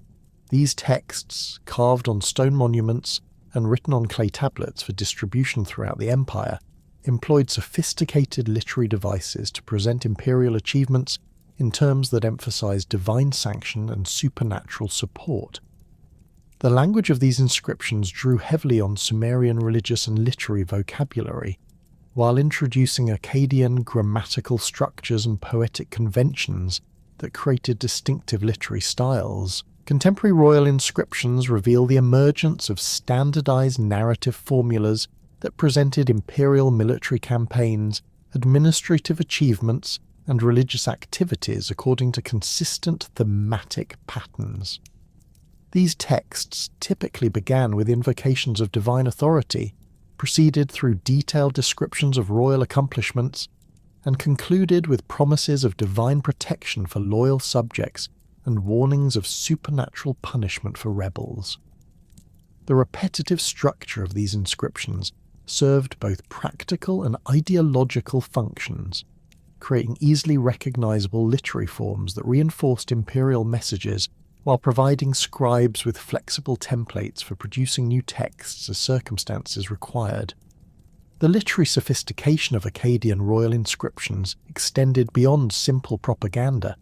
These texts, carved on stone monuments and written on clay tablets for distribution throughout the empire, employed sophisticated literary devices to present imperial achievements in terms that emphasized divine sanction and supernatural support. The language of these inscriptions drew heavily on Sumerian religious and literary vocabulary, while introducing Akkadian grammatical structures and poetic conventions that created distinctive literary styles. Contemporary royal inscriptions reveal the emergence of standardized narrative formulas that presented imperial military campaigns, administrative achievements, and religious activities according to consistent thematic patterns. These texts typically began with invocations of divine authority, proceeded through detailed descriptions of royal accomplishments, and concluded with promises of divine protection for loyal subjects and warnings of supernatural punishment for rebels. The repetitive structure of these inscriptions served both practical and ideological functions, creating easily recognizable literary forms that reinforced imperial messages while providing scribes with flexible templates for producing new texts as circumstances required. The literary sophistication of Akkadian royal inscriptions extended beyond simple propaganda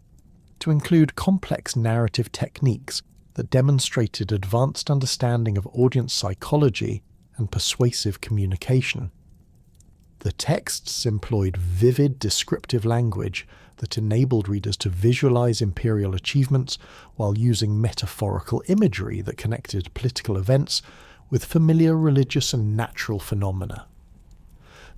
to include complex narrative techniques that demonstrated advanced understanding of audience psychology and persuasive communication. The texts employed vivid descriptive language that enabled readers to visualize imperial achievements while using metaphorical imagery that connected political events with familiar religious and natural phenomena.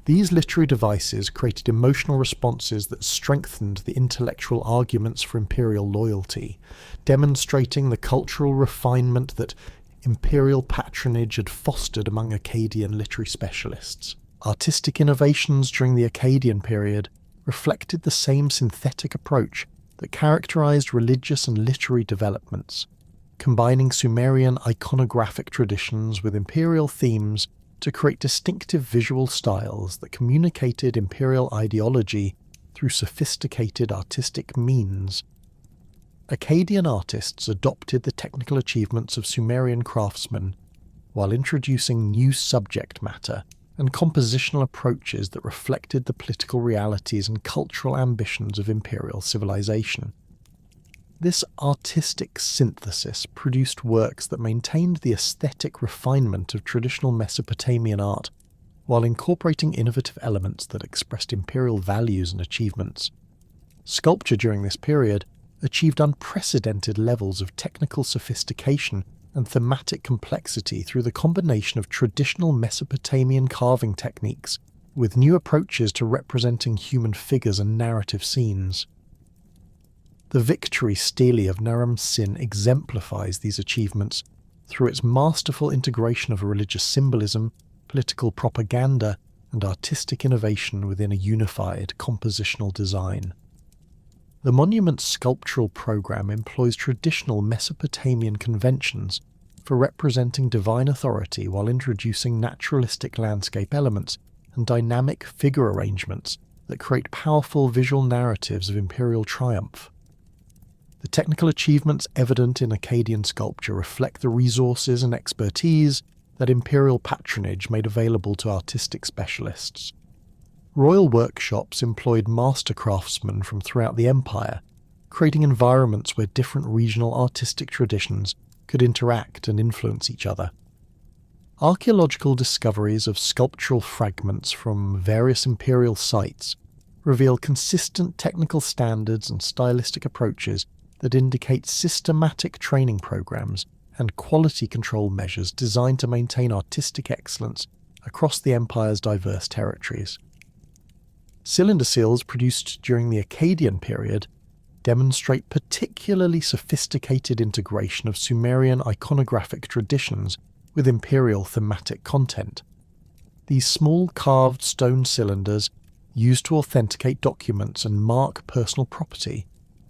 These literary devices created emotional responses that strengthened the intellectual arguments for imperial loyalty, demonstrating the cultural refinement that imperial patronage had fostered among Akkadian literary specialists. Artistic innovations during the Akkadian period reflected the same synthetic approach that characterized religious and literary developments, combining Sumerian iconographic traditions with imperial themes to create distinctive visual styles that communicated imperial ideology through sophisticated artistic means. Akkadian artists adopted the technical achievements of Sumerian craftsmen while introducing new subject matter and compositional approaches that reflected the political realities and cultural ambitions of imperial civilization. This artistic synthesis produced works that maintained the aesthetic refinement of traditional Mesopotamian art while incorporating innovative elements that expressed imperial values and achievements. Sculpture during this period achieved unprecedented levels of technical sophistication and thematic complexity through the combination of traditional Mesopotamian carving techniques with new approaches to representing human figures and narrative scenes. The victory stele of Naram-Sin exemplifies these achievements through its masterful integration of religious symbolism, political propaganda, and artistic innovation within a unified compositional design. The monument's sculptural program employs traditional Mesopotamian conventions for representing divine authority while introducing naturalistic landscape elements and dynamic figure arrangements that create powerful visual narratives of imperial triumph. The technical achievements evident in Akkadian sculpture reflect the resources and expertise that imperial patronage made available to artistic specialists. Royal workshops employed master craftsmen from throughout the empire, creating environments where different regional artistic traditions could interact and influence each other. Archaeological discoveries of sculptural fragments from various imperial sites reveal consistent technical standards and stylistic approaches that indicate systematic training programs and quality control measures designed to maintain artistic excellence across the empire's diverse territories. Cylinder seals produced during the Akkadian period demonstrate particularly sophisticated integration of Sumerian iconographic traditions with imperial thematic content. These small carved stone cylinders, used to authenticate documents and mark personal property,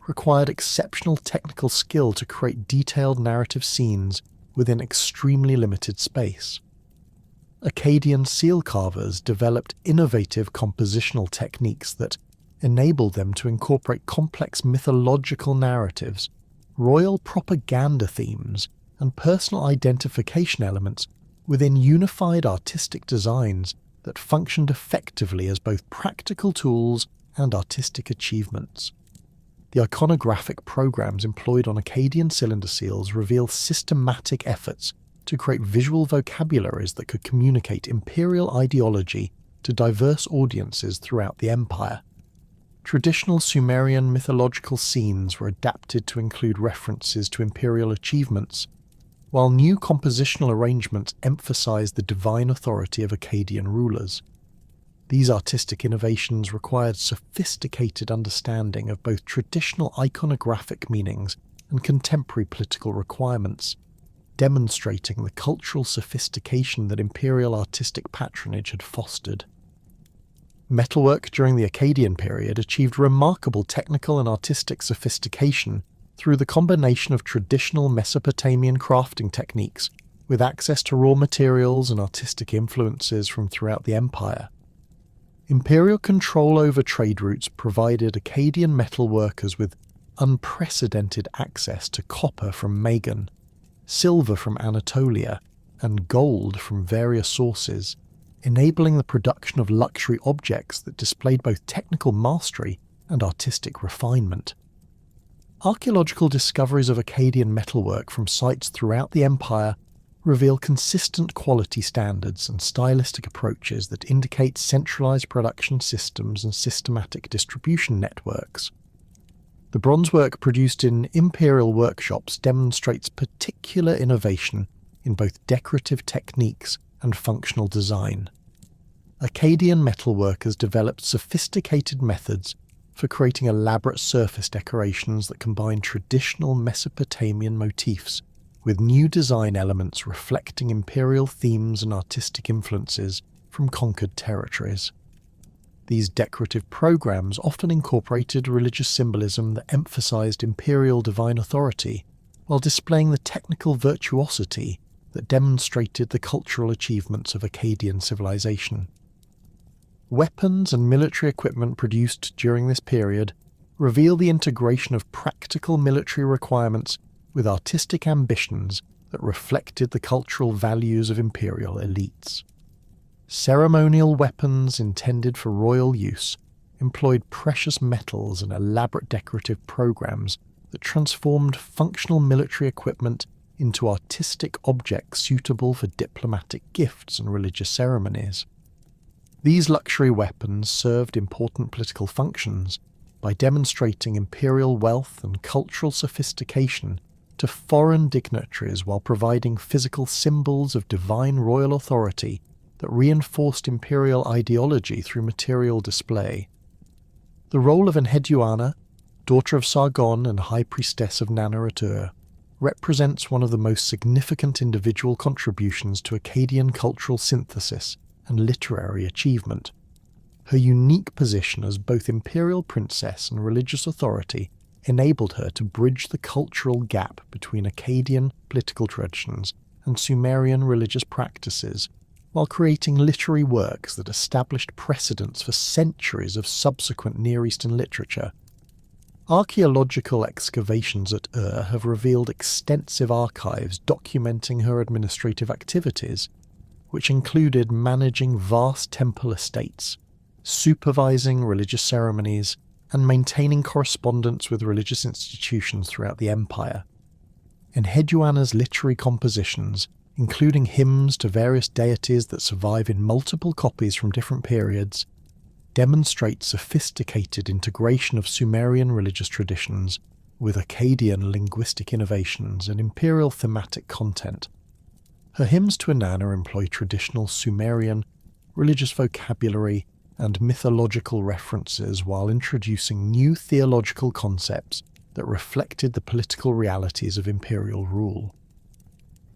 required exceptional technical skill to create detailed narrative scenes within extremely limited space. Akkadian seal carvers developed innovative compositional techniques that enabled them to incorporate complex mythological narratives, royal propaganda themes, and personal identification elements within unified artistic designs that functioned effectively as both practical tools and artistic achievements. The iconographic programs employed on Akkadian cylinder seals reveal systematic efforts to create visual vocabularies that could communicate imperial ideology to diverse audiences throughout the empire. Traditional Sumerian mythological scenes were adapted to include references to imperial achievements, while new compositional arrangements emphasized the divine authority of Akkadian rulers. These artistic innovations required sophisticated understanding of both traditional iconographic meanings and contemporary political requirements, demonstrating the cultural sophistication that imperial artistic patronage had fostered. Metalwork during the Akkadian period achieved remarkable technical and artistic sophistication through the combination of traditional Mesopotamian crafting techniques with access to raw materials and artistic influences from throughout the empire. Imperial control over trade routes provided Akkadian metalworkers with unprecedented access to copper from Magan, silver from Anatolia, and gold from various sources, enabling the production of luxury objects that displayed both technical mastery and artistic refinement. Archaeological discoveries of Akkadian metalwork from sites throughout the empire reveal consistent quality standards and stylistic approaches that indicate centralized production systems and systematic distribution networks. The bronze work produced in imperial workshops demonstrates particular innovation in both decorative techniques and functional design. Akkadian metalworkers developed sophisticated methods for creating elaborate surface decorations that combine traditional Mesopotamian motifs with new design elements reflecting imperial themes and artistic influences from conquered territories. These decorative programs often incorporated religious symbolism that emphasized imperial divine authority, while displaying the technical virtuosity that demonstrated the cultural achievements of Akkadian civilization. Weapons and military equipment produced during this period reveal the integration of practical military requirements with artistic ambitions that reflected the cultural values of imperial elites. Ceremonial weapons intended for royal use employed precious metals and elaborate decorative programs that transformed functional military equipment into artistic objects suitable for diplomatic gifts and religious ceremonies. These luxury weapons served important political functions by demonstrating imperial wealth and cultural sophistication to foreign dignitaries while providing physical symbols of divine royal authority that reinforced imperial ideology through material display. The role of Enheduanna, daughter of Sargon and high priestess of Nana-Ratur, represents one of the most significant individual contributions to Akkadian cultural synthesis and literary achievement. Her unique position as both imperial princess and religious authority enabled her to bridge the cultural gap between Akkadian political traditions and Sumerian religious practices, while creating literary works that established precedents for centuries of subsequent Near Eastern literature. Archaeological excavations at Ur have revealed extensive archives documenting her administrative activities, which included managing vast temple estates, supervising religious ceremonies, and maintaining correspondence with religious institutions throughout the empire. Enheduanna's literary compositions, including hymns to various deities that survive in multiple copies from different periods, demonstrate sophisticated integration of Sumerian religious traditions with Akkadian linguistic innovations and imperial thematic content. Her hymns to Inanna employ traditional Sumerian religious vocabulary and mythological references while introducing new theological concepts that reflected the political realities of imperial rule.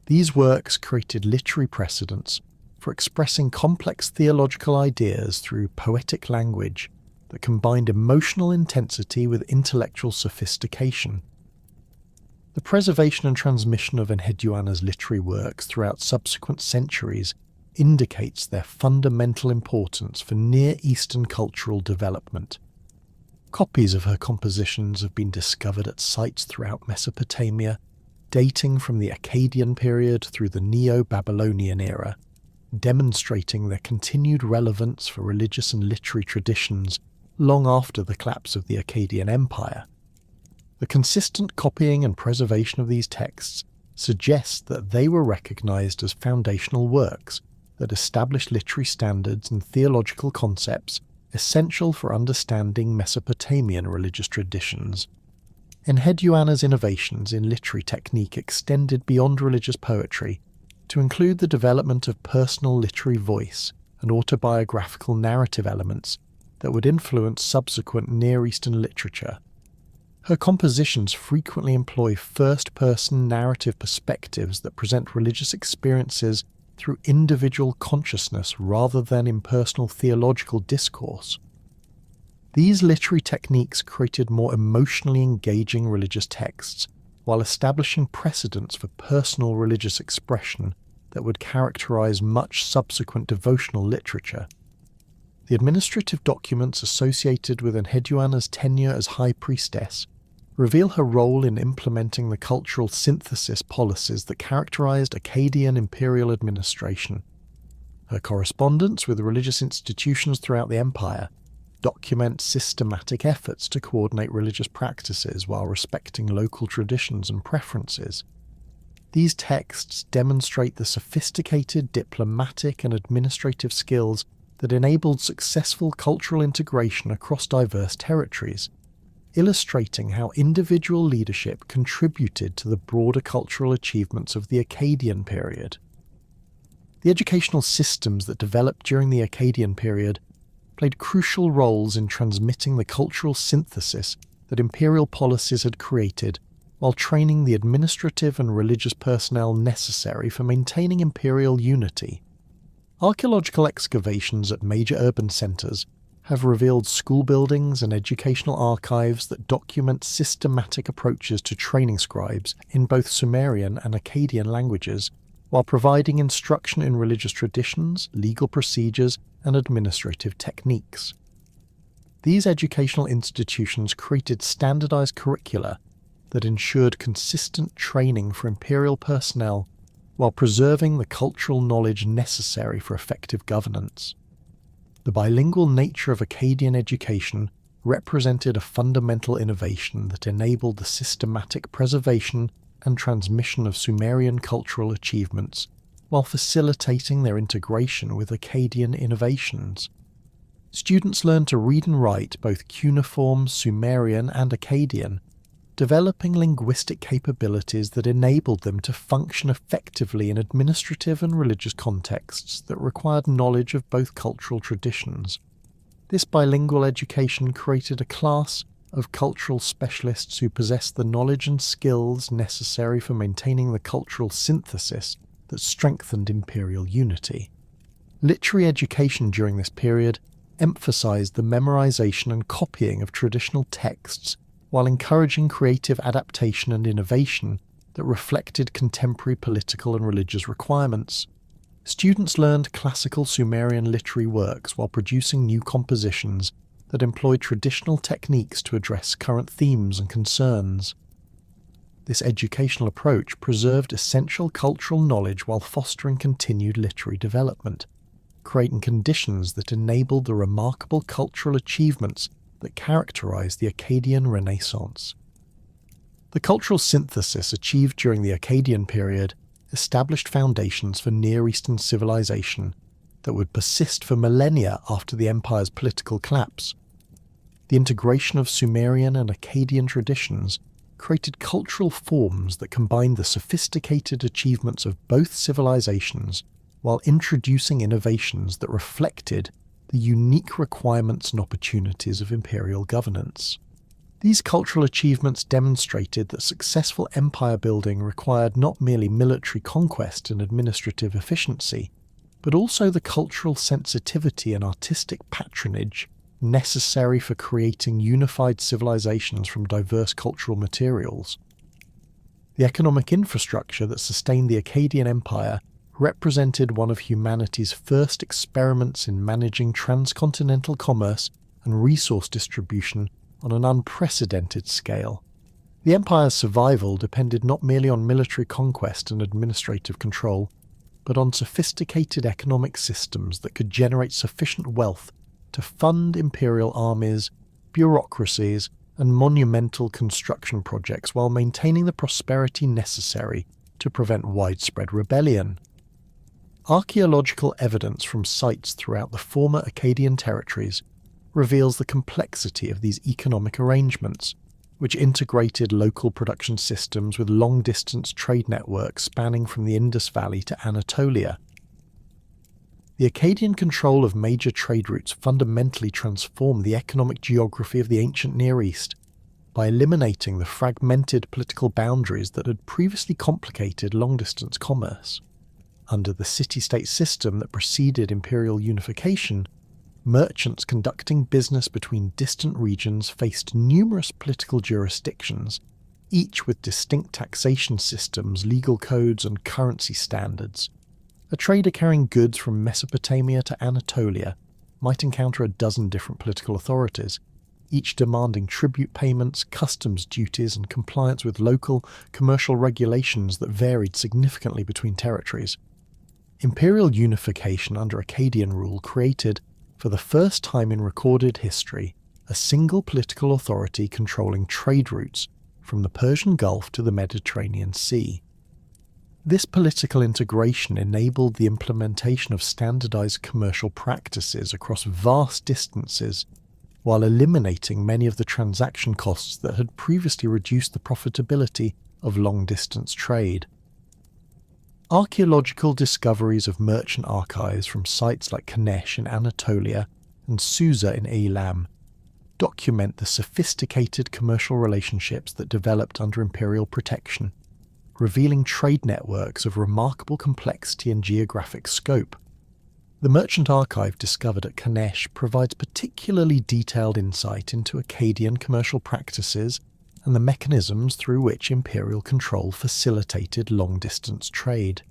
These works created literary precedents for expressing complex theological ideas through poetic language that combined emotional intensity with intellectual sophistication. The preservation and transmission of Enheduanna's literary works throughout subsequent centuries indicates their fundamental importance for Near Eastern cultural development. Copies of her compositions have been discovered at sites throughout Mesopotamia, dating from the Akkadian period through the Neo-Babylonian era, demonstrating their continued relevance for religious and literary traditions long after the collapse of the Akkadian Empire. The consistent copying and preservation of these texts suggests that they were recognized as foundational works that established literary standards and theological concepts essential for understanding Mesopotamian religious traditions. Enheduanna's innovations in literary technique extended beyond religious poetry to include the development of personal literary voice and autobiographical narrative elements that would influence subsequent Near Eastern literature. Her compositions frequently employ first-person narrative perspectives that present religious experiences through individual consciousness rather than impersonal theological discourse. These literary techniques created more emotionally engaging religious texts, while establishing precedents for personal religious expression that would characterize much subsequent devotional literature. The administrative documents associated with Enheduanna's tenure as High Priestess reveal her role in implementing the cultural synthesis policies that characterized Akkadian imperial administration. Her correspondence with religious institutions throughout the empire documents systematic efforts to coordinate religious practices while respecting local traditions and preferences. These texts demonstrate the sophisticated diplomatic and administrative skills that enabled successful cultural integration across diverse territories, illustrating how individual leadership contributed to the broader cultural achievements of the Akkadian period. The educational systems that developed during the Akkadian period played crucial roles in transmitting the cultural synthesis that imperial policies had created, while training the administrative and religious personnel necessary for maintaining imperial unity. Archaeological excavations at major urban centres have revealed school buildings and educational archives that document systematic approaches to training scribes in both Sumerian and Akkadian languages, while providing instruction in religious traditions, legal procedures, and administrative techniques. These educational institutions created standardized curricula that ensured consistent training for imperial personnel while preserving the cultural knowledge necessary for effective governance. The bilingual nature of Akkadian education represented a fundamental innovation that enabled the systematic preservation and transmission of Sumerian cultural achievements while facilitating their integration with Akkadian innovations. Students learned to read and write both cuneiform, Sumerian, and Akkadian, developing linguistic capabilities that enabled them to function effectively in administrative and religious contexts that required knowledge of both cultural traditions. This bilingual education created a class of cultural specialists who possessed the knowledge and skills necessary for maintaining the cultural synthesis that strengthened imperial unity. Literary education during this period emphasized the memorization and copying of traditional texts while encouraging creative adaptation and innovation that reflected contemporary political and religious requirements. Students learned classical Sumerian literary works while producing new compositions that employed traditional techniques to address current themes and concerns. This educational approach preserved essential cultural knowledge while fostering continued literary development, creating conditions that enabled the remarkable cultural achievements that characterized the Akkadian Renaissance. The cultural synthesis achieved during the Akkadian period established foundations for Near Eastern civilization that would persist for millennia after the empire's political collapse. The integration of Sumerian and Akkadian traditions created cultural forms that combined the sophisticated achievements of both civilizations while introducing innovations that reflected the unique requirements and opportunities of imperial governance. These cultural achievements demonstrated that successful empire building required not merely military conquest and administrative efficiency, but also the cultural sensitivity and artistic patronage necessary for creating unified civilizations from diverse cultural materials. The economic infrastructure that sustained the Akkadian Empire represented one of humanity's first experiments in managing transcontinental commerce and resource distribution on an unprecedented scale. The empire's survival depended not merely on military conquest and administrative control, but on sophisticated economic systems that could generate sufficient wealth to fund imperial armies, bureaucracies, and monumental construction projects while maintaining the prosperity necessary to prevent widespread rebellion. Archaeological evidence from sites throughout the former Akkadian territories reveals the complexity of these economic arrangements, which integrated local production systems with long-distance trade networks spanning from the Indus Valley to Anatolia. The Akkadian control of major trade routes fundamentally transformed the economic geography of the ancient Near East by eliminating the fragmented political boundaries that had previously complicated long-distance commerce. Under the city-state system that preceded imperial unification, merchants conducting business between distant regions faced numerous political jurisdictions, each with distinct taxation systems, legal codes, and currency standards. A trader carrying goods from Mesopotamia to Anatolia might encounter a dozen different political authorities, each demanding tribute payments, customs duties, and compliance with local commercial regulations that varied significantly between territories. Imperial unification under Akkadian rule created, for the first time in recorded history, a single political authority controlling trade routes from the Persian Gulf to the Mediterranean Sea. This political integration enabled the implementation of standardized commercial practices across vast distances, while eliminating many of the transaction costs that had previously reduced the profitability of long-distance trade. Archaeological discoveries of merchant archives from sites like Kanesh in Anatolia and Susa in Elam document the sophisticated commercial relationships that developed under imperial protection, revealing trade networks of remarkable complexity and geographic scope. The merchant archive discovered at Kanesh provides particularly detailed insight into Akkadian commercial practices and the mechanisms through which imperial control facilitated long-distance trade.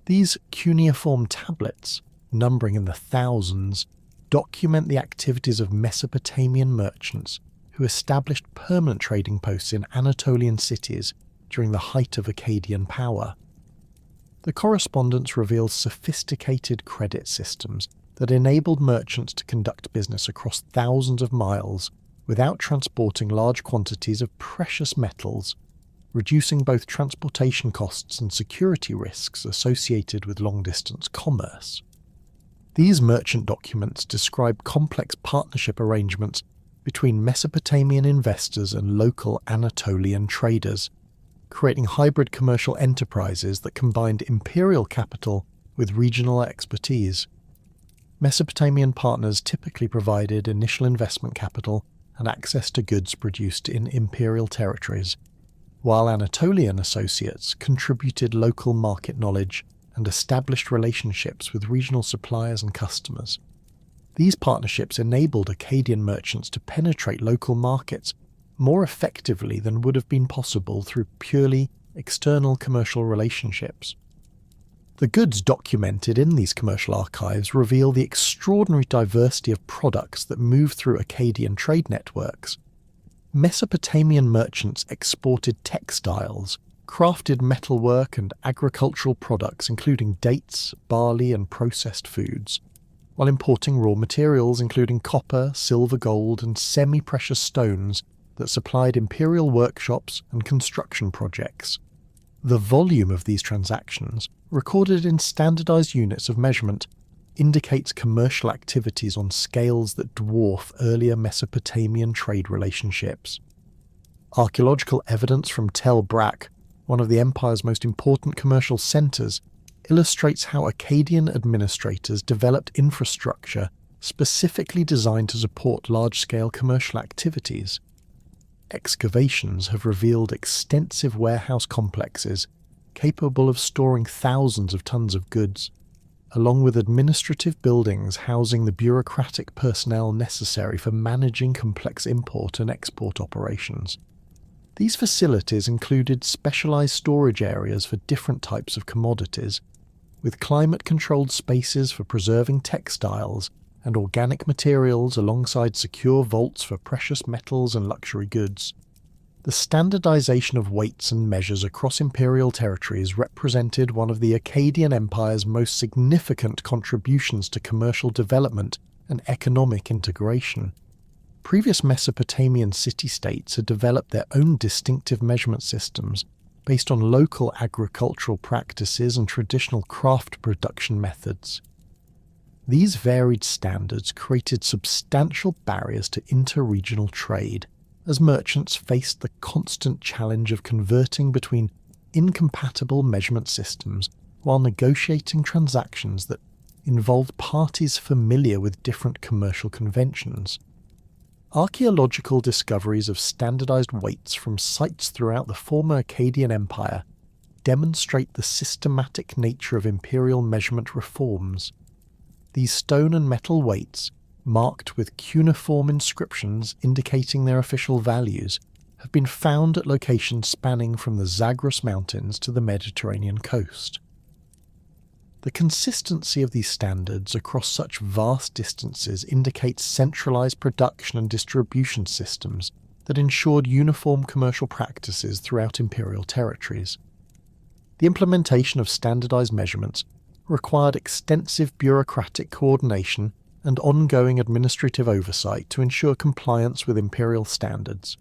These cuneiform tablets, numbering in the thousands, document the activities of Mesopotamian merchants who established permanent trading posts in Anatolian cities during the height of Akkadian power. The correspondence reveals sophisticated credit systems that enabled merchants to conduct business across thousands of miles without transporting large quantities of precious metals, reducing both transportation costs and security risks associated with long-distance commerce. These merchant documents describe complex partnership arrangements between Mesopotamian investors and local Anatolian traders, creating hybrid commercial enterprises that combined imperial capital with regional expertise. Mesopotamian partners typically provided initial investment capital and access to goods produced in imperial territories, while Anatolian associates contributed local market knowledge and established relationships with regional suppliers and customers. These partnerships enabled Akkadian merchants to penetrate local markets more effectively than would have been possible through purely external commercial relationships. The goods documented in these commercial archives reveal the extraordinary diversity of products that move through Akkadian trade networks. Mesopotamian merchants exported textiles, crafted metalwork and agricultural products including dates, barley and processed foods, while importing raw materials including copper, silver, gold and semi-precious stones that supplied imperial workshops and construction projects. The volume of these transactions, recorded in standardized units of measurement, indicates commercial activities on scales that dwarf earlier Mesopotamian trade relationships. Archaeological evidence from Tel Brak, one of the empire's most important commercial centers, illustrates how Akkadian administrators developed infrastructure specifically designed to support large-scale commercial activities. Excavations have revealed extensive warehouse complexes capable of storing thousands of tons of goods, along with administrative buildings housing the bureaucratic personnel necessary for managing complex import and export operations. These facilities included specialized storage areas for different types of commodities, with climate-controlled spaces for preserving textiles and organic materials alongside secure vaults for precious metals and luxury goods. The standardization of weights and measures across imperial territories represented one of the Akkadian Empire's most significant contributions to commercial development and economic integration. Previous Mesopotamian city-states had developed their own distinctive measurement systems based on local agricultural practices and traditional craft production methods. These varied standards created substantial barriers to inter-regional trade, as merchants faced the constant challenge of converting between incompatible measurement systems while negotiating transactions that involved parties familiar with different commercial conventions. Archaeological discoveries of standardized weights from sites throughout the former Akkadian Empire demonstrate the systematic nature of imperial measurement reforms. These stone and metal weights, marked with cuneiform inscriptions indicating their official values, have been found at locations spanning from the Zagros Mountains to the Mediterranean coast. The consistency of these standards across such vast distances indicates centralized production and distribution systems that ensured uniform commercial practices throughout imperial territories. The implementation of standardized measurements required extensive bureaucratic coordination and ongoing administrative oversight to ensure compliance with imperial standards.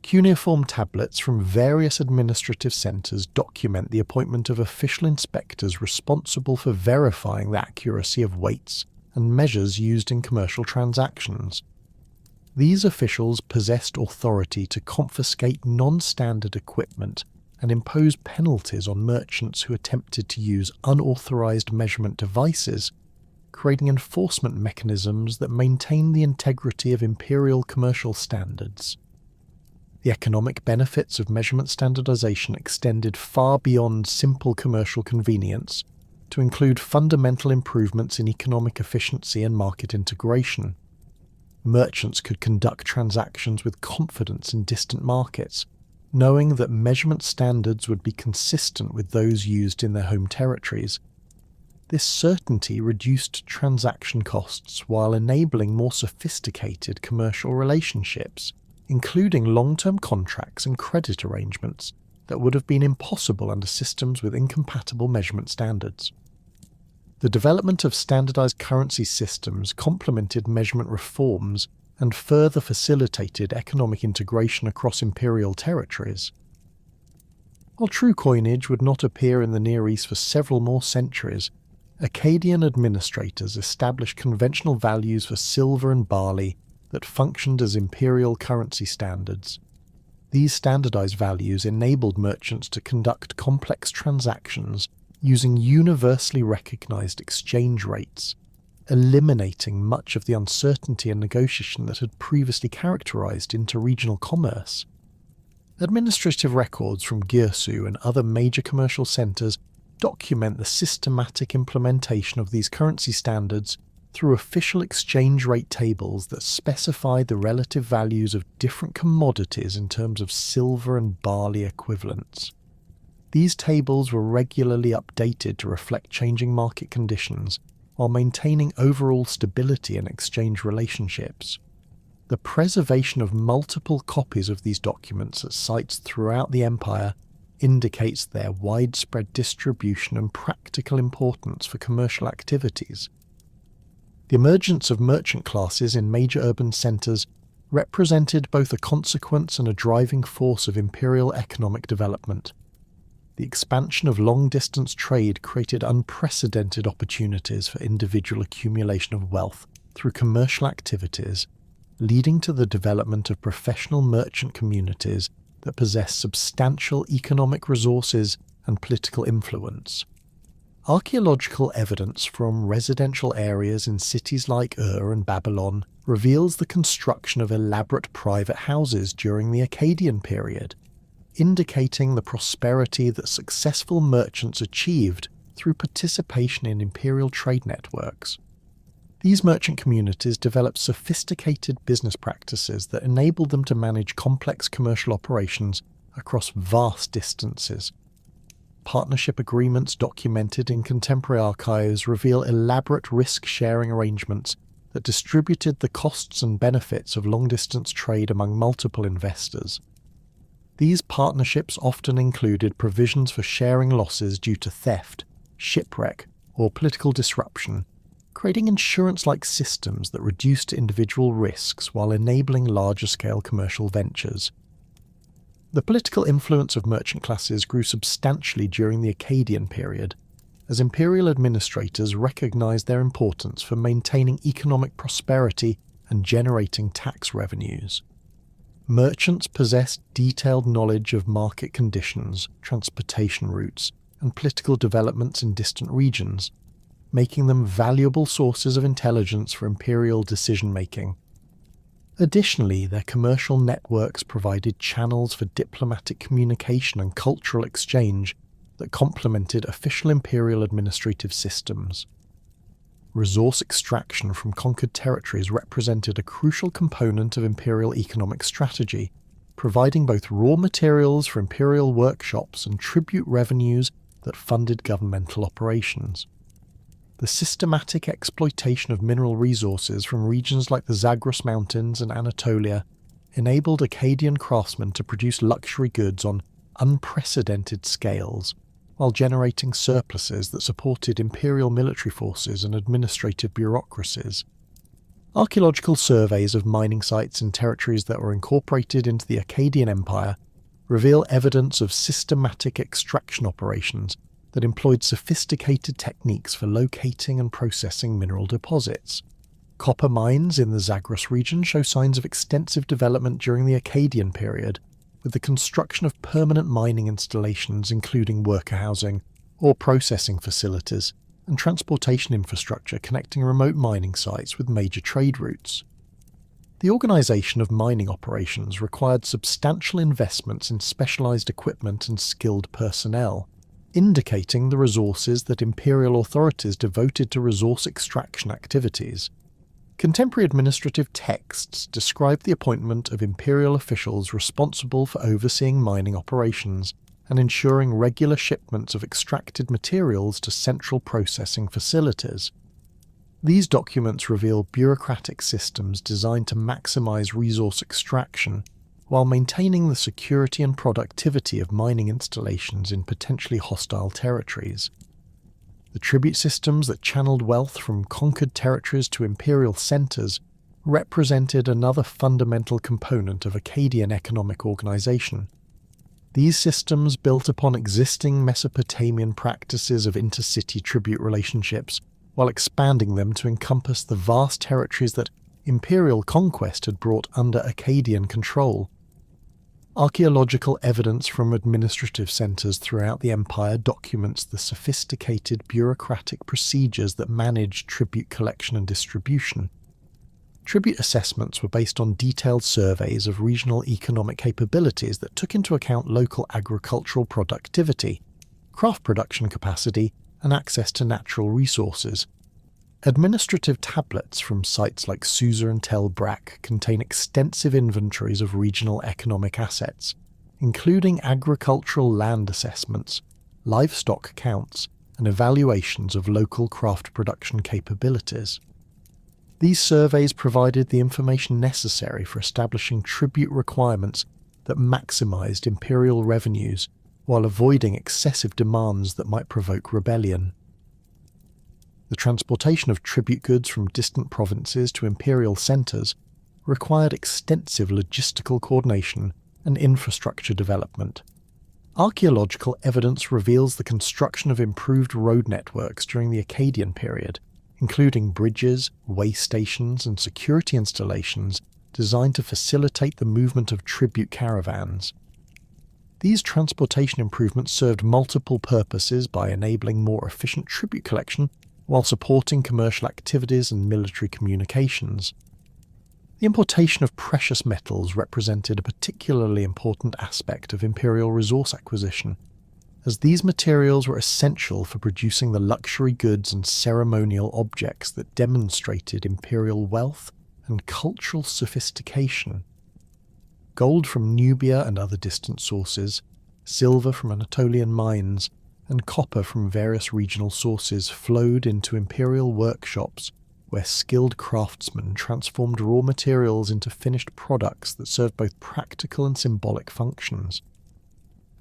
Cuneiform tablets from various administrative centres document the appointment of official inspectors responsible for verifying the accuracy of weights and measures used in commercial transactions. These officials possessed authority to confiscate non-standard equipment and impose penalties on merchants who attempted to use unauthorized measurement devices, creating enforcement mechanisms that maintain the integrity of imperial commercial standards. The economic benefits of measurement standardization extended far beyond simple commercial convenience to include fundamental improvements in economic efficiency and market integration. Merchants could conduct transactions with confidence in distant markets, knowing that measurement standards would be consistent with those used in their home territories. This certainty reduced transaction costs while enabling more sophisticated commercial relationships, including long-term contracts and credit arrangements that would have been impossible under systems with incompatible measurement standards. The development of standardized currency systems complemented measurement reforms and further facilitated economic integration across imperial territories. While true coinage would not appear in the Near East for several more centuries, Akkadian administrators established conventional values for silver and barley that functioned as imperial currency standards. These standardized values enabled merchants to conduct complex transactions using universally recognized exchange rates, eliminating much of the uncertainty and negotiation that had previously characterized interregional commerce. Administrative records from Gutian and other major commercial centers document the systematic implementation of these currency standards through official exchange rate tables that specify the relative values of different commodities in terms of silver and barley equivalents. These tables were regularly updated to reflect changing market conditions while maintaining overall stability in exchange relationships. The preservation of multiple copies of these documents at sites throughout the empire indicates their widespread distribution and practical importance for commercial activities. The emergence of merchant classes in major urban centres represented both a consequence and a driving force of imperial economic development. The expansion of long-distance trade created unprecedented opportunities for individual accumulation of wealth through commercial activities, leading to the development of professional merchant communities that possess substantial economic resources and political influence. Archaeological evidence from residential areas in cities like Ur and Babylon reveals the construction of elaborate private houses during the Akkadian period, indicating the prosperity that successful merchants achieved through participation in imperial trade networks. These merchant communities developed sophisticated business practices that enabled them to manage complex commercial operations across vast distances. Partnership agreements documented in contemporary archives reveal elaborate risk-sharing arrangements that distributed the costs and benefits of long-distance trade among multiple investors. These partnerships often included provisions for sharing losses due to theft, shipwreck, or political disruption, creating insurance-like systems that reduced individual risks while enabling larger-scale commercial ventures. The political influence of merchant classes grew substantially during the Akkadian period, as imperial administrators recognized their importance for maintaining economic prosperity and generating tax revenues. Merchants possessed detailed knowledge of market conditions, transportation routes, and political developments in distant regions, making them valuable sources of intelligence for imperial decision-making. Additionally, their commercial networks provided channels for diplomatic communication and cultural exchange that complemented official imperial administrative systems. Resource extraction from conquered territories represented a crucial component of imperial economic strategy, providing both raw materials for imperial workshops and tribute revenues that funded governmental operations. The systematic exploitation of mineral resources from regions like the Zagros Mountains and Anatolia enabled Akkadian craftsmen to produce luxury goods on unprecedented scales, while generating surpluses that supported imperial military forces and administrative bureaucracies. Archaeological surveys of mining sites in territories that were incorporated into the Akkadian Empire reveal evidence of systematic extraction operations that employed sophisticated techniques for locating and processing mineral deposits. Copper mines in the Zagros region show signs of extensive development during the Akkadian period, with the construction of permanent mining installations including worker housing or processing facilities, and transportation infrastructure connecting remote mining sites with major trade routes. The organisation of mining operations required substantial investments in specialised equipment and skilled personnel, indicating the resources that imperial authorities devoted to resource extraction activities. Contemporary administrative texts describe the appointment of imperial officials responsible for overseeing mining operations and ensuring regular shipments of extracted materials to central processing facilities. These documents reveal bureaucratic systems designed to maximize resource extraction while maintaining the security and productivity of mining installations in potentially hostile territories. The tribute systems that channeled wealth from conquered territories to imperial centres represented another fundamental component of Akkadian economic organisation. These systems built upon existing Mesopotamian practices of intercity tribute relationships, while expanding them to encompass the vast territories that imperial conquest had brought under Akkadian control. Archaeological evidence from administrative centres throughout the empire documents the sophisticated bureaucratic procedures that managed tribute collection and distribution. Tribute assessments were based on detailed surveys of regional economic capabilities that took into account local agricultural productivity, craft production capacity, and access to natural resources. Administrative tablets from sites like Susa and Tel Brak contain extensive inventories of regional economic assets, including agricultural land assessments, livestock counts, and evaluations of local craft production capabilities. These surveys provided the information necessary for establishing tribute requirements that maximised imperial revenues while avoiding excessive demands that might provoke rebellion. The transportation of tribute goods from distant provinces to imperial centres required extensive logistical coordination and infrastructure development. Archaeological evidence reveals the construction of improved road networks during the Akkadian period, including bridges, way stations, and security installations designed to facilitate the movement of tribute caravans. These transportation improvements served multiple purposes by enabling more efficient tribute collection while supporting commercial activities and military communications. The importation of precious metals represented a particularly important aspect of imperial resource acquisition, as these materials were essential for producing the luxury goods and ceremonial objects that demonstrated imperial wealth and cultural sophistication. Gold from Nubia and other distant sources, silver from Anatolian mines, and copper from various regional sources flowed into imperial workshops where skilled craftsmen transformed raw materials into finished products that served both practical and symbolic functions.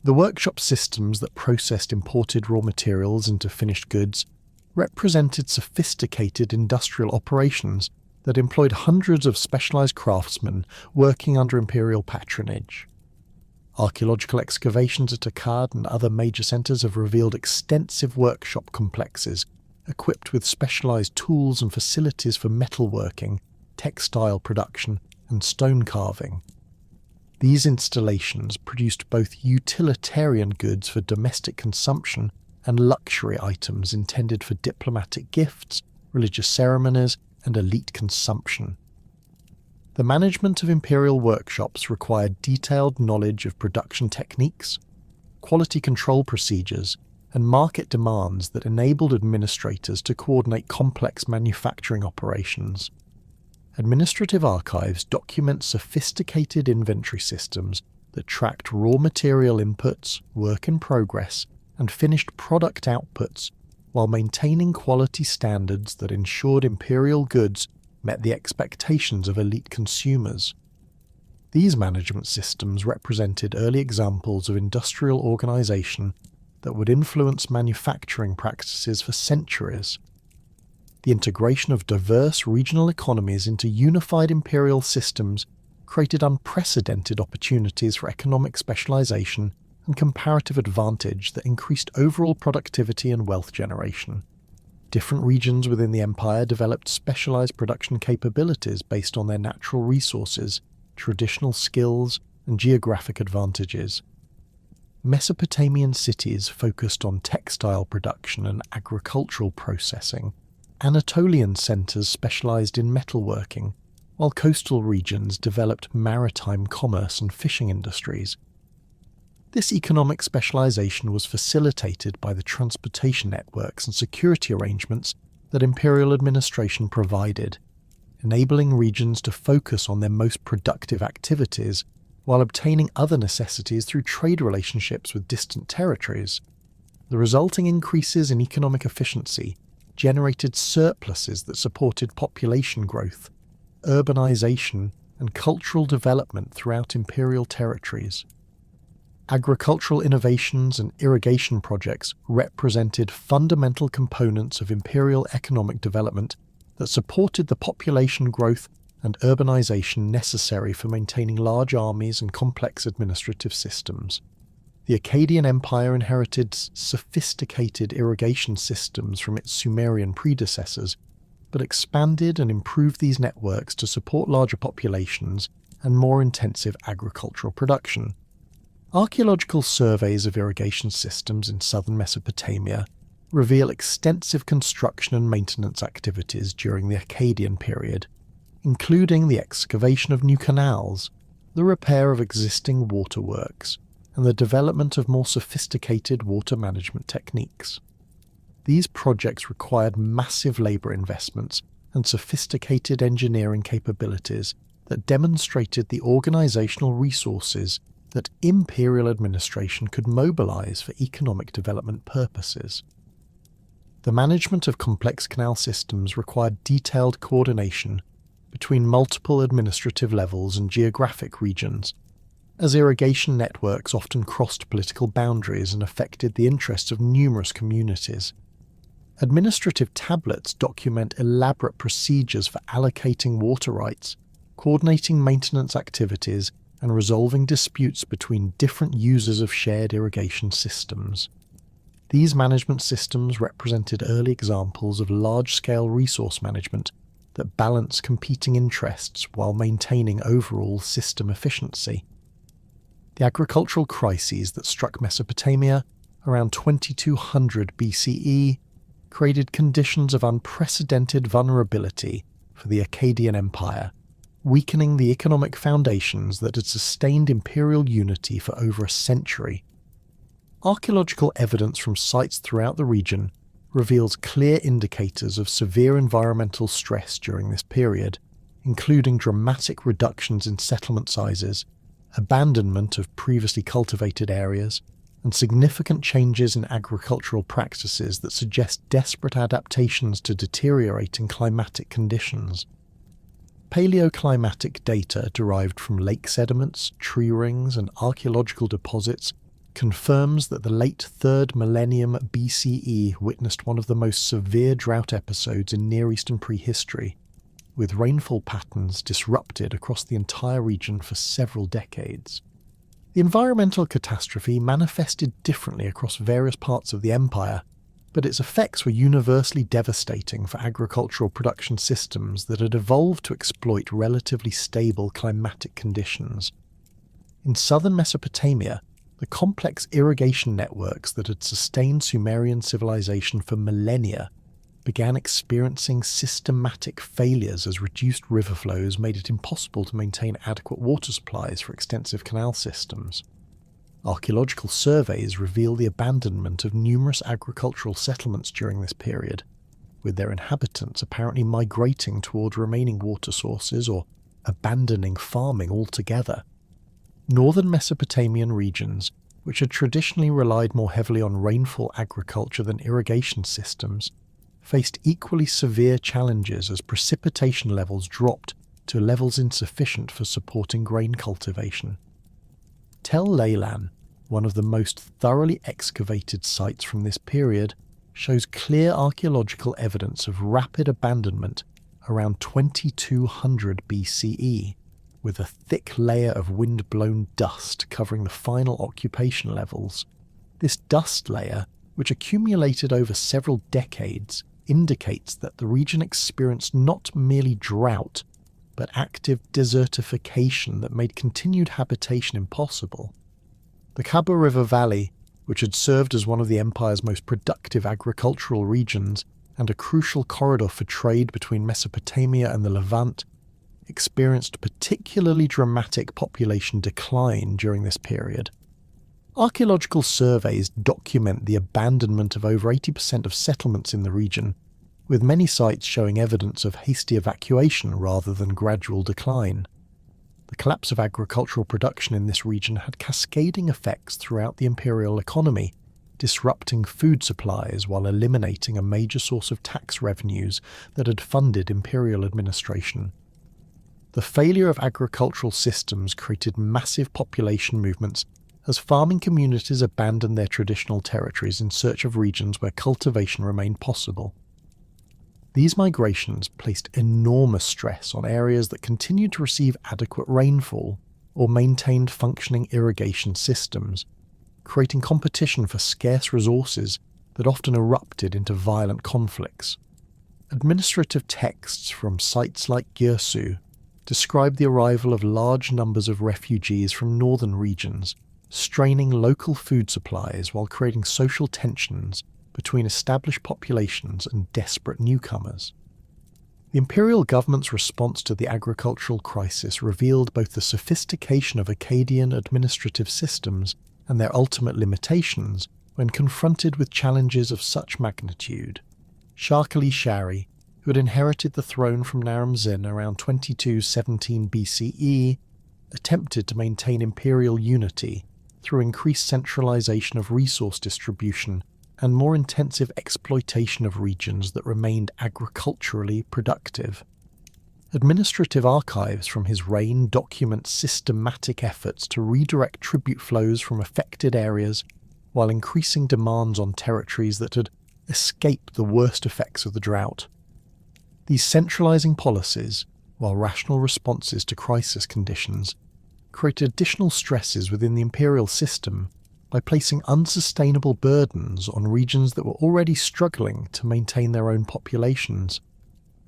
The workshop systems that processed imported raw materials into finished goods represented sophisticated industrial operations that employed hundreds of specialized craftsmen working under imperial patronage. Archaeological excavations at Akkad and other major centers have revealed extensive workshop complexes equipped with specialized tools and facilities for metalworking, textile production, and stone carving. These installations produced both utilitarian goods for domestic consumption and luxury items intended for diplomatic gifts, religious ceremonies, and elite consumption. The management of imperial workshops required detailed knowledge of production techniques, quality control procedures, and market demands that enabled administrators to coordinate complex manufacturing operations. Administrative archives document sophisticated inventory systems that tracked raw material inputs, work in progress, and finished product outputs, while maintaining quality standards that ensured imperial goods met the expectations of elite consumers. These management systems represented early examples of industrial organization that would influence manufacturing practices for centuries. The integration of diverse regional economies into unified imperial systems created unprecedented opportunities for economic specialization and comparative advantage that increased overall productivity and wealth generation. Different regions within the empire developed specialized production capabilities based on their natural resources, traditional skills, and geographic advantages. Mesopotamian cities focused on textile production and agricultural processing. Anatolian centres specialised in metalworking, while coastal regions developed maritime commerce and fishing industries. This economic specialisation was facilitated by the transportation networks and security arrangements that imperial administration provided, enabling regions to focus on their most productive activities while obtaining other necessities through trade relationships with distant territories. The resulting increases in economic efficiency generated surpluses that supported population growth, urbanization, and cultural development throughout imperial territories. Agricultural innovations and irrigation projects represented fundamental components of imperial economic development that supported the population growth and urbanization necessary for maintaining large armies and complex administrative systems. The Akkadian Empire inherited sophisticated irrigation systems from its Sumerian predecessors, but expanded and improved these networks to support larger populations and more intensive agricultural production. Archaeological surveys of irrigation systems in southern Mesopotamia reveal extensive construction and maintenance activities during the Akkadian period, including the excavation of new canals, the repair of existing waterworks, and the development of more sophisticated water management techniques. These projects required massive labour investments and sophisticated engineering capabilities that demonstrated the organisational resources that imperial administration could mobilise for economic development purposes. The management of complex canal systems required detailed coordination between multiple administrative levels and geographic regions, as irrigation networks often crossed political boundaries and affected the interests of numerous communities. Administrative tablets document elaborate procedures for allocating water rights, coordinating maintenance activities, and resolving disputes between different users of shared irrigation systems. These management systems represented early examples of large-scale resource management that balance competing interests while maintaining overall system efficiency. The agricultural crises that struck Mesopotamia around 2200 BCE created conditions of unprecedented vulnerability for the Akkadian Empire, weakening the economic foundations that had sustained imperial unity for over a century. Archaeological evidence from sites throughout the region reveals clear indicators of severe environmental stress during this period, including dramatic reductions in settlement sizes, abandonment of previously cultivated areas, and significant changes in agricultural practices that suggest desperate adaptations to deteriorating climatic conditions. Paleoclimatic data derived from lake sediments, tree rings, and archaeological deposits confirms that the late 3rd millennium BCE witnessed one of the most severe drought episodes in Near Eastern prehistory, with rainfall patterns disrupted across the entire region for several decades. The environmental catastrophe manifested differently across various parts of the empire, but its effects were universally devastating for agricultural production systems that had evolved to exploit relatively stable climatic conditions. In southern Mesopotamia, the complex irrigation networks that had sustained Sumerian civilization for millennia began experiencing systematic failures as reduced river flows made it impossible to maintain adequate water supplies for extensive canal systems. Archaeological surveys reveal the abandonment of numerous agricultural settlements during this period, with their inhabitants apparently migrating toward remaining water sources or abandoning farming altogether. Northern Mesopotamian regions, which had traditionally relied more heavily on rainfall agriculture than irrigation systems, faced equally severe challenges as precipitation levels dropped to levels insufficient for supporting grain cultivation. Tel Leilan, one of the most thoroughly excavated sites from this period, shows clear archaeological evidence of rapid abandonment around 2200 BCE, with a thick layer of wind-blown dust covering the final occupation levels. This dust layer, which accumulated over several decades, indicates that the region experienced not merely drought, but active desertification that made continued habitation impossible. The Khabur River Valley, which had served as one of the empire's most productive agricultural regions and a crucial corridor for trade between Mesopotamia and the Levant, experienced particularly dramatic population decline during this period. Archaeological surveys document the abandonment of over 80% of settlements in the region, with many sites showing evidence of hasty evacuation rather than gradual decline. The collapse of agricultural production in this region had cascading effects throughout the imperial economy, disrupting food supplies while eliminating a major source of tax revenues that had funded imperial administration. The failure of agricultural systems created massive population movements as farming communities abandoned their traditional territories in search of regions where cultivation remained possible. These migrations placed enormous stress on areas that continued to receive adequate rainfall or maintained functioning irrigation systems, creating competition for scarce resources that often erupted into violent conflicts. Administrative texts from sites like Gursu describe the arrival of large numbers of refugees from northern regions, straining local food supplies while creating social tensions between established populations and desperate newcomers. The imperial government's response to the agricultural crisis revealed both the sophistication of Akkadian administrative systems and their ultimate limitations when confronted with challenges of such magnitude. Shari, who had inherited the throne from Naram-Sin around 2217 BCE, attempted to maintain imperial unity through increased centralization of resource distribution and more intensive exploitation of regions that remained agriculturally productive. Administrative archives from his reign document systematic efforts to redirect tribute flows from affected areas while increasing demands on territories that had escaped the worst effects of the drought. These centralizing policies, while rational responses to crisis conditions, created additional stresses within the imperial system by placing unsustainable burdens on regions that were already struggling to maintain their own populations.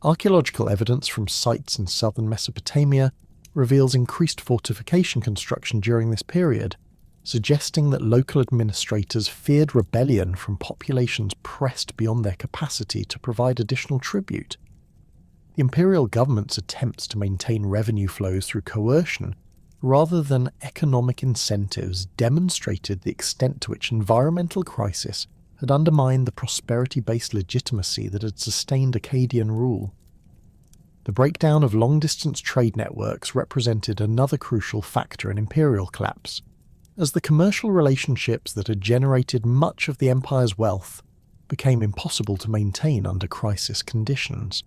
Archaeological evidence from sites in southern Mesopotamia reveals increased fortification construction during this period, suggesting that local administrators feared rebellion from populations pressed beyond their capacity to provide additional tribute. The imperial government's attempts to maintain revenue flows through coercion rather than economic incentives demonstrated the extent to which environmental crisis had undermined the prosperity-based legitimacy that had sustained Akkadian rule. The breakdown of long-distance trade networks represented another crucial factor in imperial collapse, as the commercial relationships that had generated much of the empire's wealth became impossible to maintain under crisis conditions.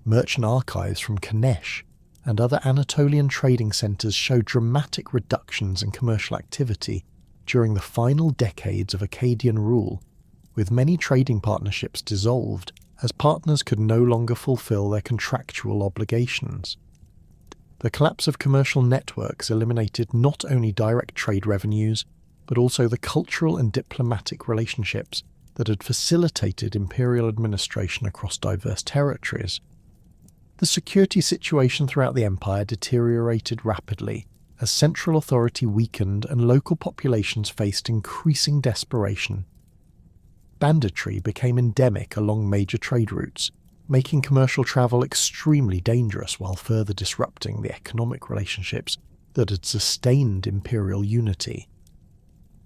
Merchant archives from Kanesh and other Anatolian trading centres show dramatic reductions in commercial activity during the final decades of Akkadian rule, with many trading partnerships dissolved as partners could no longer fulfil their contractual obligations. The collapse of commercial networks eliminated not only direct trade revenues, but also the cultural and diplomatic relationships that had facilitated imperial administration across diverse territories. The security situation throughout the empire deteriorated rapidly as central authority weakened and local populations faced increasing desperation. Banditry became endemic along major trade routes, making commercial travel extremely dangerous while further disrupting the economic relationships that had sustained imperial unity.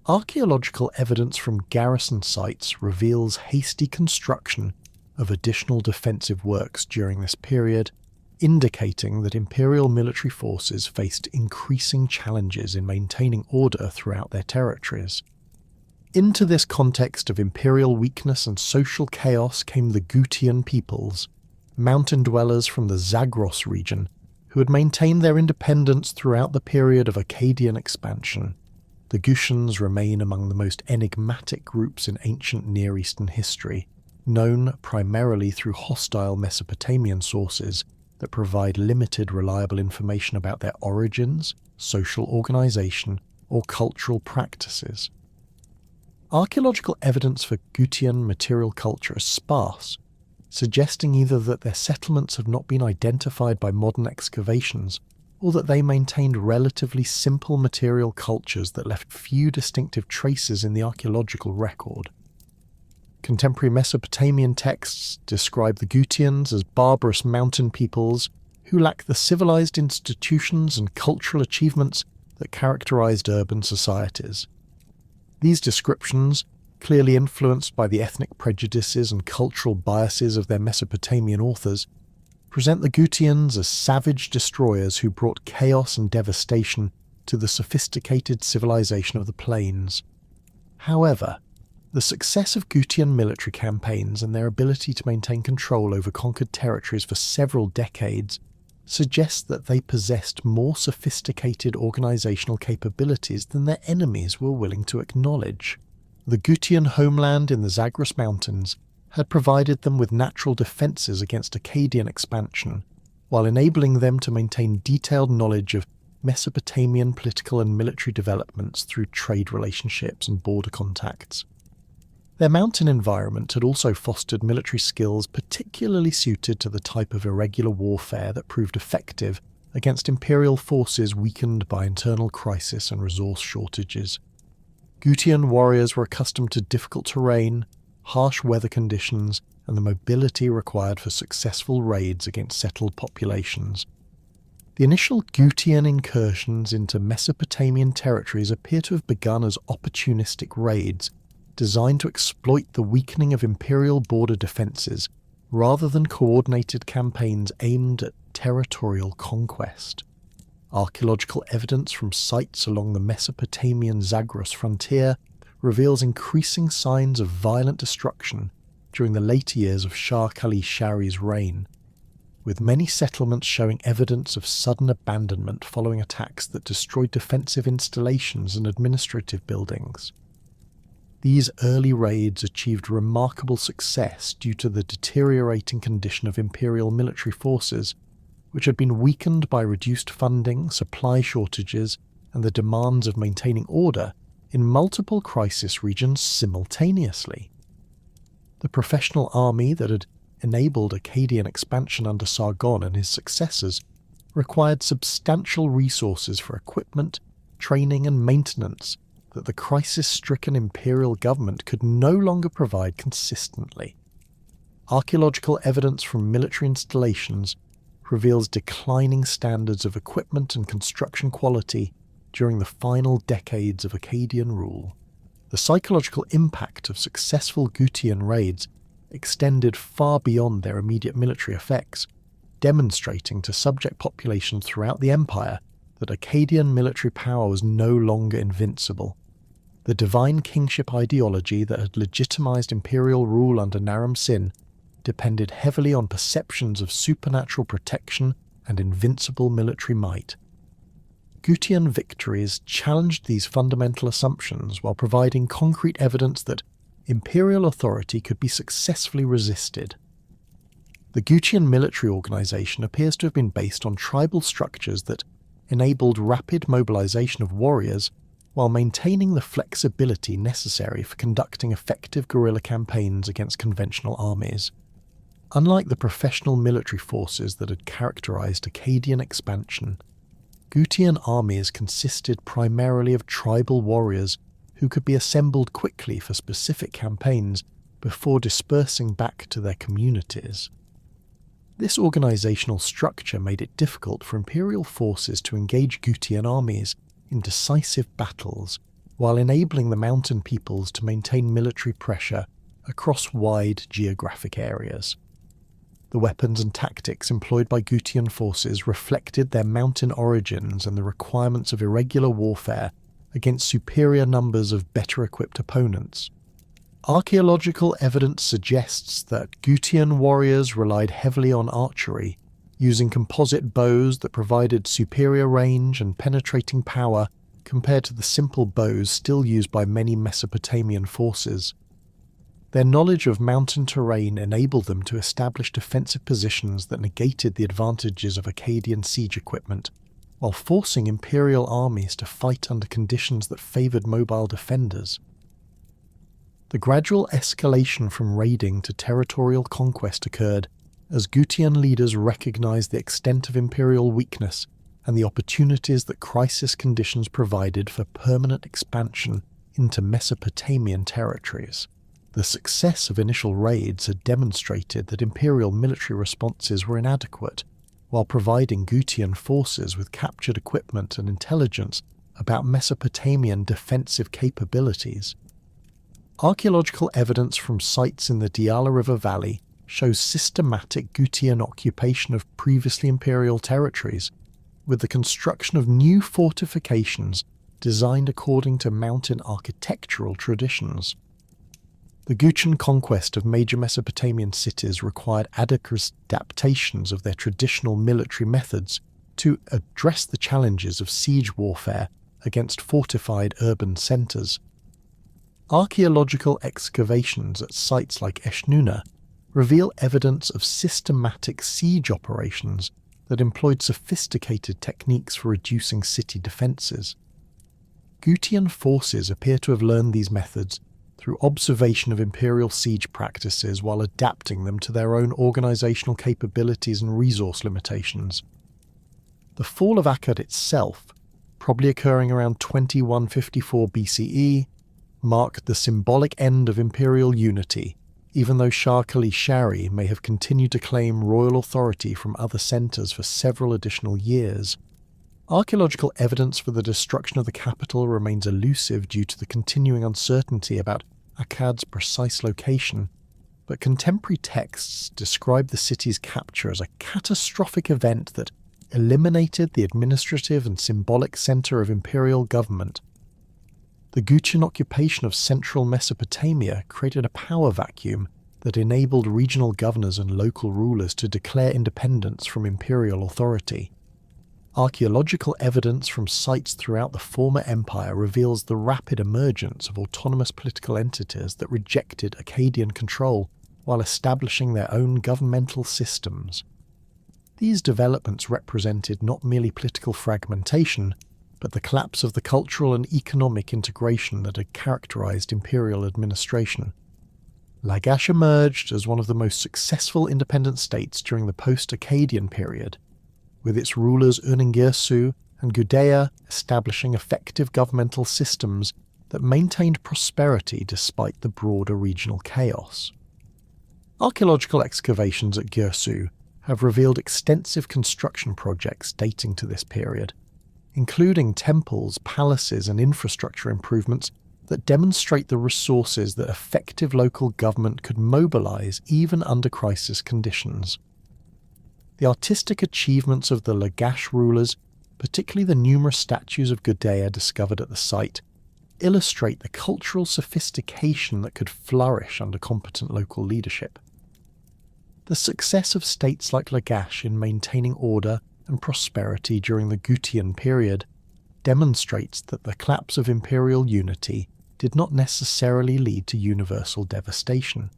Archaeological evidence from garrison sites reveals hasty construction of additional defensive works during this period, indicating that imperial military forces faced increasing challenges in maintaining order throughout their territories. Into this context of imperial weakness and social chaos came the Gutian peoples, mountain dwellers from the Zagros region, who had maintained their independence throughout the period of Akkadian expansion. The Gutians remain among the most enigmatic groups in ancient Near Eastern history, known primarily through hostile Mesopotamian sources that provide limited reliable information about their origins, social organization, or cultural practices. Archaeological evidence for Gutian material culture is sparse, suggesting either that their settlements have not been identified by modern excavations, or that they maintained relatively simple material cultures that left few distinctive traces in the archaeological record. Contemporary Mesopotamian texts describe the Gutians as barbarous mountain peoples who lack the civilized institutions and cultural achievements that characterized urban societies. These descriptions, clearly influenced by the ethnic prejudices and cultural biases of their Mesopotamian authors, present the Gutians as savage destroyers who brought chaos and devastation to the sophisticated civilization of the plains. However, the success of Gutian military campaigns and their ability to maintain control over conquered territories for several decades suggests that they possessed more sophisticated organizational capabilities than their enemies were willing to acknowledge. The Gutian homeland in the Zagros Mountains had provided them with natural defences against Akkadian expansion, while enabling them to maintain detailed knowledge of Mesopotamian political and military developments through trade relationships and border contacts. Their mountain environment had also fostered military skills particularly suited to the type of irregular warfare that proved effective against imperial forces weakened by internal crisis and resource shortages. Gutian warriors were accustomed to difficult terrain, harsh weather conditions, and the mobility required for successful raids against settled populations. The initial Gutian incursions into Mesopotamian territories appear to have begun as opportunistic raids designed to exploit the weakening of imperial border defences rather than coordinated campaigns aimed at territorial conquest. Archaeological evidence from sites along the Mesopotamian Zagros frontier reveals increasing signs of violent destruction during the later years of Shah Kali Shari's reign, with many settlements showing evidence of sudden abandonment following attacks that destroyed defensive installations and administrative buildings. These early raids achieved remarkable success due to the deteriorating condition of imperial military forces, which had been weakened by reduced funding, supply shortages, and the demands of maintaining order in multiple crisis regions simultaneously. The professional army that had enabled Akkadian expansion under Sargon and his successors required substantial resources for equipment, training, and maintenance that the crisis-stricken imperial government could no longer provide consistently. Archaeological evidence from military installations reveals declining standards of equipment and construction quality during the final decades of Akkadian rule. The psychological impact of successful Gutian raids extended far beyond their immediate military effects, demonstrating to subject populations throughout the empire that Akkadian military power was no longer invincible. The divine kingship ideology that had legitimized imperial rule under Naram-Sin depended heavily on perceptions of supernatural protection and invincible military might. Gutian victories challenged these fundamental assumptions while providing concrete evidence that imperial authority could be successfully resisted. The Gutian military organization appears to have been based on tribal structures that enabled rapid mobilization of warriors while maintaining the flexibility necessary for conducting effective guerrilla campaigns against conventional armies. Unlike the professional military forces that had characterized Akkadian expansion, Gutian armies consisted primarily of tribal warriors who could be assembled quickly for specific campaigns before dispersing back to their communities. This organizational structure made it difficult for imperial forces to engage Gutian armies in decisive battles, while enabling the mountain peoples to maintain military pressure across wide geographic areas. The weapons and tactics employed by Gutian forces reflected their mountain origins and the requirements of irregular warfare against superior numbers of better-equipped opponents. Archaeological evidence suggests that Gutian warriors relied heavily on archery, using composite bows that provided superior range and penetrating power compared to the simple bows still used by many Mesopotamian forces. Their knowledge of mountain terrain enabled them to establish defensive positions that negated the advantages of Akkadian siege equipment, while forcing imperial armies to fight under conditions that favoured mobile defenders. The gradual escalation from raiding to territorial conquest occurred as Gutian leaders recognized the extent of imperial weakness and the opportunities that crisis conditions provided for permanent expansion into Mesopotamian territories. The success of initial raids had demonstrated that imperial military responses were inadequate, while providing Gutian forces with captured equipment and intelligence about Mesopotamian defensive capabilities. Archaeological evidence from sites in the Diyala River Valley shows systematic Gutian occupation of previously imperial territories, with the construction of new fortifications designed according to mountain architectural traditions. The Gutian conquest of major Mesopotamian cities required adequate adaptations of their traditional military methods to address the challenges of siege warfare against fortified urban centres. Archaeological excavations at sites like Eshnunna reveal evidence of systematic siege operations that employed sophisticated techniques for reducing city defences. Gutian forces appear to have learned these methods through observation of imperial siege practices while adapting them to their own organisational capabilities and resource limitations. The fall of Akkad itself, probably occurring around 2154 BCE, marked the symbolic end of imperial unity even though Shah Khalid Shari may have continued to claim royal authority from other centres for several additional years. Archaeological evidence for the destruction of the capital remains elusive due to the continuing uncertainty about Akkad's precise location, but contemporary texts describe the city's capture as a catastrophic event that eliminated the administrative and symbolic centre of imperial government. The Gutian occupation of central Mesopotamia created a power vacuum that enabled regional governors and local rulers to declare independence from imperial authority. Archaeological evidence from sites throughout the former empire reveals the rapid emergence of autonomous political entities that rejected Akkadian control while establishing their own governmental systems. These developments represented not merely political fragmentation, but the collapse of the cultural and economic integration that had characterized imperial administration. Lagash emerged as one of the most successful independent states during the post-Akkadian period, with its rulers Uningirsu and Gudea establishing effective governmental systems that maintained prosperity despite the broader regional chaos. Archaeological excavations at Girsu have revealed extensive construction projects dating to this period, including temples, palaces, and infrastructure improvements that demonstrate the resources that effective local government could mobilize even under crisis conditions. The artistic achievements of the Lagash rulers, particularly the numerous statues of Gudea discovered at the site, illustrate the cultural sophistication that could flourish under competent local leadership. The success of states like Lagash in maintaining order and prosperity during the Gutian period demonstrates that the collapse of imperial unity did not necessarily lead to universal devastation.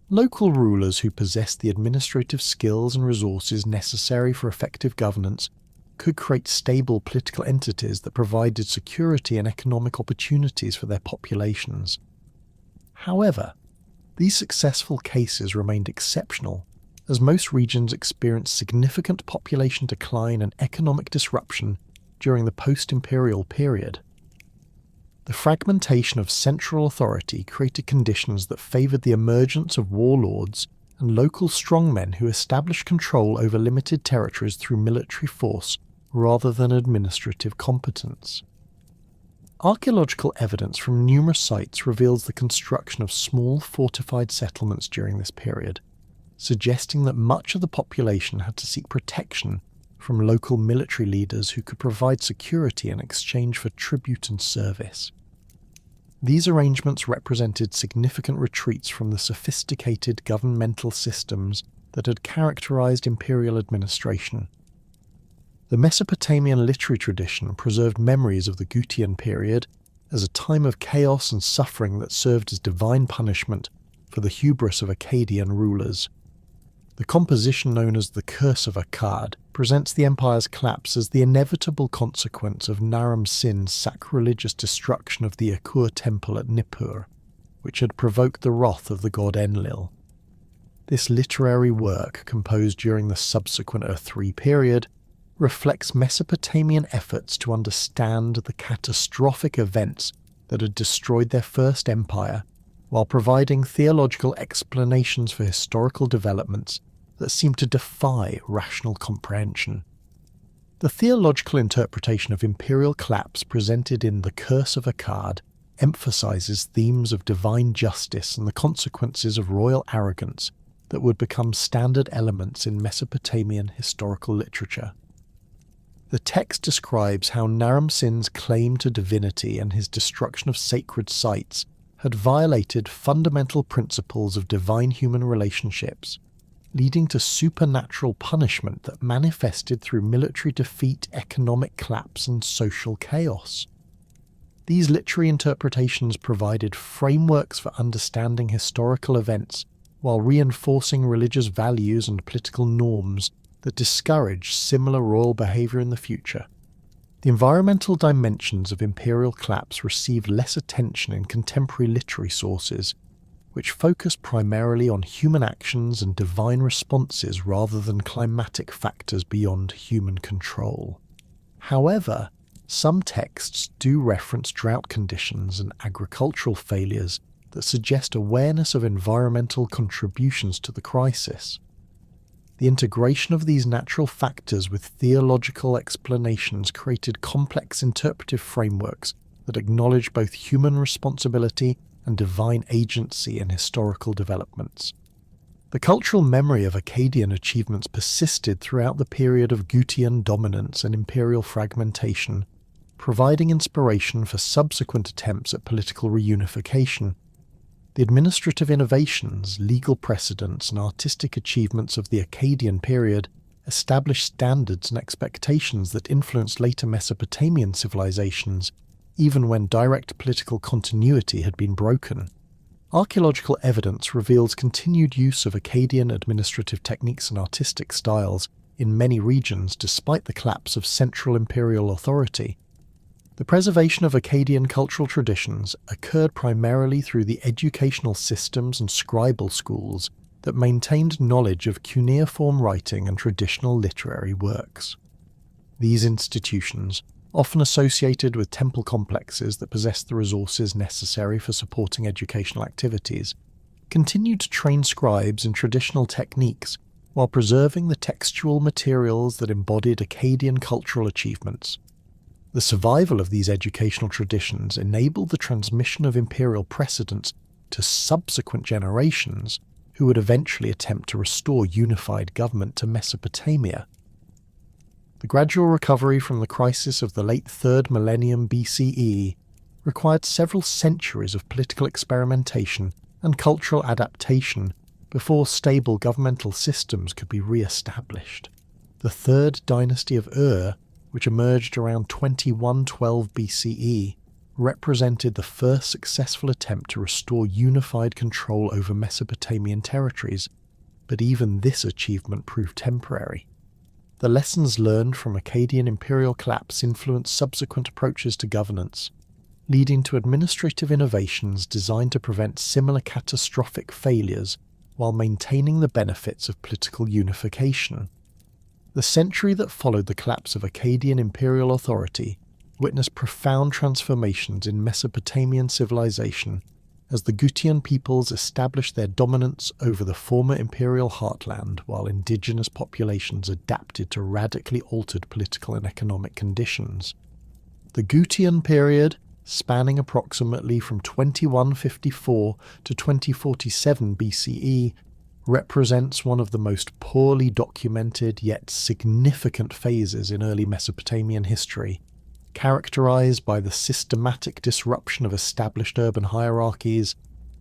Local rulers who possessed the administrative skills and resources necessary for effective governance could create stable political entities that provided security and economic opportunities for their populations. However, these successful cases remained exceptional, as most regions experienced significant population decline and economic disruption during the post-imperial period. The fragmentation of central authority created conditions that favoured the emergence of warlords and local strongmen who established control over limited territories through military force rather than administrative competence. Archaeological evidence from numerous sites reveals the construction of small fortified settlements during this period, suggesting that much of the population had to seek protection from local military leaders who could provide security in exchange for tribute and service. These arrangements represented significant retreats from the sophisticated governmental systems that had characterized imperial administration. The Mesopotamian literary tradition preserved memories of the Gutian period as a time of chaos and suffering that served as divine punishment for the hubris of Akkadian rulers. The composition known as the Curse of Akkad presents the empire's collapse as the inevitable consequence of Naram-Sin's sacrilegious destruction of the Akur temple at Nippur, which had provoked the wrath of the god Enlil. This literary work, composed during the subsequent III period, reflects Mesopotamian efforts to understand the catastrophic events that had destroyed their first empire, while providing theological explanations for historical developments that seem to defy rational comprehension. The theological interpretation of imperial collapse presented in The Curse of Akkad emphasizes themes of divine justice and the consequences of royal arrogance that would become standard elements in Mesopotamian historical literature. The text describes how Naram-Sin's claim to divinity and his destruction of sacred sites had violated fundamental principles of divine human relationships, leading to supernatural punishment that manifested through military defeat, economic collapse, and social chaos. These literary interpretations provided frameworks for understanding historical events while reinforcing religious values and political norms that discouraged similar royal behaviour in the future. The environmental dimensions of imperial collapse received less attention in contemporary literary sources, which focus primarily on human actions and divine responses rather than climatic factors beyond human control. However, some texts do reference drought conditions and agricultural failures that suggest awareness of environmental contributions to the crisis. The integration of these natural factors with theological explanations created complex interpretive frameworks that acknowledge both human responsibility and divine agency in historical developments. The cultural memory of Akkadian achievements persisted throughout the period of Gutian dominance and imperial fragmentation, providing inspiration for subsequent attempts at political reunification. The administrative innovations, legal precedents, and artistic achievements of the Akkadian period established standards and expectations that influenced later Mesopotamian civilizations, even when direct political continuity had been broken. Archaeological evidence reveals continued use of Akkadian administrative techniques and artistic styles in many regions despite the collapse of central imperial authority. The preservation of Akkadian cultural traditions occurred primarily through the educational systems and scribal schools that maintained knowledge of cuneiform writing and traditional literary works. These institutions, often associated with temple complexes that possessed the resources necessary for supporting educational activities, continued to train scribes in traditional techniques while preserving the textual materials that embodied Akkadian cultural achievements. The survival of these educational traditions enabled the transmission of imperial precedents to subsequent generations who would eventually attempt to restore unified government to Mesopotamia. The gradual recovery from the crisis of the late 3rd millennium BCE required several centuries of political experimentation and cultural adaptation before stable governmental systems could be re-established. The 3rd dynasty of Ur, which emerged around 2112 BCE, represented the first successful attempt to restore unified control over Mesopotamian territories, but even this achievement proved temporary. The lessons learned from Akkadian imperial collapse influenced subsequent approaches to governance, leading to administrative innovations designed to prevent similar catastrophic failures while maintaining the benefits of political unification. The century that followed the collapse of Akkadian imperial authority witnessed profound transformations in Mesopotamian civilization as the Gutian peoples established their dominance over the former imperial heartland while indigenous populations adapted to radically altered political and economic conditions. The Gutian period, spanning approximately from 2154 to 2047 BCE, represents one of the most poorly documented yet significant phases in early Mesopotamian history, characterized by the systematic disruption of established urban hierarchies,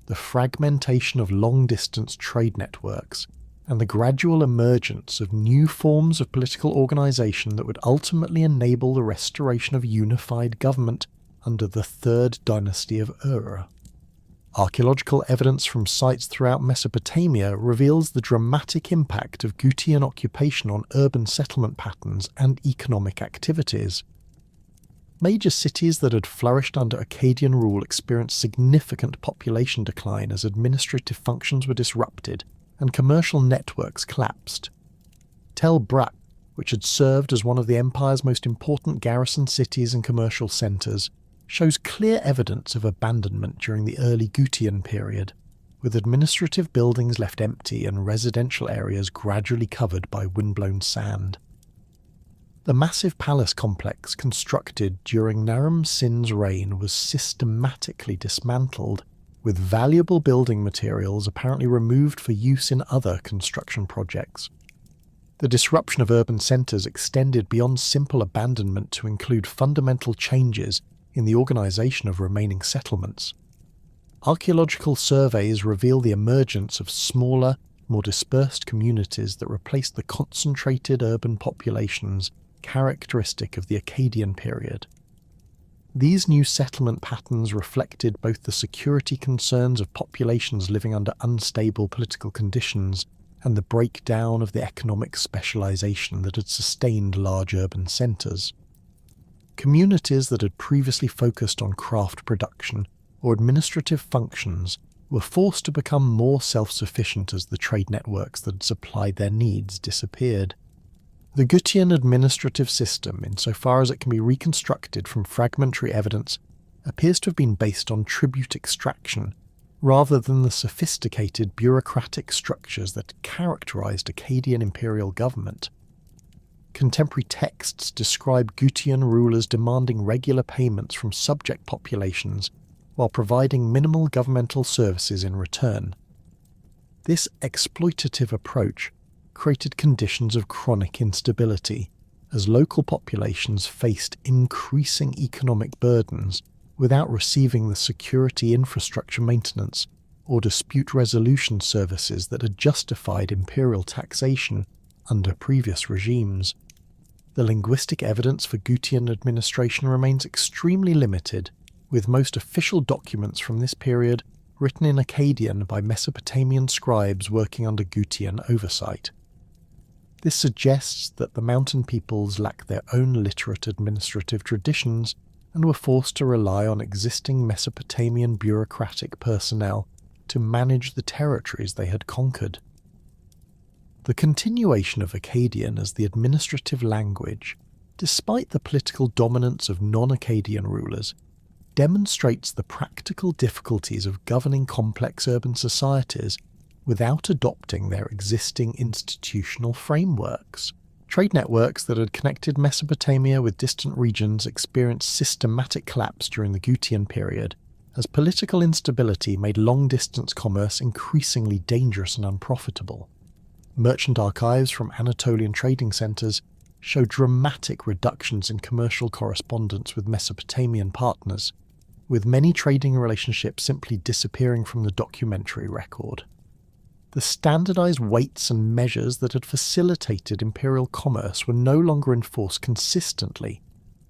the fragmentation of long-distance trade networks, and the gradual emergence of new forms of political organization that would ultimately enable the restoration of unified government under the 3rd dynasty of Ur. Archaeological evidence from sites throughout Mesopotamia reveals the dramatic impact of Gutian occupation on urban settlement patterns and economic activities. Major cities that had flourished under Akkadian rule experienced significant population decline as administrative functions were disrupted and commercial networks collapsed. Tel Brak, which had served as one of the empire's most important garrison cities and commercial centres, shows clear evidence of abandonment during the early Gutian period, with administrative buildings left empty and residential areas gradually covered by windblown sand. The massive palace complex constructed during Naram-Sin's reign was systematically dismantled, with valuable building materials apparently removed for use in other construction projects. The disruption of urban centres extended beyond simple abandonment to include fundamental changes in the organisation of remaining settlements. Archaeological surveys reveal the emergence of smaller, more dispersed communities that replaced the concentrated urban populations characteristic of the Akkadian period. These new settlement patterns reflected both the security concerns of populations living under unstable political conditions and the breakdown of the economic specialization that had sustained large urban centers. Communities that had previously focused on craft production or administrative functions were forced to become more self-sufficient as the trade networks that had supplied their needs disappeared. The Gutian administrative system, insofar as it can be reconstructed from fragmentary evidence, appears to have been based on tribute extraction, rather than the sophisticated bureaucratic structures that characterized Akkadian imperial government. Contemporary texts describe Gutian rulers demanding regular payments from subject populations while providing minimal governmental services in return. This exploitative approach created conditions of chronic instability, as local populations faced increasing economic burdens without receiving the security infrastructure maintenance or dispute resolution services that had justified imperial taxation under previous regimes. The linguistic evidence for Gutian administration remains extremely limited, with most official documents from this period written in Akkadian by Mesopotamian scribes working under Gutian oversight. This suggests that the mountain peoples lacked their own literate administrative traditions and were forced to rely on existing Mesopotamian bureaucratic personnel to manage the territories they had conquered. The continuation of Akkadian as the administrative language, despite the political dominance of non-Akkadian rulers, demonstrates the practical difficulties of governing complex urban societies without adopting their existing institutional frameworks. Trade networks that had connected Mesopotamia with distant regions experienced systematic collapse during the Gutian period, as political instability made long-distance commerce increasingly dangerous and unprofitable. Merchant archives from Anatolian trading centres show dramatic reductions in commercial correspondence with Mesopotamian partners, with many trading relationships simply disappearing from the documentary record. The standardized weights and measures that had facilitated imperial commerce were no longer enforced consistently,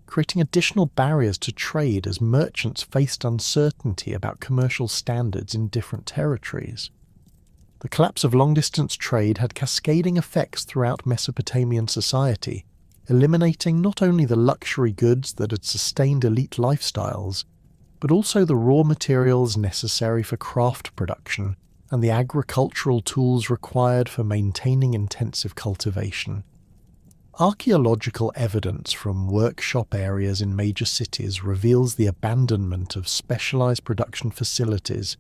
creating additional barriers to trade as merchants faced uncertainty about commercial standards in different territories. The collapse of long-distance trade had cascading effects throughout Mesopotamian society, eliminating not only the luxury goods that had sustained elite lifestyles, but also the raw materials necessary for craft production and the agricultural tools required for maintaining intensive cultivation. Archaeological evidence from workshop areas in major cities reveals the abandonment of specialized production facilities,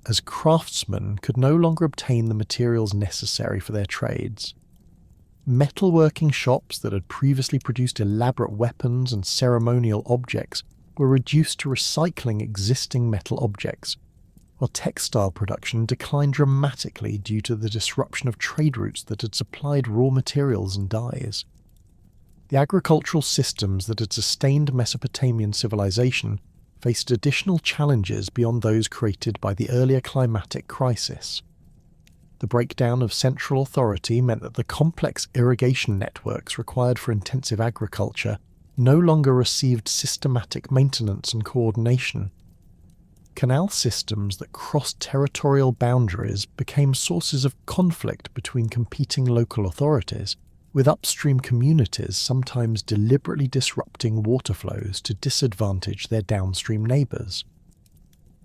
as craftsmen could no longer obtain the materials necessary for their trades. Metalworking shops that had previously produced elaborate weapons and ceremonial objects were reduced to recycling existing metal objects, while textile production declined dramatically due to the disruption of trade routes that had supplied raw materials and dyes. The agricultural systems that had sustained Mesopotamian civilization faced additional challenges beyond those created by the earlier climatic crisis. The breakdown of central authority meant that the complex irrigation networks required for intensive agriculture no longer received systematic maintenance and coordination. Canal systems that crossed territorial boundaries became sources of conflict between competing local authorities, with upstream communities sometimes deliberately disrupting water flows to disadvantage their downstream neighbours.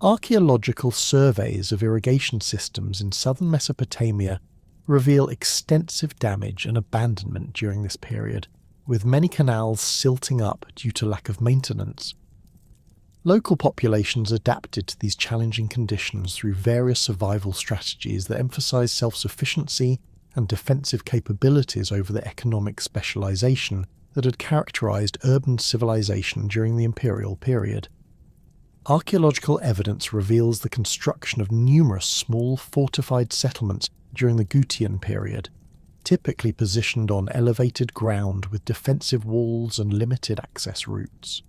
Archaeological surveys of irrigation systems in southern Mesopotamia reveal extensive damage and abandonment during this period, with many canals silting up due to lack of maintenance. Local populations adapted to these challenging conditions through various survival strategies that emphasized self-sufficiency and defensive capabilities over the economic specialization that had characterized urban civilization during the imperial period. Archaeological evidence reveals the construction of numerous small fortified settlements during the Gutian period, typically positioned on elevated ground with defensive walls and limited access routes.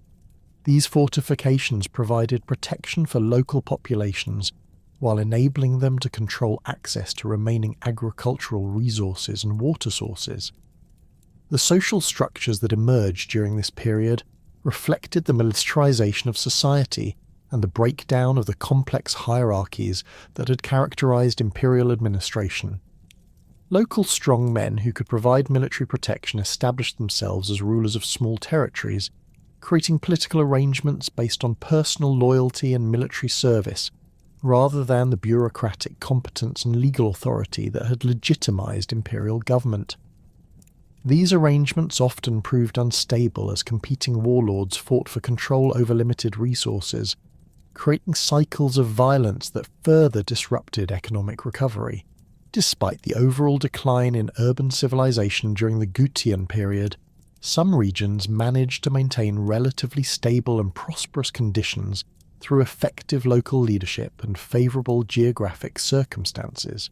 These fortifications provided protection for local populations while enabling them to control access to remaining agricultural resources and water sources. The social structures that emerged during this period reflected the militarization of society and the breakdown of the complex hierarchies that had characterized imperial administration. Local strongmen who could provide military protection established themselves as rulers of small territories, creating political arrangements based on personal loyalty and military service, rather than the bureaucratic competence and legal authority that had legitimized imperial government. These arrangements often proved unstable as competing warlords fought for control over limited resources, creating cycles of violence that further disrupted economic recovery. Despite the overall decline in urban civilization during the Gutian period, some regions managed to maintain relatively stable and prosperous conditions through effective local leadership and favourable geographic circumstances.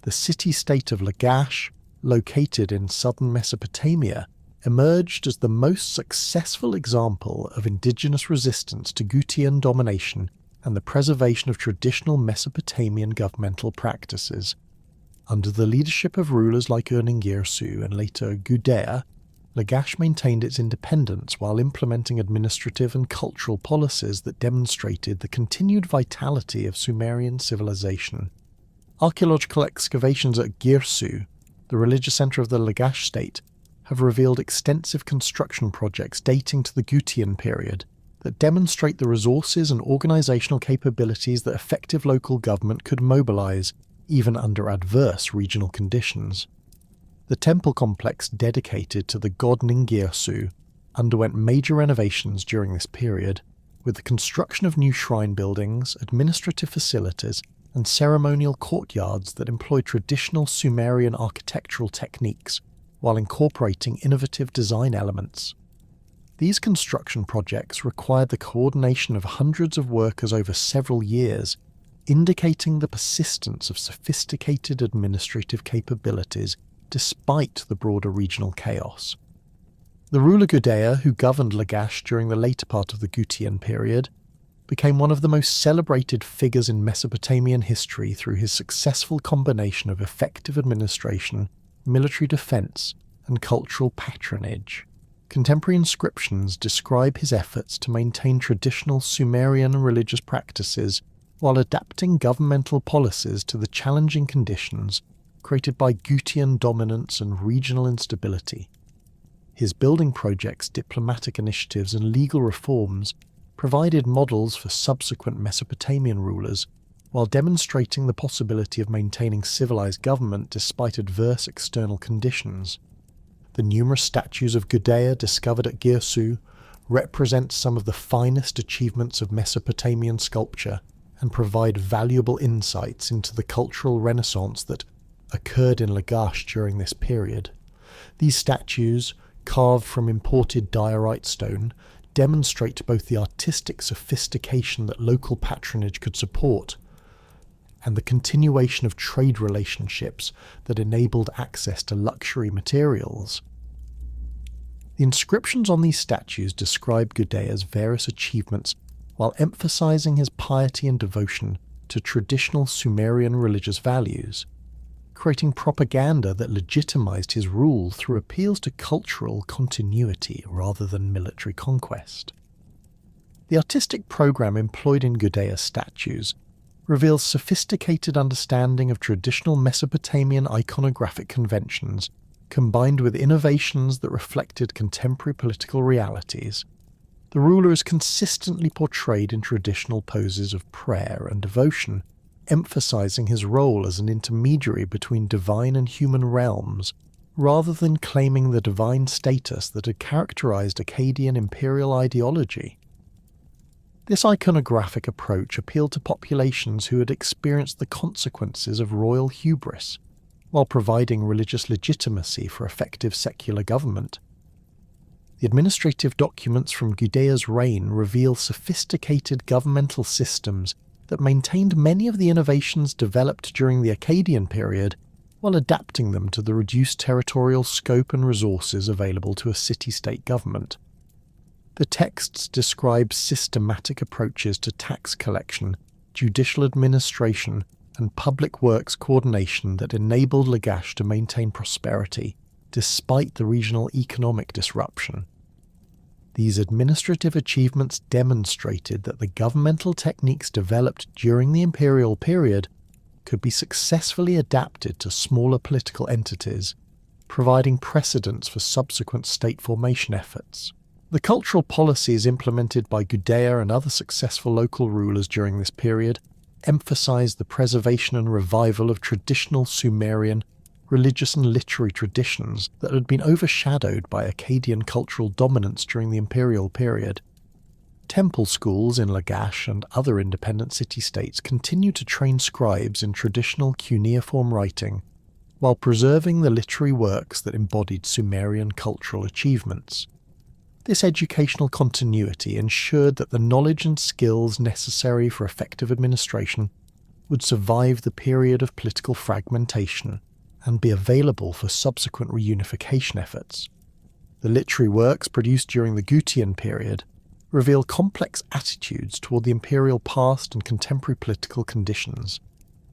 The city-state of Lagash, located in southern Mesopotamia, emerged as the most successful example of indigenous resistance to Gutian domination and the preservation of traditional Mesopotamian governmental practices. Under the leadership of rulers like Urningirsu and later Gudea, Lagash maintained its independence while implementing administrative and cultural policies that demonstrated the continued vitality of Sumerian civilization. Archaeological excavations at Girsu, the religious centre of the Lagash state, have revealed extensive construction projects dating to the Gutian period that demonstrate the resources and organisational capabilities that effective local government could mobilise, even under adverse regional conditions. The temple complex dedicated to the god Ningirsu underwent major renovations during this period, with the construction of new shrine buildings, administrative facilities, and ceremonial courtyards that employed traditional Sumerian architectural techniques while incorporating innovative design elements. These construction projects required the coordination of hundreds of workers over several years, indicating the persistence of sophisticated administrative capabilities despite the broader regional chaos. The ruler Gudea, who governed Lagash during the later part of the Gutian period, became one of the most celebrated figures in Mesopotamian history through his successful combination of effective administration, military defence, and cultural patronage. Contemporary inscriptions describe his efforts to maintain traditional Sumerian religious practices while adapting governmental policies to the challenging conditions created by Gutian dominance and regional instability. His building projects, diplomatic initiatives, and legal reforms provided models for subsequent Mesopotamian rulers, while demonstrating the possibility of maintaining civilized government despite adverse external conditions. The numerous statues of Gudea discovered at Girsu represent some of the finest achievements of Mesopotamian sculpture and provide valuable insights into the cultural renaissance that occurred in Lagash during this period. These statues, carved from imported diorite stone, demonstrate both the artistic sophistication that local patronage could support and the continuation of trade relationships that enabled access to luxury materials. The inscriptions on these statues describe Gudea's various achievements while emphasizing his piety and devotion to traditional Sumerian religious values, creating propaganda that legitimized his rule through appeals to cultural continuity rather than military conquest. The artistic program employed in Gudea's statues reveals sophisticated understanding of traditional Mesopotamian iconographic conventions combined with innovations that reflected contemporary political realities. The ruler is consistently portrayed in traditional poses of prayer and devotion, emphasizing his role as an intermediary between divine and human realms, rather than claiming the divine status that had characterized Akkadian imperial ideology. This iconographic approach appealed to populations who had experienced the consequences of royal hubris, while providing religious legitimacy for effective secular government. The administrative documents from Gudea's reign reveal sophisticated governmental systems that maintained many of the innovations developed during the Akkadian period while adapting them to the reduced territorial scope and resources available to a city-state government. The texts describe systematic approaches to tax collection, judicial administration, and public works coordination that enabled Lagash to maintain prosperity despite the regional economic disruption. These administrative achievements demonstrated that the governmental techniques developed during the imperial period could be successfully adapted to smaller political entities, providing precedents for subsequent state formation efforts. The cultural policies implemented by Gudea and other successful local rulers during this period emphasized the preservation and revival of traditional Sumerian religious and literary traditions that had been overshadowed by Akkadian cultural dominance during the imperial period. Temple schools in Lagash and other independent city-states continue to train scribes in traditional cuneiform writing, while preserving the literary works that embodied Sumerian cultural achievements. This educational continuity ensured that the knowledge and skills necessary for effective administration would survive the period of political fragmentation and be available for subsequent reunification efforts. The literary works produced during the Gutian period reveal complex attitudes toward the imperial past and contemporary political conditions.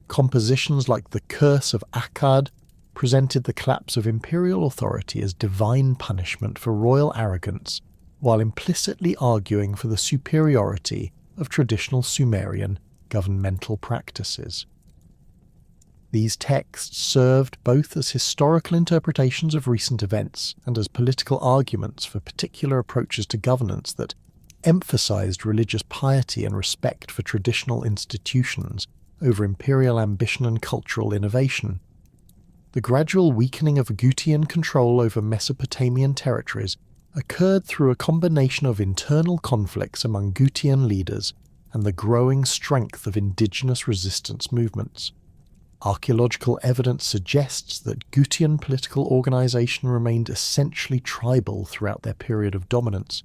Compositions like The Curse of Akkad presented the collapse of imperial authority as divine punishment for royal arrogance, while implicitly arguing for the superiority of traditional Sumerian governmental practices. These texts served both as historical interpretations of recent events and as political arguments for particular approaches to governance that emphasized religious piety and respect for traditional institutions over imperial ambition and cultural innovation. The gradual weakening of Gutian control over Mesopotamian territories occurred through a combination of internal conflicts among Gutian leaders and the growing strength of indigenous resistance movements. Archaeological evidence suggests that Gutian political organization remained essentially tribal throughout their period of dominance,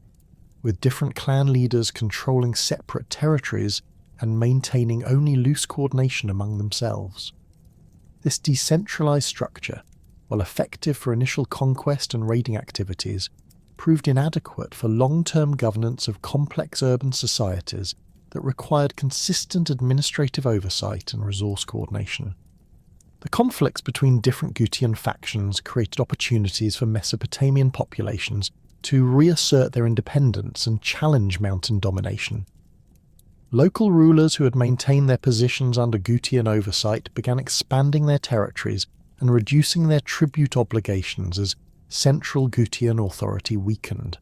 with different clan leaders controlling separate territories and maintaining only loose coordination among themselves. This decentralized structure, while effective for initial conquest and raiding activities, proved inadequate for long-term governance of complex urban societies that required consistent administrative oversight and resource coordination. The conflicts between different Gutian factions created opportunities for Mesopotamian populations to reassert their independence and challenge mountain domination. Local rulers who had maintained their positions under Gutian oversight began expanding their territories and reducing their tribute obligations as central Gutian authority weakened.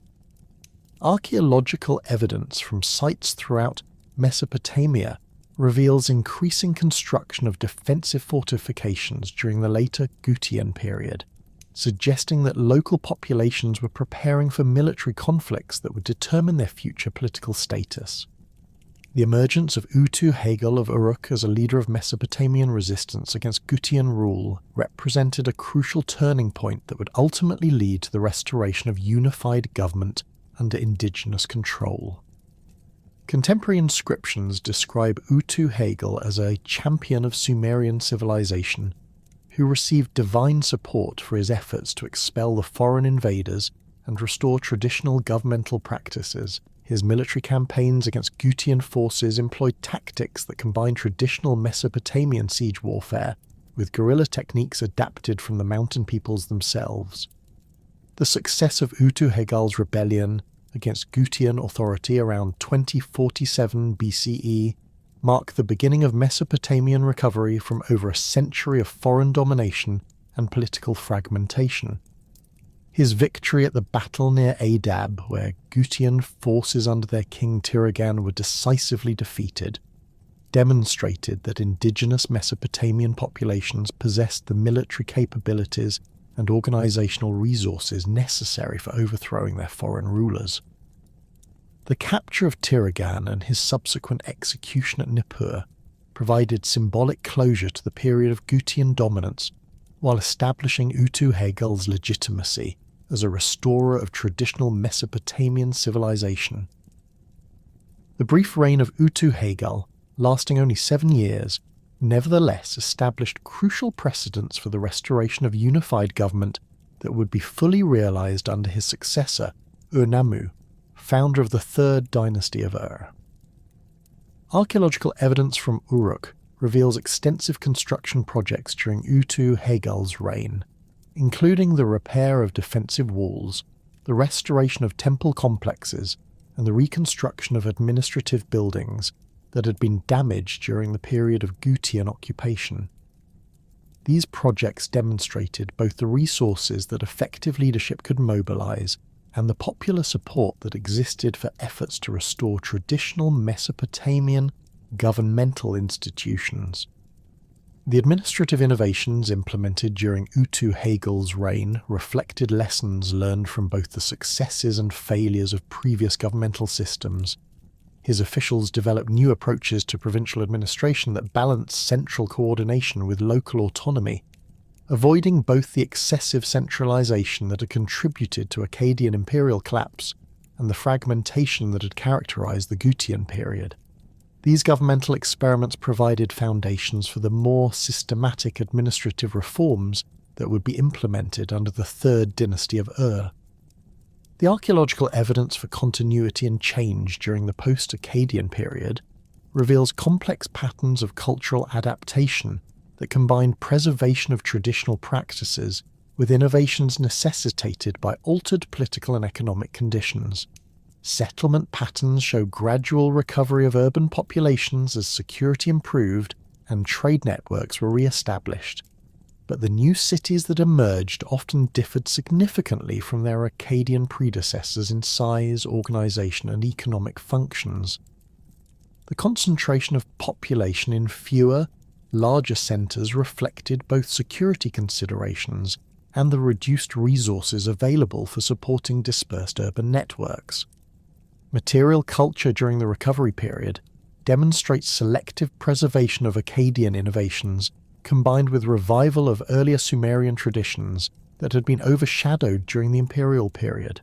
Archaeological evidence from sites throughout Mesopotamia reveals increasing construction of defensive fortifications during the later Gutian period, suggesting that local populations were preparing for military conflicts that would determine their future political status. The emergence of Utu-Hagel of Uruk as a leader of Mesopotamian resistance against Gutian rule represented a crucial turning point that would ultimately lead to the restoration of unified government under indigenous control. Contemporary inscriptions describe Utu-Hagel as a champion of Sumerian civilization who received divine support for his efforts to expel the foreign invaders and restore traditional governmental practices. His military campaigns against Gutian forces employed tactics that combined traditional Mesopotamian siege warfare with guerrilla techniques adapted from the mountain peoples themselves. The success of Utu-Hagel's rebellion against Gutian authority around 2047 BCE marked the beginning of Mesopotamian recovery from over a century of foreign domination and political fragmentation. His victory at the battle near Adab, where Gutian forces under their king Tiragan were decisively defeated, demonstrated that indigenous Mesopotamian populations possessed the military capabilities and organizational resources necessary for overthrowing their foreign rulers. The capture of Tiragan and his subsequent execution at Nippur provided symbolic closure to the period of Gutian dominance, while establishing Utu-Hagel's legitimacy as a restorer of traditional Mesopotamian civilization. The brief reign of Utu-Hagel, lasting only 7 years, nevertheless established crucial precedents for the restoration of unified government that would be fully realized under his successor, Ur-Nammu, founder of the third dynasty of Ur. Archaeological evidence from Uruk reveals extensive construction projects during Utu-Hagel's reign, including the repair of defensive walls, the restoration of temple complexes, and the reconstruction of administrative buildings that had been damaged during the period of Gutian occupation. These projects demonstrated both the resources that effective leadership could mobilize and the popular support that existed for efforts to restore traditional Mesopotamian governmental institutions. The administrative innovations implemented during Utu-Hagel's reign reflected lessons learned from both the successes and failures of previous governmental systems, His officials developed new approaches to provincial administration that balanced central coordination with local autonomy, avoiding both the excessive centralization that had contributed to Akkadian imperial collapse and the fragmentation that had characterized the Gutian period. These governmental experiments provided foundations for the more systematic administrative reforms that would be implemented under the Third Dynasty of Ur. The archaeological evidence for continuity and change during the post-Akkadian period reveals complex patterns of cultural adaptation that combined preservation of traditional practices with innovations necessitated by altered political and economic conditions. Settlement patterns show gradual recovery of urban populations as security improved and trade networks were re-established. But the new cities that emerged often differed significantly from their Akkadian predecessors in size, organisation and economic functions. The concentration of population in fewer, larger centres reflected both security considerations and the reduced resources available for supporting dispersed urban networks. Material culture during the recovery period demonstrates selective preservation of Akkadian innovations combined with revival of earlier Sumerian traditions that had been overshadowed during the imperial period.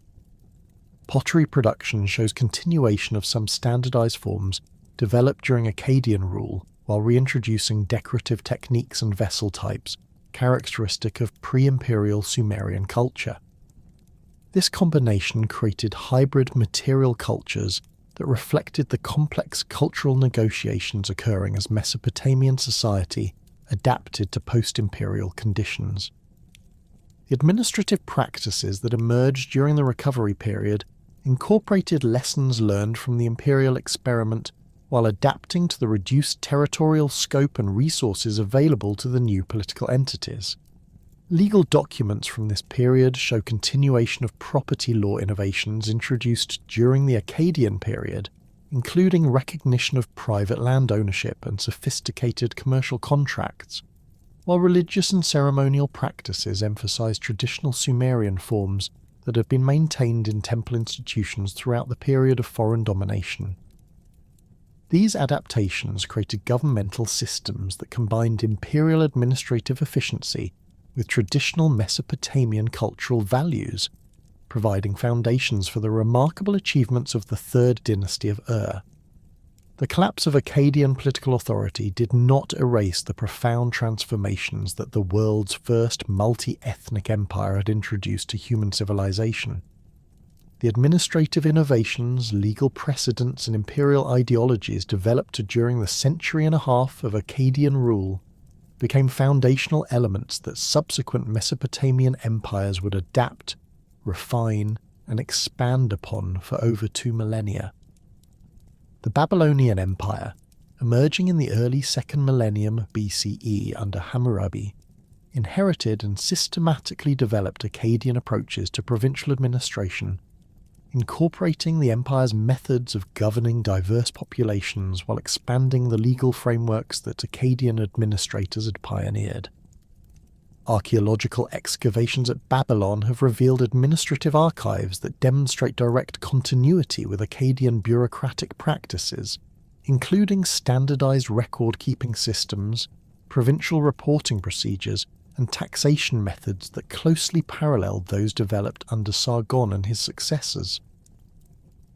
Pottery production shows continuation of some standardized forms developed during Akkadian rule while reintroducing decorative techniques and vessel types characteristic of pre-imperial Sumerian culture. This combination created hybrid material cultures that reflected the complex cultural negotiations occurring as Mesopotamian society adapted to post-imperial conditions. The administrative practices that emerged during the recovery period incorporated lessons learned from the imperial experiment while adapting to the reduced territorial scope and resources available to the new political entities. Legal documents from this period show continuation of property law innovations introduced during the Akkadian period, including recognition of private land ownership and sophisticated commercial contracts, while religious and ceremonial practices emphasize traditional Sumerian forms that have been maintained in temple institutions throughout the period of foreign domination. These adaptations created governmental systems that combined imperial administrative efficiency with traditional Mesopotamian cultural values, providing foundations for the remarkable achievements of the Third Dynasty of Ur. The collapse of Akkadian political authority did not erase the profound transformations that the world's first multi-ethnic empire had introduced to human civilization. The administrative innovations, legal precedents and imperial ideologies developed during the century and a half of Akkadian rule became foundational elements that subsequent Mesopotamian empires would adapt, refine, and expand upon for over 2 millennia. The Babylonian Empire, emerging in the early 2nd millennium BCE under Hammurabi, inherited and systematically developed Akkadian approaches to provincial administration, incorporating the empire's methods of governing diverse populations while expanding the legal frameworks that Akkadian administrators had pioneered. Archaeological excavations at Babylon have revealed administrative archives that demonstrate direct continuity with Akkadian bureaucratic practices, including standardized record-keeping systems, provincial reporting procedures, and taxation methods that closely paralleled those developed under Sargon and his successors.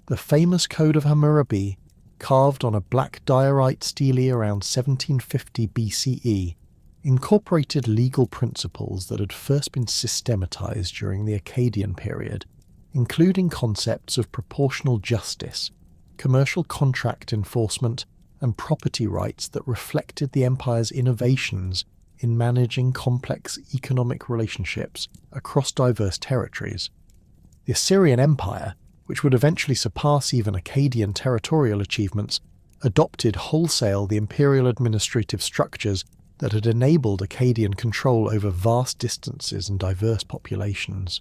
The famous Code of Hammurabi, carved on a black diorite stele around 1750 BCE, incorporated legal principles that had first been systematized during the Akkadian period, including concepts of proportional justice, commercial contract enforcement, and property rights that reflected the empire's innovations in managing complex economic relationships across diverse territories. The Assyrian Empire, which would eventually surpass even Akkadian territorial achievements, adopted wholesale the imperial administrative structures that had enabled Akkadian control over vast distances and diverse populations.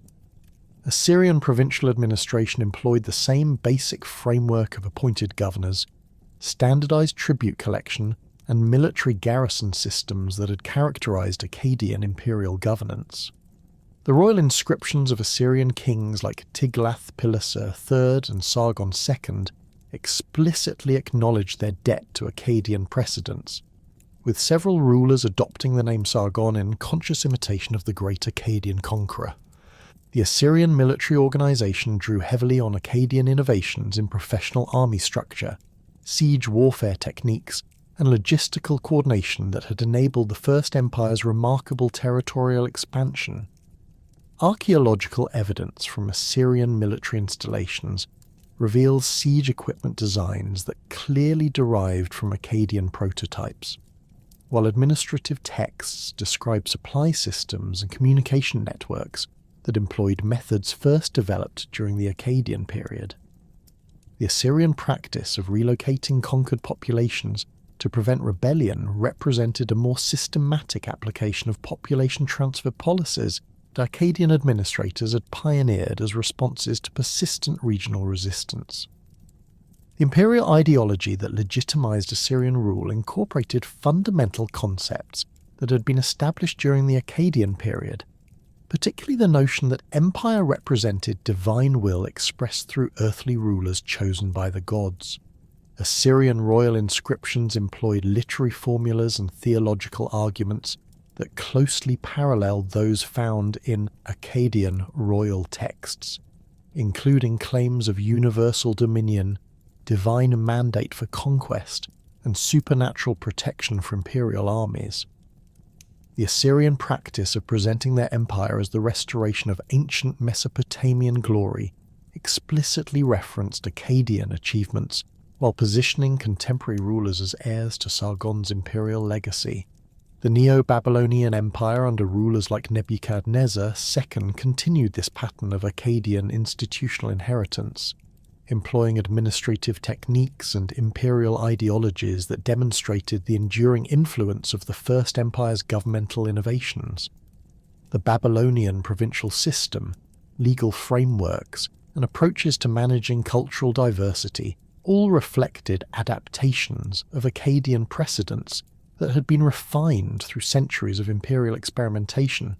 Assyrian provincial administration employed the same basic framework of appointed governors, standardized tribute collection, and military garrison systems that had characterized Akkadian imperial governance. The royal inscriptions of Assyrian kings like Tiglath-Pileser III and Sargon II explicitly acknowledged their debt to Akkadian precedents, with several rulers adopting the name Sargon in conscious imitation of the great Akkadian conqueror. The Assyrian military organization drew heavily on Akkadian innovations in professional army structure, siege warfare techniques, and logistical coordination that had enabled the First Empire's remarkable territorial expansion. Archaeological evidence from Assyrian military installations reveals siege equipment designs that clearly derived from Akkadian prototypes, while administrative texts describe supply systems and communication networks that employed methods first developed during the Akkadian period. The Assyrian practice of relocating conquered populations to prevent rebellion represented a more systematic application of population transfer policies that Akkadian administrators had pioneered as responses to persistent regional resistance. The imperial ideology that legitimized Assyrian rule incorporated fundamental concepts that had been established during the Akkadian period, particularly the notion that empire represented divine will expressed through earthly rulers chosen by the gods. Assyrian royal inscriptions employed literary formulas and theological arguments that closely paralleled those found in Akkadian royal texts, including claims of universal dominion, divine mandate for conquest, and supernatural protection for imperial armies. The Assyrian practice of presenting their empire as the restoration of ancient Mesopotamian glory explicitly referenced Akkadian achievements while positioning contemporary rulers as heirs to Sargon's imperial legacy. The Neo-Babylonian Empire under rulers like Nebuchadnezzar II continued this pattern of Akkadian institutional inheritance, employing administrative techniques and imperial ideologies that demonstrated the enduring influence of the First Empire's governmental innovations. The Babylonian provincial system, legal frameworks, and approaches to managing cultural diversity all reflected adaptations of Akkadian precedents that had been refined through centuries of imperial experimentation.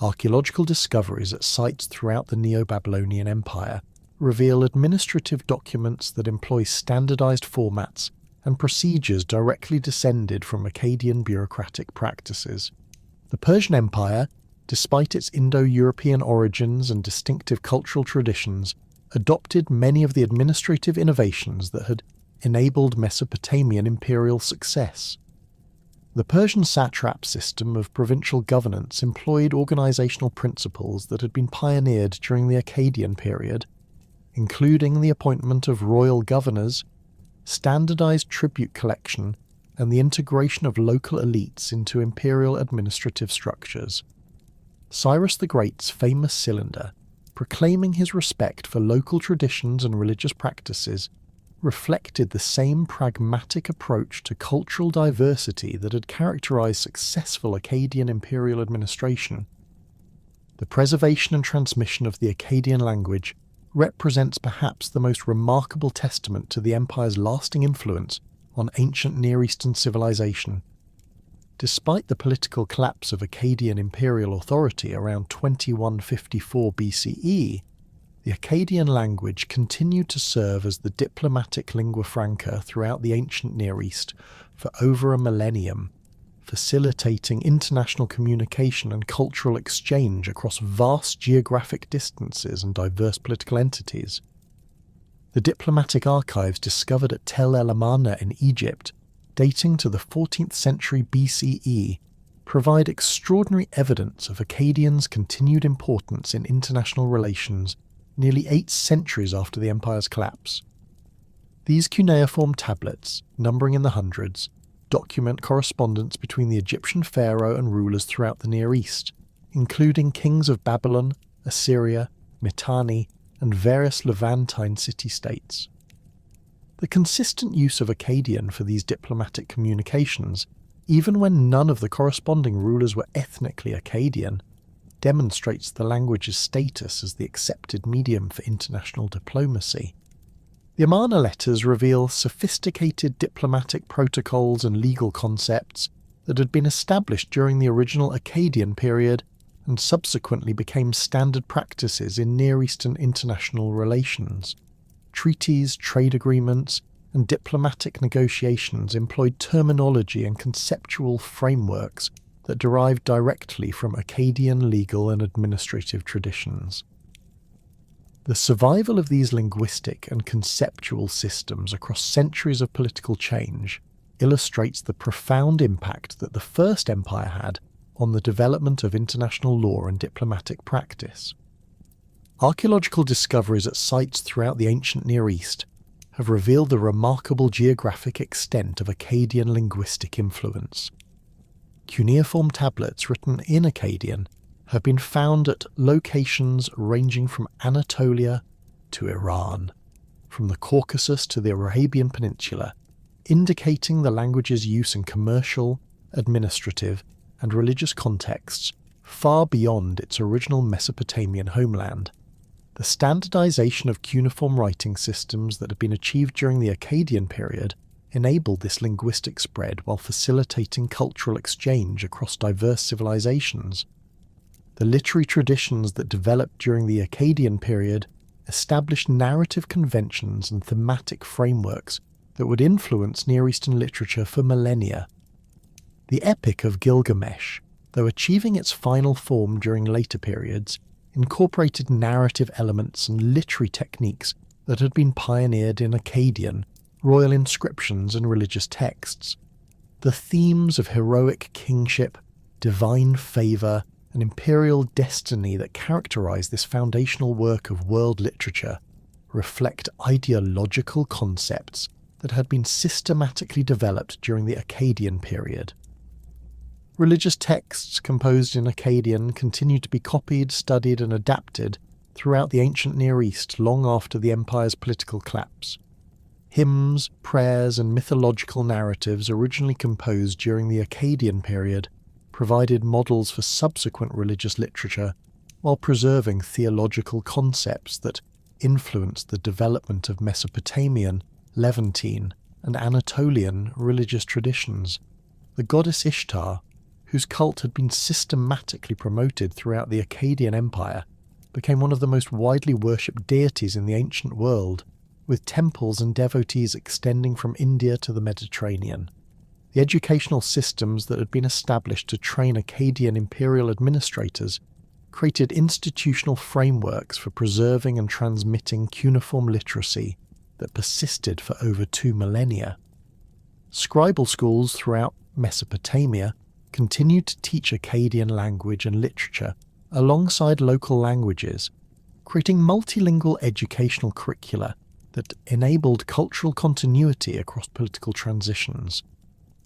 Archaeological discoveries at sites throughout the Neo-Babylonian Empire reveal administrative documents that employ standardized formats and procedures directly descended from Akkadian bureaucratic practices. The Persian Empire, despite its Indo-European origins and distinctive cultural traditions, adopted many of the administrative innovations that had enabled Mesopotamian imperial success. The Persian satrap system of provincial governance employed organizational principles that had been pioneered during the Akkadian period, including the appointment of royal governors, standardized tribute collection, and the integration of local elites into imperial administrative structures. Cyrus the Great's famous cylinder, proclaiming his respect for local traditions and religious practices, reflected the same pragmatic approach to cultural diversity that had characterized successful Akkadian imperial administration. The preservation and transmission of the Akkadian language represents perhaps the most remarkable testament to the empire's lasting influence on ancient Near Eastern civilization. Despite the political collapse of Akkadian imperial authority around 2154 BCE, the Akkadian language continued to serve as the diplomatic lingua franca throughout the ancient Near East for over a millennium, facilitating international communication and cultural exchange across vast geographic distances and diverse political entities. The diplomatic archives discovered at Tel El Amarna in Egypt, dating to the 14th century BCE, provide extraordinary evidence of Akkadians' continued importance in international relations nearly 8 centuries after the empire's collapse. These cuneiform tablets, numbering in the hundreds, document correspondence between the Egyptian pharaoh and rulers throughout the Near East, including kings of Babylon, Assyria, Mitanni, and various Levantine city-states. The consistent use of Akkadian for these diplomatic communications, even when none of the corresponding rulers were ethnically Akkadian, demonstrates the language's status as the accepted medium for international diplomacy. The Amarna letters reveal sophisticated diplomatic protocols and legal concepts that had been established during the original Akkadian period and subsequently became standard practices in Near Eastern international relations. Treaties, trade agreements, and diplomatic negotiations employed terminology and conceptual frameworks that derived directly from Akkadian legal and administrative traditions. The survival of these linguistic and conceptual systems across centuries of political change illustrates the profound impact that the First Empire had on the development of international law and diplomatic practice. Archaeological discoveries at sites throughout the ancient Near East have revealed the remarkable geographic extent of Akkadian linguistic influence. Cuneiform tablets written in Akkadian have been found at locations ranging from Anatolia to Iran, from the Caucasus to the Arabian Peninsula, indicating the language's use in commercial, administrative, and religious contexts far beyond its original Mesopotamian homeland. The standardization of cuneiform writing systems that had been achieved during the Akkadian period enabled this linguistic spread while facilitating cultural exchange across diverse civilizations. The literary traditions that developed during the Akkadian period established narrative conventions and thematic frameworks that would influence Near Eastern literature for millennia. The Epic of Gilgamesh, though achieving its final form during later periods, incorporated narrative elements and literary techniques that had been pioneered in Akkadian, royal inscriptions and religious texts. The themes of heroic kingship, divine favour, and imperial destiny that characterize this foundational work of world literature reflect ideological concepts that had been systematically developed during the Akkadian period. Religious texts composed in Akkadian continued to be copied, studied, and adapted throughout the ancient Near East long after the empire's political collapse. Hymns, prayers, and mythological narratives originally composed during the Akkadian period provided models for subsequent religious literature while preserving theological concepts that influenced the development of Mesopotamian, Levantine, and Anatolian religious traditions. The goddess Ishtar, whose cult had been systematically promoted throughout the Akkadian Empire, became one of the most widely worshipped deities in the ancient world, with temples and devotees extending from India to the Mediterranean. The educational systems that had been established to train Akkadian imperial administrators created institutional frameworks for preserving and transmitting cuneiform literacy that persisted for over 2 millennia. Scribal schools throughout Mesopotamia continued to teach Akkadian language and literature alongside local languages, creating multilingual educational curricula that enabled cultural continuity across political transitions.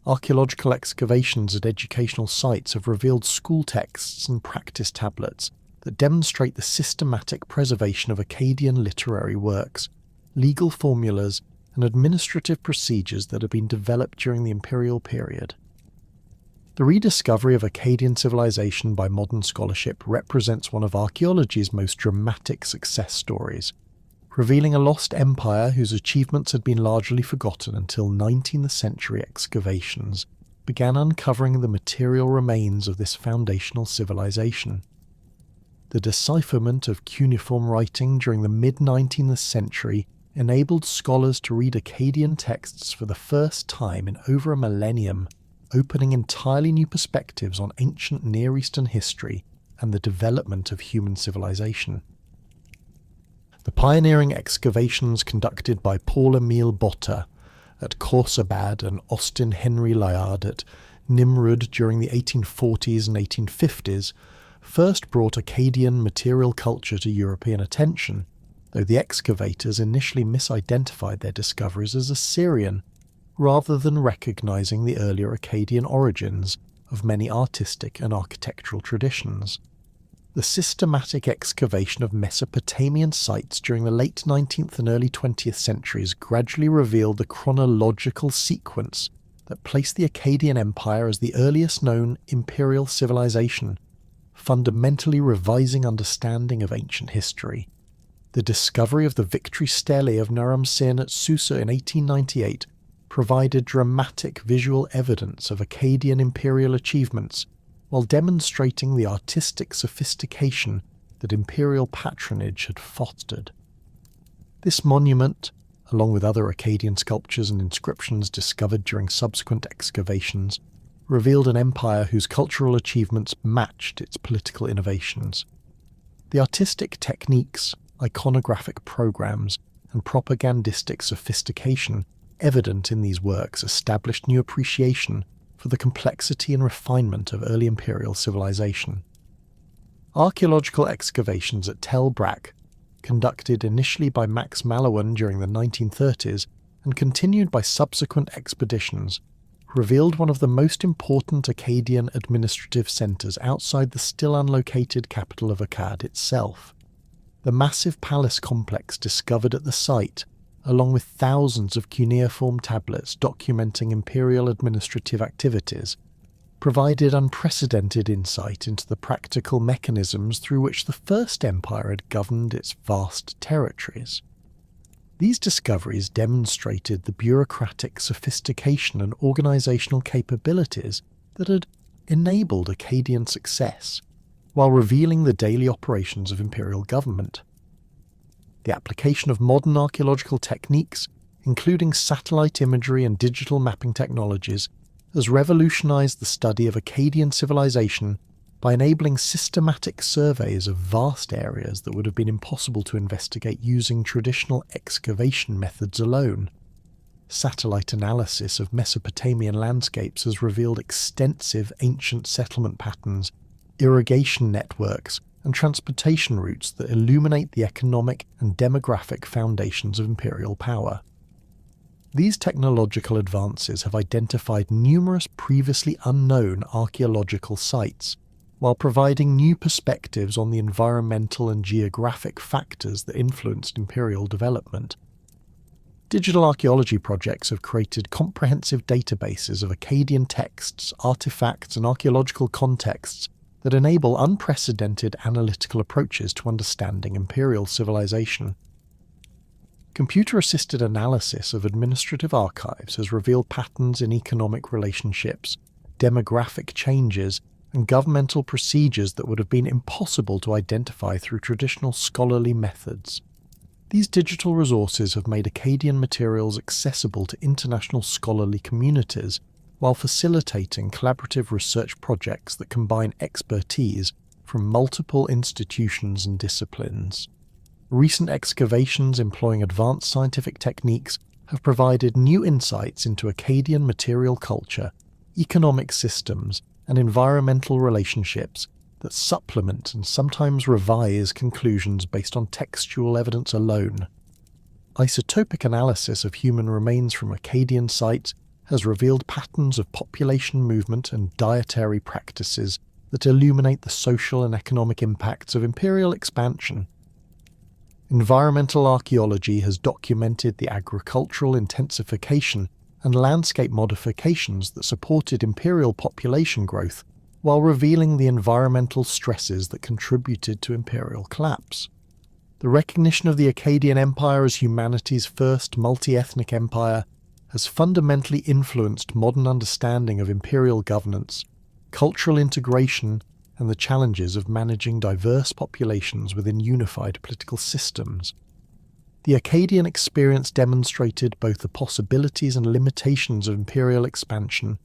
Archaeological excavations at educational sites have revealed school texts and practice tablets that demonstrate the systematic preservation of Akkadian literary works, legal formulas, and administrative procedures that have been developed during the imperial period. The rediscovery of Akkadian civilization by modern scholarship represents one of archaeology's most dramatic success stories, revealing a lost empire whose achievements had been largely forgotten until 19th century excavations began uncovering the material remains of this foundational civilization. The decipherment of cuneiform writing during the mid-19th century enabled scholars to read Akkadian texts for the first time in over a millennium, opening entirely new perspectives on ancient Near Eastern history and the development of human civilization. The pioneering excavations conducted by Paul Emile Botta at Khorsabad and Austin Henry Layard at Nimrud during the 1840s and 1850s first brought Akkadian material culture to European attention, though the excavators initially misidentified their discoveries as Assyrian, rather than recognizing the earlier Akkadian origins of many artistic and architectural traditions. The systematic excavation of Mesopotamian sites during the late 19th and early 20th centuries gradually revealed the chronological sequence that placed the Akkadian Empire as the earliest known imperial civilization, fundamentally revising understanding of ancient history. The discovery of the victory stele of Naram-Sin at Susa in 1898 provided dramatic visual evidence of Akkadian imperial achievements, while demonstrating the artistic sophistication that imperial patronage had fostered. This monument, along with other Akkadian sculptures and inscriptions discovered during subsequent excavations, revealed an empire whose cultural achievements matched its political innovations. The artistic techniques, iconographic programs, and propagandistic sophistication evident in these works established new appreciation for the complexity and refinement of early imperial civilization. Archaeological excavations at Tel Brak, conducted initially by Max Mallowan during the 1930s and continued by subsequent expeditions, revealed one of the most important Akkadian administrative centres outside the still unlocated capital of Akkad itself. The massive palace complex discovered at the site, along with thousands of cuneiform tablets documenting imperial administrative activities, provided unprecedented insight into the practical mechanisms through which the First Empire had governed its vast territories. These discoveries demonstrated the bureaucratic sophistication and organisational capabilities that had enabled Akkadian success, while revealing the daily operations of imperial government. The application of modern archaeological techniques, including satellite imagery and digital mapping technologies, has revolutionised the study of Akkadian civilization by enabling systematic surveys of vast areas that would have been impossible to investigate using traditional excavation methods alone. Satellite analysis of Mesopotamian landscapes has revealed extensive ancient settlement patterns, irrigation networks, and transportation routes that illuminate the economic and demographic foundations of imperial power. These technological advances have identified numerous previously unknown archaeological sites, while providing new perspectives on the environmental and geographic factors that influenced imperial development. Digital archaeology projects have created comprehensive databases of Akkadian texts, artifacts, and archaeological contexts that enable unprecedented analytical approaches to understanding imperial civilization. Computer-assisted analysis of administrative archives has revealed patterns in economic relationships, demographic changes, and governmental procedures that would have been impossible to identify through traditional scholarly methods. These digital resources have made Akkadian materials accessible to international scholarly communities, while facilitating collaborative research projects that combine expertise from multiple institutions and disciplines. Recent excavations employing advanced scientific techniques have provided new insights into Akkadian material culture, economic systems, and environmental relationships that supplement and sometimes revise conclusions based on textual evidence alone. Isotopic analysis of human remains from Akkadian sites has revealed patterns of population movement and dietary practices that illuminate the social and economic impacts of imperial expansion. Environmental archaeology has documented the agricultural intensification and landscape modifications that supported imperial population growth, while revealing the environmental stresses that contributed to imperial collapse. The recognition of the Akkadian Empire as humanity's first multi-ethnic empire has fundamentally influenced modern understanding of imperial governance, cultural integration, and the challenges of managing diverse populations within unified political systems. The Akkadian experience demonstrated both the possibilities and limitations of imperial expansion,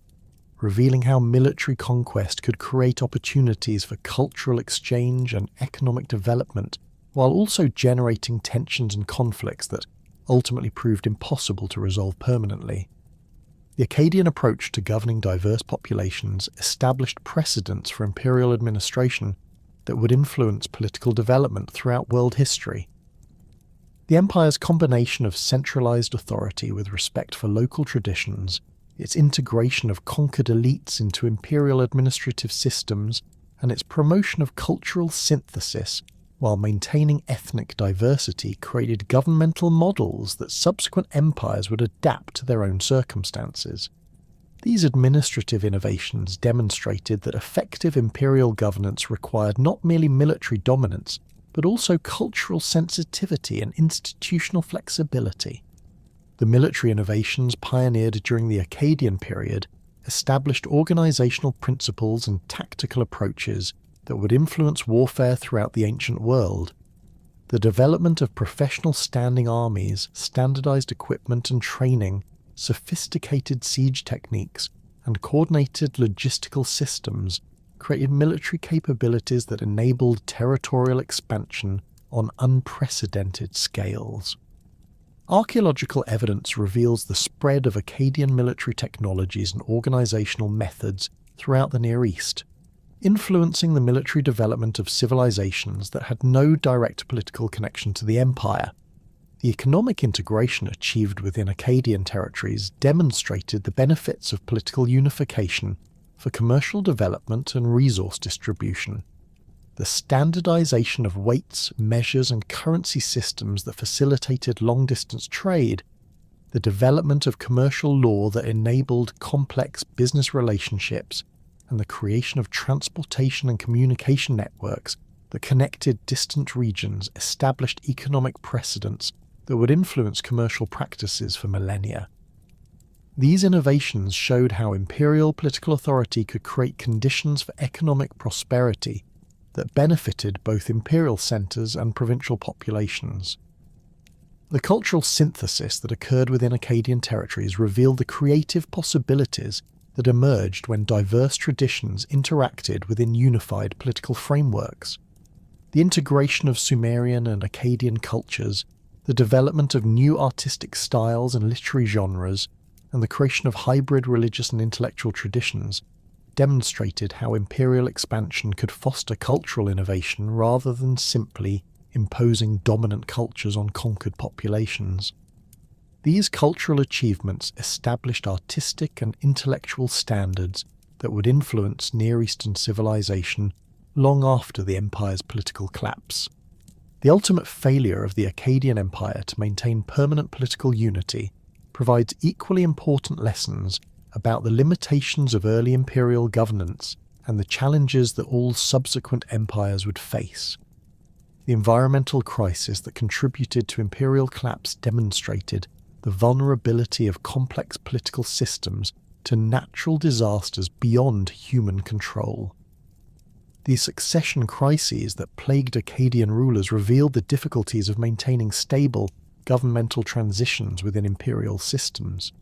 revealing how military conquest could create opportunities for cultural exchange and economic development, while also generating tensions and conflicts that ultimately proved impossible to resolve permanently. The Akkadian approach to governing diverse populations established precedents for imperial administration that would influence political development throughout world history. The empire's combination of centralized authority with respect for local traditions, its integration of conquered elites into imperial administrative systems, and its promotion of cultural synthesis while maintaining ethnic diversity created governmental models that subsequent empires would adapt to their own circumstances. These administrative innovations demonstrated that effective imperial governance required not merely military dominance, but also cultural sensitivity and institutional flexibility. The military innovations pioneered during the Akkadian period established organizational principles and tactical approaches that would influence warfare throughout the ancient world. The development of professional standing armies, standardized equipment and training, sophisticated siege techniques, and coordinated logistical systems created military capabilities that enabled territorial expansion on unprecedented scales. Archaeological evidence reveals the spread of Akkadian military technologies and organizational methods throughout the Near East, influencing the military development of civilizations that had no direct political connection to the empire. The economic integration achieved within Akkadian territories demonstrated the benefits of political unification for commercial development and resource distribution. The standardization of weights, measures, and currency systems that facilitated long-distance trade, the development of commercial law that enabled complex business relationships, and the creation of transportation and communication networks that connected distant regions established economic precedents that would influence commercial practices for millennia. These innovations showed how imperial political authority could create conditions for economic prosperity that benefited both imperial centres and provincial populations. The cultural synthesis that occurred within Akkadian territories revealed the creative possibilities that emerged when diverse traditions interacted within unified political frameworks. The integration of Sumerian and Akkadian cultures, the development of new artistic styles and literary genres, and the creation of hybrid religious and intellectual traditions demonstrated how imperial expansion could foster cultural innovation rather than simply imposing dominant cultures on conquered populations. These cultural achievements established artistic and intellectual standards that would influence Near Eastern civilization long after the empire's political collapse. The ultimate failure of the Akkadian Empire to maintain permanent political unity provides equally important lessons about the limitations of early imperial governance and the challenges that all subsequent empires would face. The environmental crisis that contributed to imperial collapse demonstrated the vulnerability of complex political systems to natural disasters beyond human control. The succession crises that plagued Akkadian rulers revealed the difficulties of maintaining stable governmental transitions within imperial systems.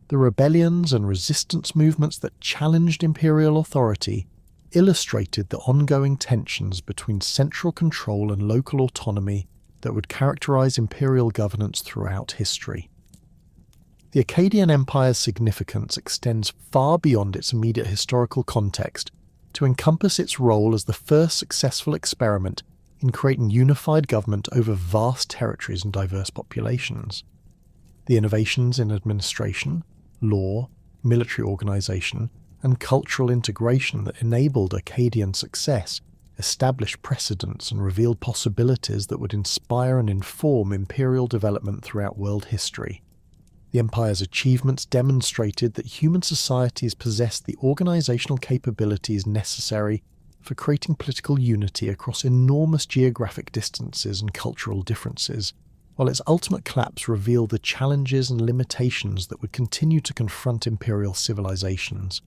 The rebellions and resistance movements that challenged imperial authority illustrated the ongoing tensions between central control and local autonomy that would characterize imperial governance throughout history. The Akkadian Empire's significance extends far beyond its immediate historical context to encompass its role as the first successful experiment in creating unified government over vast territories and diverse populations. The innovations in administration, law, military organization, and cultural integration that enabled Akkadian success established precedents and revealed possibilities that would inspire and inform imperial development throughout world history. The empire's achievements demonstrated that human societies possessed the organizational capabilities necessary for creating political unity across enormous geographic distances and cultural differences, while its ultimate collapse revealed the challenges and limitations that would continue to confront imperial civilizations.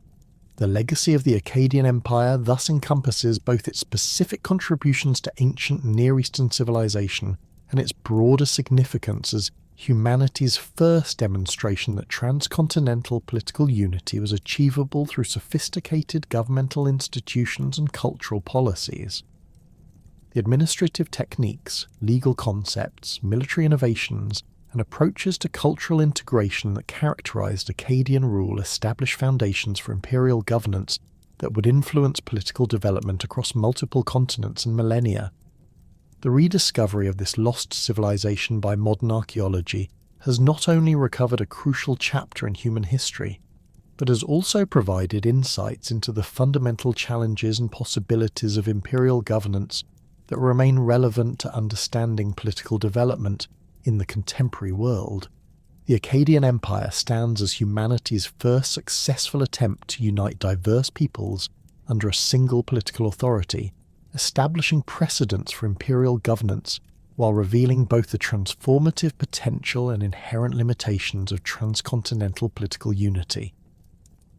The legacy of the Akkadian Empire thus encompasses both its specific contributions to ancient Near Eastern civilization and its broader significance as humanity's first demonstration that transcontinental political unity was achievable through sophisticated governmental institutions and cultural policies. The administrative techniques, legal concepts, military innovations, and approaches to cultural integration that characterized Akkadian rule established foundations for imperial governance that would influence political development across multiple continents and millennia. The rediscovery of this lost civilization by modern archaeology has not only recovered a crucial chapter in human history, but has also provided insights into the fundamental challenges and possibilities of imperial governance that remain relevant to understanding political development in the contemporary world. The Akkadian Empire stands as humanity's first successful attempt to unite diverse peoples under a single political authority, establishing precedents for imperial governance while revealing both the transformative potential and inherent limitations of transcontinental political unity.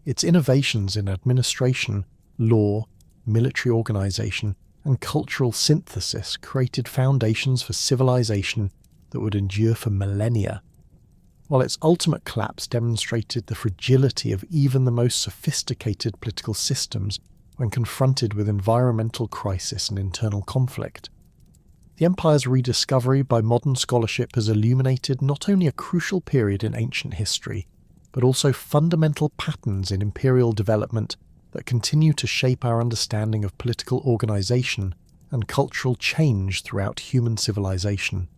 Its innovations in administration, law, military organization, and cultural synthesis created foundations for civilization that would endure for millennia, while its ultimate collapse demonstrated the fragility of even the most sophisticated political systems when confronted with environmental crisis and internal conflict. The empire's rediscovery by modern scholarship has illuminated not only a crucial period in ancient history, but also fundamental patterns in imperial development that continue to shape our understanding of political organisation and cultural change throughout human civilization.